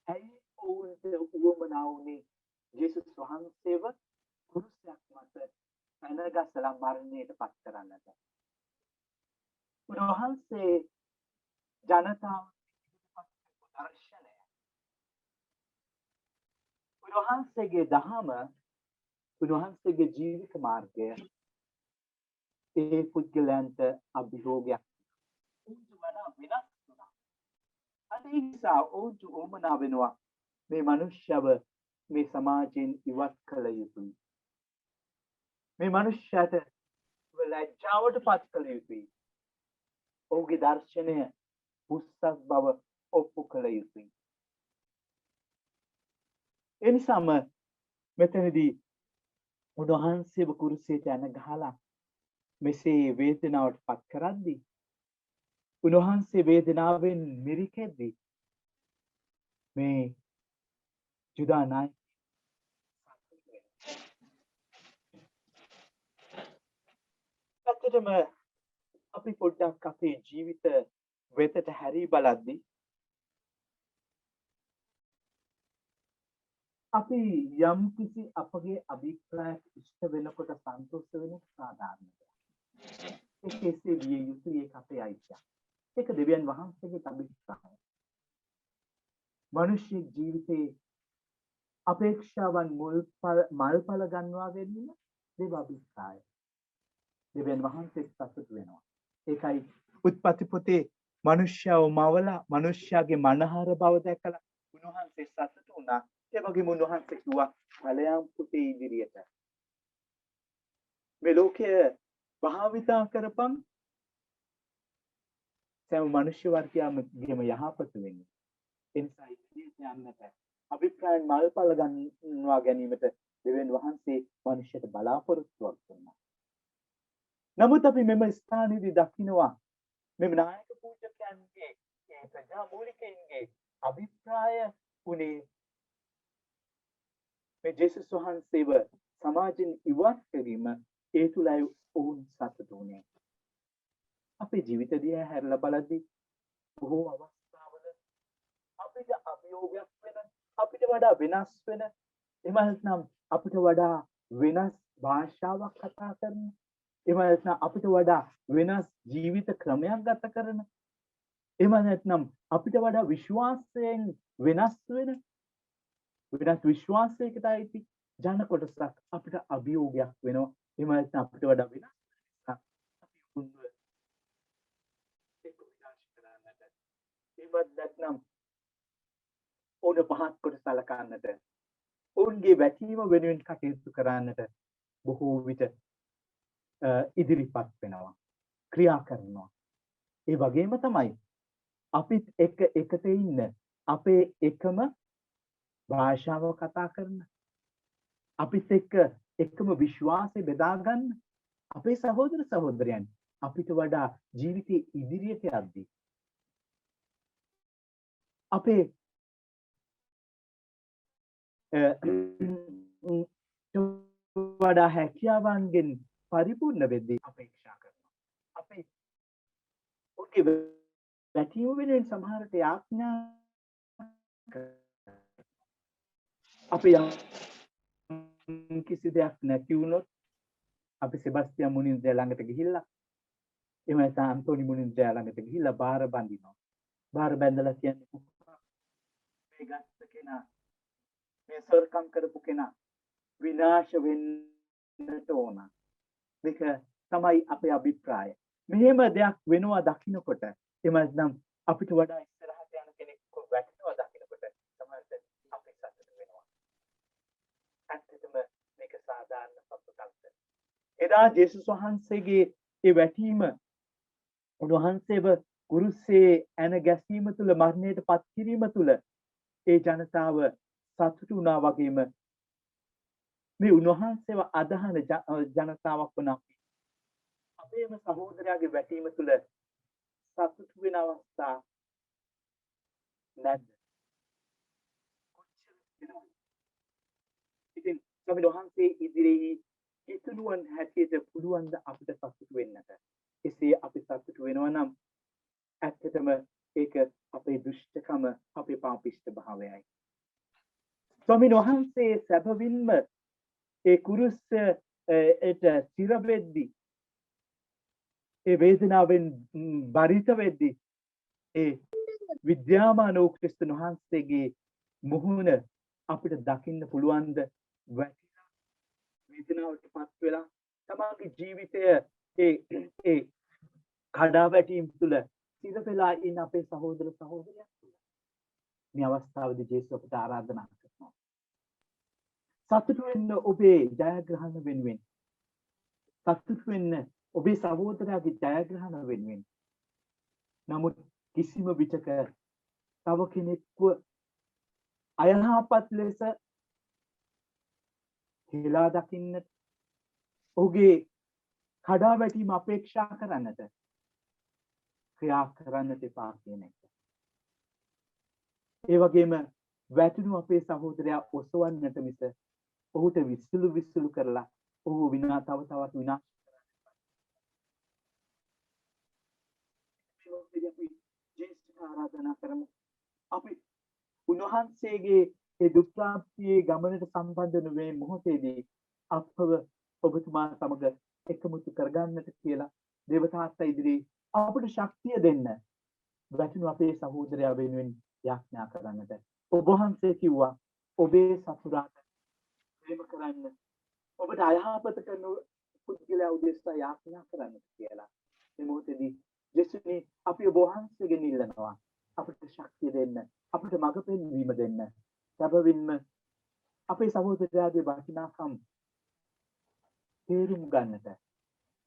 ඇයි ඔවුන්ට උවමනා වුණේ යේසුස් වහන්සේව කුරුසයක් මත පැනගසලා මරණයට පත් කරන්නට. උන්වහන්සේ ජනතාව දර්ශනය. උන්වහන්සේගේ දහම, උන්වහන්සේගේ ජීවිත මාර්ගය ඒ පුද්ගලයන්ට අභියෝගයක්. ඔවුන්ට වඩා වෙනස් වුණා. අද ඒ නිසා ඔවුන්ට උවමනා වෙනවා මේ මනුෂ්‍යව මේ සමාජයෙන් ඉවත් කළ යුතුයි. මේ මනුෂ්‍යයට ලැජ්ජාවට පත් කළ යුතුයි. ඔහුගේ දර්ශනය පුස්සක් බව ඔප්පු කළ යුතුයි. එනිසාම මෙතනදී උන්වහන්සේව කුරුසයට යන ගහලා මෙසේ වේදනාවට පත් කරද්දී උන්වහන්සේ වේදනාවෙන් මිරිකෙද්දී මේ ජුදා නායක ඇත්තටම අපි පොඩ්ඩක් අපේ ජීවිත වෙතට හැරී බලද්දී අපි යම් කිසි අපගේ අභිප්‍රායක් ඉෂ්ට වෙනකොට සන්තෝෂ වෙන සාධාරණ දෙයක්. ඒක කෙසේ විය යුතුයි, ඒක අපේ අයිතියක්. ඒක දෙවියන් වහන්සේගේ අභිප්‍රායය. මනුෂ්‍ය ජීවිතයේ අපේක්ෂාවන් මල්ඵල ගන්වා ගැනීම දේව අභිප්‍රායය. දෙවියන් වහන්සේ සතුටු වෙනවා. ඒකයි උත්පත්ති පොතේ මනුෂ්‍යව මවලා මනුෂ්‍යයාගේ මනහර බව දැකලා උන්වහන්සේ සතුටු වුණා. ඒ වගේම උන්වහන්සේ කිව්වා ඵලයන් පුතේ ඉදිරියට මේ ලෝකයේ භාවිතා කරපන් සෑම මනුෂ්‍ය වර්ගයම යහපත වෙන්නේ. ඒ නිසා ඉදිරියට යන්නට අභිප්‍රායන් මල්ඵල ගන්නවා ගැනීමට දෙවියන් වහන්සේ මනුෂ්‍යයට බලාපොරොත්තුවක් දුන්නා. නමුත් අපි මෙම ස්ථානයේදී දකිනවා මෙම නායක පූජකයන්ගේ ඒ ප්‍රජාමූලිකයන්ගේ අභිප්‍රාය උනේ මේ ජේසුස් වහන්සේව සමාජයෙන් ඉවත් කිරීම. ඒ තුලයි ඔවුන් සතුටු වුණේ. අපේ ජීවිත දිහා හැරලා බලද්දී බොහෝ අවස්ථාවල අපිට අභියෝගයක් වෙන, අපිට වඩා වෙනස් වෙන, එහෙම නැත්නම් අපිට වඩා වෙනස් භාෂාවක් කතා කරන, එහෙම නැත්නම් අපිට වඩා වෙනස් ජීවිත ක්‍රමයක් ගත කරන, එහෙම නැත්නම් අපිට වඩා විශ්වාසයෙන් වෙනස් වෙන, වෙනස් විශ්වාසයකට අයිති ජන කොටසක් අපිට අභියෝගයක් වෙනවා. එහෙම නැත්නම් අපිට වඩා වෙනස් අපි උන්ව එක්ක විනාශ කරන්නට, එහෙම නැත්නම් ඕන පහත් කොට සලකන්නට, ඔවුන්ගේ වැටීම වෙනුවෙන් කටයුතු කරන්නට බොහෝ විට ඉදිරිපත් වෙනවා, ක්‍රියා කරනවා. ඒ වගේම තමයි අපිත් එක්ක එකට ඉන්න, අපේ එකම භාෂාව කතා කරන, අපිත් එක්ක එකම විශ්වාසය බෙදා ගන්න අපේ සහෝදර සහෝදරයන් අපිට වඩා ජීවිතයේ ඉදිරියට යද්දී අපේ වඩා හැකියාවන්ගෙන් පරිපූර්ණ වෙද්දී අපේක්ෂා කරනවා. අපේ ඔගේ වැටීම වෙනුවෙන් සමහරට යාඥා අපි කිසි දෙයක් නැති වුණොත් අපි සෙබස්තියන් මුනින්ද්‍රයා ළඟට ගිහිල්ලා, එහෙම නැත්නම් අන්තෝනි මුනින්ද්‍රයා ළඟට ගිහිල්ලා බාර බඳිනවා. බාර බැඳලා කියන්නේ මේ ගත්ත කෙනා, මේ සොරකම් කරපු කෙනා විනාශ වෙන්නට ඕන. මේක තමයි අපේ අභිප්‍රාය. මෙහෙම දෙයක් වෙනවා දකින්නකොට, එහෙම නැත්නම් අපිට වඩා ඉස්සරහට යන කෙනෙක් වැටෙනවා දකින්නකොට තමයි අපි සතුට වෙනවා. ඇත්තටම මේක සාධාරණ පපුකල්ප. එදා ජේසුස් වහන්සේගේ ඒ වැටීම, උන්වහන්සේව කුරුසේ ඇන ගැසීම තුළ, මරණයට පත් කිරීම තුළ ඒ ජනතාව සතුටු වුණා වගේම මේ උන්වහන්සේව අදහන ජනතාවක් වුණා. අපේම සහෝදරයාගේ වැටීම තුළ සතුටු වෙන අවස්ථා නැද්ද? ඉතින් ස්වාමීන් වහන්සේ ඉදිරියේ කිතුණුවන් හැටියට පුළුවන් ද අපිට සතුටු වෙන්නට? එසේ අපි සතුටු වෙනවා නම් ඇත්තටම ඒක අපේ දුෂ්ටකම, අපේ පාපිෂ්ඨ භාවයයි. ස්වාමීන් වහන්සේ සැබවින්ම ඒ කුරුසයට සිර වෙද්දී, ඒ වේදනාවෙන් බරිත වෙද්දී, ඒ විද්‍යාමාන වූ ක්‍රිස්තුන් වහන්සේගේ මුහුණ අපිට දකින්න පුළුවන්ද? වැටිලා වේදනාවට පත් වෙලා තමගේ ජීවිතය ඒ කඩා වැටීම් තුළ සිර වෙලා ඉන්න අපේ සහෝදර සහෝදරියන් තුළ මේ අවස්ථාවේදී ජේසුස් අපට ආරාධනා කරනවා. සතුටු වෙන්න ඔබේ ජයග්‍රහණ වෙනුවෙන්. සතුටු වෙන්න ඔබේ සහෝදරයාගේ ජයග්‍රහණ වෙනුවෙන්. නමුත් කිසිම විටක තව කෙනෙක්ව අයහපත් ලෙස හෙලා දකින්නට, ඔහුගේ කඩා වැටීම අපේක්ෂා කරන්නට, ක්‍රියා කරන්නට එපා කියන එක. ඒ වගේම වැටුණු අපේ සහෝදරයා ඔසවන්නට මිස ඔහුට විසුළු කරලා ඔහු තව තවත් විනාශ ආරාධනා කරමු. අපි උන්වහන්සේගේ ඒ දුක් ප්‍රාප්තියේ ගමනට සම්බන්ධ වූ මේ මොහොතේදී අපව ඔබතුමා සමග එකමුතු කරගන්නට කියලා දේවතාත්තා ඉදිරියේ අපට ශක්තිය දෙන්න වැටුණු අපේ සහෝදරයා වෙනුවෙන් යාඥා කරන්නට. ඔබ වහන්සේ කිව්වා ඔබේ සතුරාට ප්‍රේම කරන්න, ඔබට අයහපත කරන පුද්ගලයා උදෙසා යාඥා කරන්න කියලා. මේ මොහොතේදී යේසුනි අපි ඔබ වහන්සේගෙන් ඉල්ලනවා අපට ශක්තිය දෙන්න, අපට මඟ පෙන්වීම දෙන්න. සැබවින්ම අපේ සහෝදරයාගේ වටිනාකම් තේරුම් ගන්නට,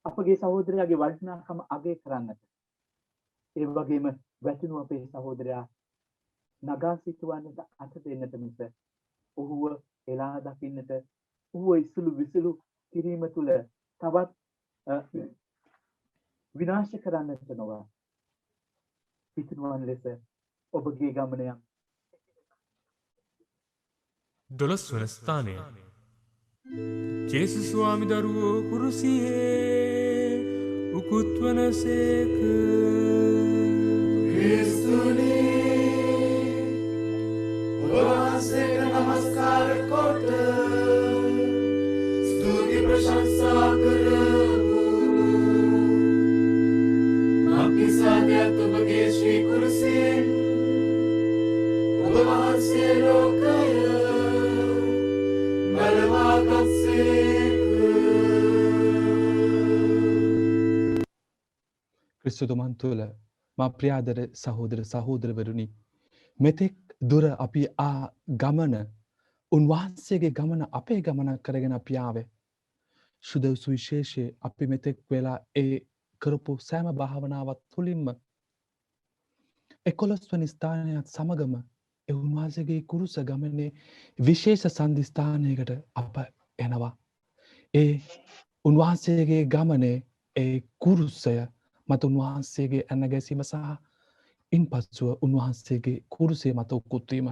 අපගේ සහෝදරයාගේ වටිනාකම අගය කරන්නට, ඒ වගේම වැටුණු අපේ සහෝදරයා නගා සිටවන්නට අත දෙන්නට මිස ඔහුව එලා දකින්නට, ඔහුව විසුළු කිරීම තුළ තවත් විනාශ කරන්නට නොව පිටුනුවන් ලෙස ඔබගේ ගමන යම් 12 වන ස්ථානය. ජේසුස් ස්වාමි දරුවෝ කුරුසියේ උකුත් වනසේක. ක්‍රිස්තුනි ඔබ වහන්සේට නමස්කාර කොට ස්තුති ප්‍රශංසා කරමු. මක්නිසාදයත් ඔබගේ ශ්‍රී කුරුසියෙන් ඔබ වහන්සේ ලෝකය ක්‍රිස්තුතුමන් තුළ මා ප්‍රියාදර සහෝදර සහෝදරවරුනි, මෙතෙක් දුර අපි ගමන, උන්වහන්සේගේ ගමන අපේ ගමනක් කරගෙන අපි ආවේ. සුදව සුවිශේෂයේ අපි මෙතෙක් වෙලා ඒ කරපු සෑම භාවනාවත් තුළින්ම 11 වනි ස්ථානයත් සමගම උන්වහන්සේගේ කුරුස ගමනේ විශේෂ සන්ධිස්ථානයකට අප එනවා. ඒ උන්වහන්සේගේ ගමනේ ඒ කුරුසය මත උන්වහන්සේගේ ඇන ගැසීම සහ ඉන් පසුව උන්වහන්සේගේ කුරුසේ මත උකුත්වීම.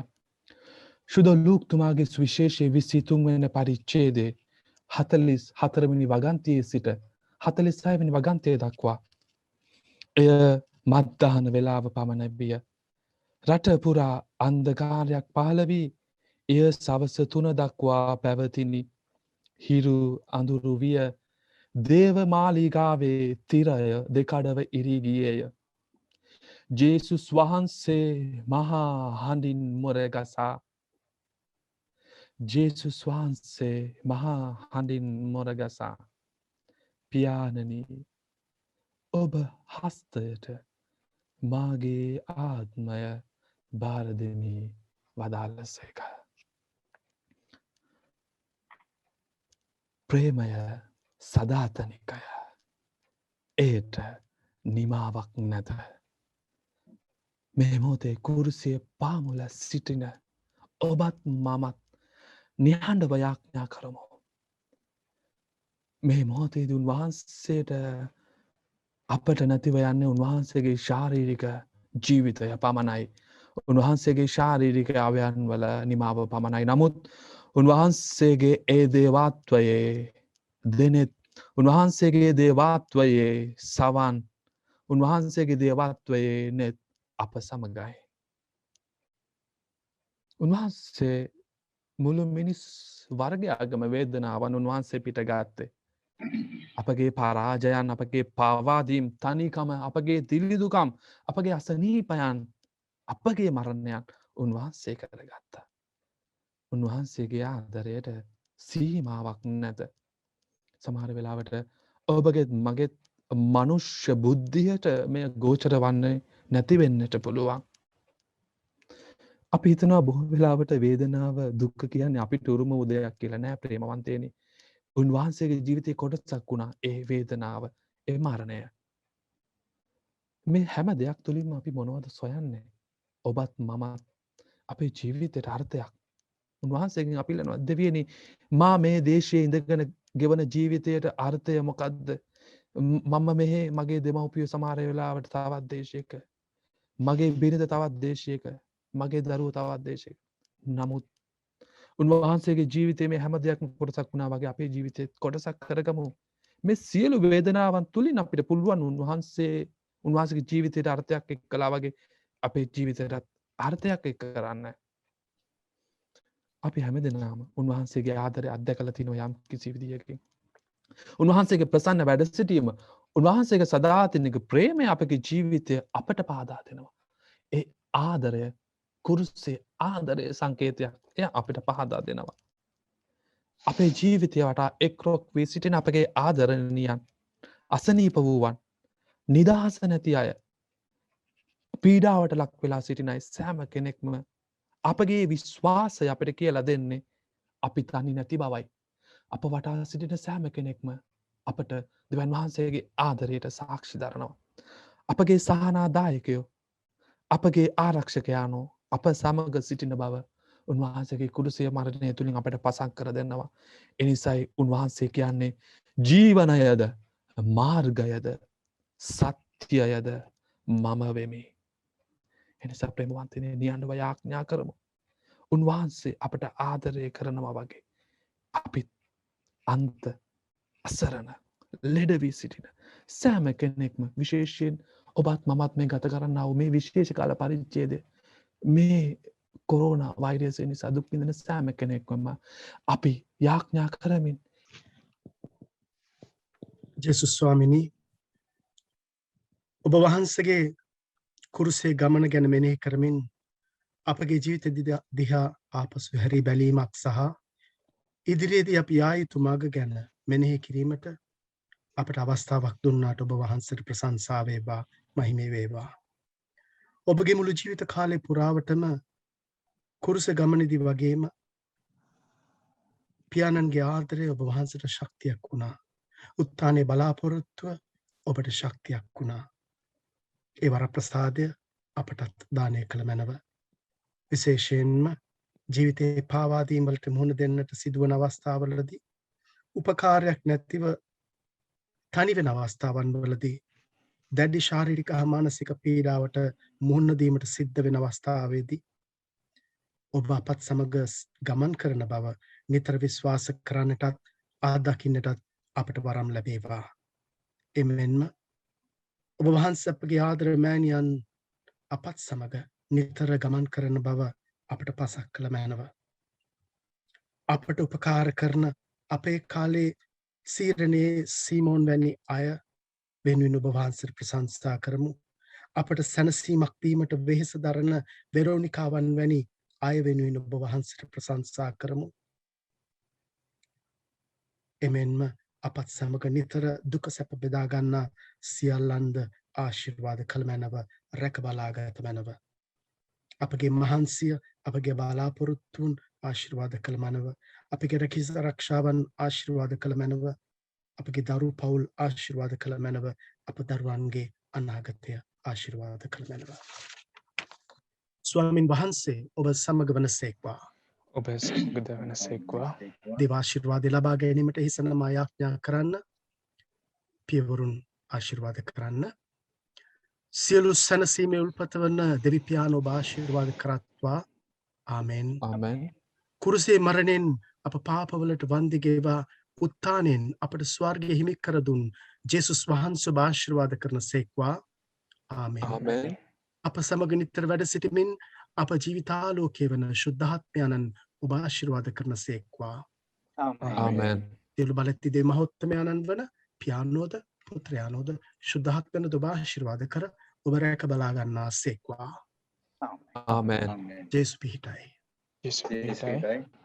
ශුද්ධ ලූක්තුමාගේ සුවිශේෂයේ 23 වෙනි පරිච්ඡේදයේ 44 වෙනි වගන්තියේ සිට 46 වෙනි වගන්තිය දක්වා එය මත්දහන වේලාව පමණ විය. රට පුරා අන්ධකාරයක් පහළ වී එය සවස 3 දක්වා පැවතිනි. හිරු අඳුරු විය. දේව මාලිගාවේ තිරය දෙකඩව ඉරී ගියේය. ජේසුස් වහන්සේ මහා හඬින් මොරගසා. ජේසුස් වහන්සේ මහා හඬින් මොරගසා. පියාණනි, ඔබ හස්තයට මාගේ ආත්මය භාර දෙමි වදාළසේක. ප්‍රේමය සදාතනිකය. එයට නිමාවක් නැත. මේ මොහොතේ කුරුසිය පාමුල සිටින ඔබත් මමත් නිහඬව යාඥා කරමු. මේ මොහොතේදී උන්වහන්සේට අපට නැතිව යන්නේ උන්වහන්සේගේ ශාරීරික ජීවිතය පමණයි. උන්වහන්සේගේ ශාරීරික අවයන් වල නිමාව පමණයි. නමුත් උන්වහන්සේගේ ඒ දේවත්වයේ දෙනෙත් උන්වහන්සේගේ දේවත්වයේ සවන් උන්වහන්සේගේ දේවත්වයේ නෙත් අප සමගයි. උන්වහන්සේ මුළු මිනිස් වර්ගයාගම වේදනාවන් උන්වහන්සේ පිට ගත්තේ. අපගේ පරාජයන් අපගේ පවාදීම් තනිකම අපගේ දිල්ලිදුකම් අපගේ අසනීපයන් අපගේ මරණයන් උන්වහන්සේ කරගත්තා. උන්වහන්සේගේ ආදරයට සීමාවක් නැත. සමහර වෙලාවට ඔබගෙත් මගෙත් මනුෂ්‍ය බුද්ධියට මෙය ගෝචර වන්නේ නැතිවෙන්නට පුළුවන්. අපි හිතනවා බොහෝ වෙලාවට වේදනාව දුක්ඛ කියන්නේ අපිට උරුම උදයක් කියලා නෑ ප්‍රේමවන්තයනි. උන්වහන්සේගේ ජීවිතේ කොටසක් වුණා ඒ වේදනාව, ඒ මරණය. මේ හැම දෙයක් තුළින්ම අපි මොනවද සොයන්නේ? ඔබත් මමත් අපේ ජීවිතයට අර්ථයක්. උන්වහන්සේගෙන් අපි ඉල්ලනවා දෙවියනි මා මේ දේශයේ ඉඳගෙන ගෙවන ජීවිතයට අර්ථය මොකද්ද? මම මෙහි මගේ දෙමව්පියෝ සමහර වෙලාවට තවත් දේශයක, මගේ බිරිඳ තවත් දේශයක, මගේ දරුවෝ තවත් දේශයක. නමුත් උන්වහන්සේගේ ජීවිතයේ මේ හැම දෙයක්ම කොටසක් වුණා වගේ අපේ ජීවිතේත් කොටසක් කරගමු. මේ සියලු වේදනාවන් තුලින් අපිට පුළුවන් උන්වහන්සේගේ ජීවිතයට අර්ථයක් එක්කලා වගේ අපේ ජීවිතයටත් අර්ථයක් එක්ක කරන්න. අපි හැමදෙනාම උන්වහන්සේගේ ආදරය අත්දැකලා තිනවා යම් කිසි විදියකින්. උන්වහන්සේගේ ප්‍රසන්න වැඩ සිටීම, උන්වහන්සේගේ සදාතනික ප්‍රේමය අපගේ ජීවිතය අපට පාදා දෙනවා. ඒ ආදරය කුරුසේ ආදරය සංකේතයක් එය අපිට පහදා දෙනවා. අපේ ජීවිතය වටා එක්රොක් වී සිටින අපගේ ආදරණීයන්, අසනීප වූවන්, නිදහස නැති අය, පීඩාවට ලක් වෙලා සිටින අය සෑම කෙනෙක්ම අපගේ විශ්වාසය අපිට කියලා දෙන්නේ අපි තනි නැති බවයි. අප වටා සිටින සෑම කෙනෙක්ම අපට දෙවියන් වහන්සේගේ ආදරයට සාක්ෂි දරනවා. අපගේ සහනාදායකයෝ, අපගේ ආරක්ෂකයානෝ අප සමග සිටින බව උන්වහන්සේගේ කුරුසිය මරණය තුලින් අපට පසක් කර දෙනවා. එනිසායි උන්වහන්සේ කියන්නේ ජීවනයද මාර්ගයද සත්‍යයද මම වෙමි. එනිසා ප්‍රේමවන්තනේ නියඬව යාඥා කරමු. උන්වහන්සේ අපට ආදරය කරනවා වගේ අපිත් අන්ත අසරණ ලෙඩ වී සිටින සෑම කෙනෙක්ම, විශේෂයෙන් ඔබත් මමත් මේ ගත කරන්නා වූ මේ විශේෂ කාල පරිච්ඡේදය, මේ කොරෝනා වෛරසය නිසා දුක් විඳින සෑම කෙනෙක්ම අපි යාඥා කරමින් ජේසුස් ස්වාමිනී ඔබ වහන්සේගේ කුරුසේ ගමන ගැන මෙනෙහි කරමින් අපගේ ජීවිත දිහා ආපසු හැරී බැලීමක් සහ ඉදිරියේදී අපි ආ යුතු මඟ ගැන මෙනෙහි කිරීමට අපට අවස්ථාවක් දුන්නාට ඔබ වහන්සේට ප්‍රශංසා වේවා, මහිමේ වේවා. ඔබගේ මුළු ජීවිත කාලය පුරාවටම කුරුස ගමනේදී වගේම පියාණන්ගේ ආදරය ඔබ වහන්සේට ශක්තියක් වුණා. උත්ථානයේ බලාපොරොත්තුව ඔබට ශක්තියක් වුණා. ඒ වරප්‍රසාදය අපටත් දානය කළ මැනව. විශේෂයෙන්ම ජීවිතයේ පාවාදීම් වලට මුහුණ දෙන්නට සිදුවන අවස්ථාවලදී, උපකාරයක් නැතිව තනි වෙන අවස්ථාවන් වලදී, දැඩි ශාරීරික හා මානසික පීඩාවට මුහුණ දීමට සිද්ධ වෙන අවස්ථාවේදී ඔබ අපත් සමග ගමන් කරන බව නිතර විශ්වාස කරන්නටත් ආදකින්නටත් අපට වරම් ලැබේවා. එමෙන්ම ඔබ වහන්සේ අපගේ ආදර මෑණියන් අපත් සමග නිතර ගමන් කරන බව අපට පසක් කළ මැනව. අපට උපකාර කරන අපේ කාලේ සීරණේ සීමෝන් වැනි අය වෙනුවෙන් ඔබ වහන්සේට ප්‍රශංසා කරමු. අපට සැනසීමක් දීමට වෙහෙස දරන වෙරෝනිකාවන් වැනි අය වෙනුවෙන් ඔබ වහන්සේට ප්‍රශංසා කරමු. එමෙන්ම අපත් සමග නිතර දුක සැප බෙදා ගන්නා සියල්ලන්ද ආශිර්වාද කළ මැනව, රැක බලාගත මැනව. අපගේ මහන්සිය, අපගේ බලාපොරොත්තුන් ආශිර්වාද කළ මැනව. අපගේ රැකිස ආරක්ෂාවන් ආශිර්වාද කළ මැනව. අපගේ දරු පවුල් ආශිර්වාද කළ මැනව. අප දරුවන්ගේ අනාගතය ආශිර්වාද කළ මැනව. ස්වාමින් වහන්සේ ඔබ සමග වනසේක්වා. ඔබ සමග වනසේක්වා. දේවාශිර්වාද ලබා ගැනීමට හිසනම යාඥා කරන්න. පියවරුන් ආශිර්වාද කරන්න. සියලු සැනසීමේ උල්පත වන දෙවි පියාණෝ ඔබ ආශිර්වාද කරත්වා. ආමෙන්. ආමෙන්. කුරුසේ මරණයෙන් අප පාපවලට වන්දි ගෙවා උත්ථානයෙන් අපට ස්වර්ගය හිමි කර දුන් ජේසුස් වහන්සේ ඔබ ආශිර්වාද කරන සේක්වා. ආමෙන්. ආමෙන්. අප සමග නිතර වැඩ සිටිමින් අප ජීවිතාලෝකයේ වන ශුද්ධාත්මයන්න් ඔබ ආශිර්වාද කරන සේක්වා. ආමෙන්. සියලු බලැති දේ මහෝත්තමයන්න් වන පියාණෝද පුත්‍රයාණෝද ශුද්ධාත්මයන්ද ඔබ ආශිර්වාද කර ඔබ රැක බලා ගන්නා සේක්වා. ආමෙන්. ජේසුස් පිහිටයි. ජේසුස් පිහිටයි.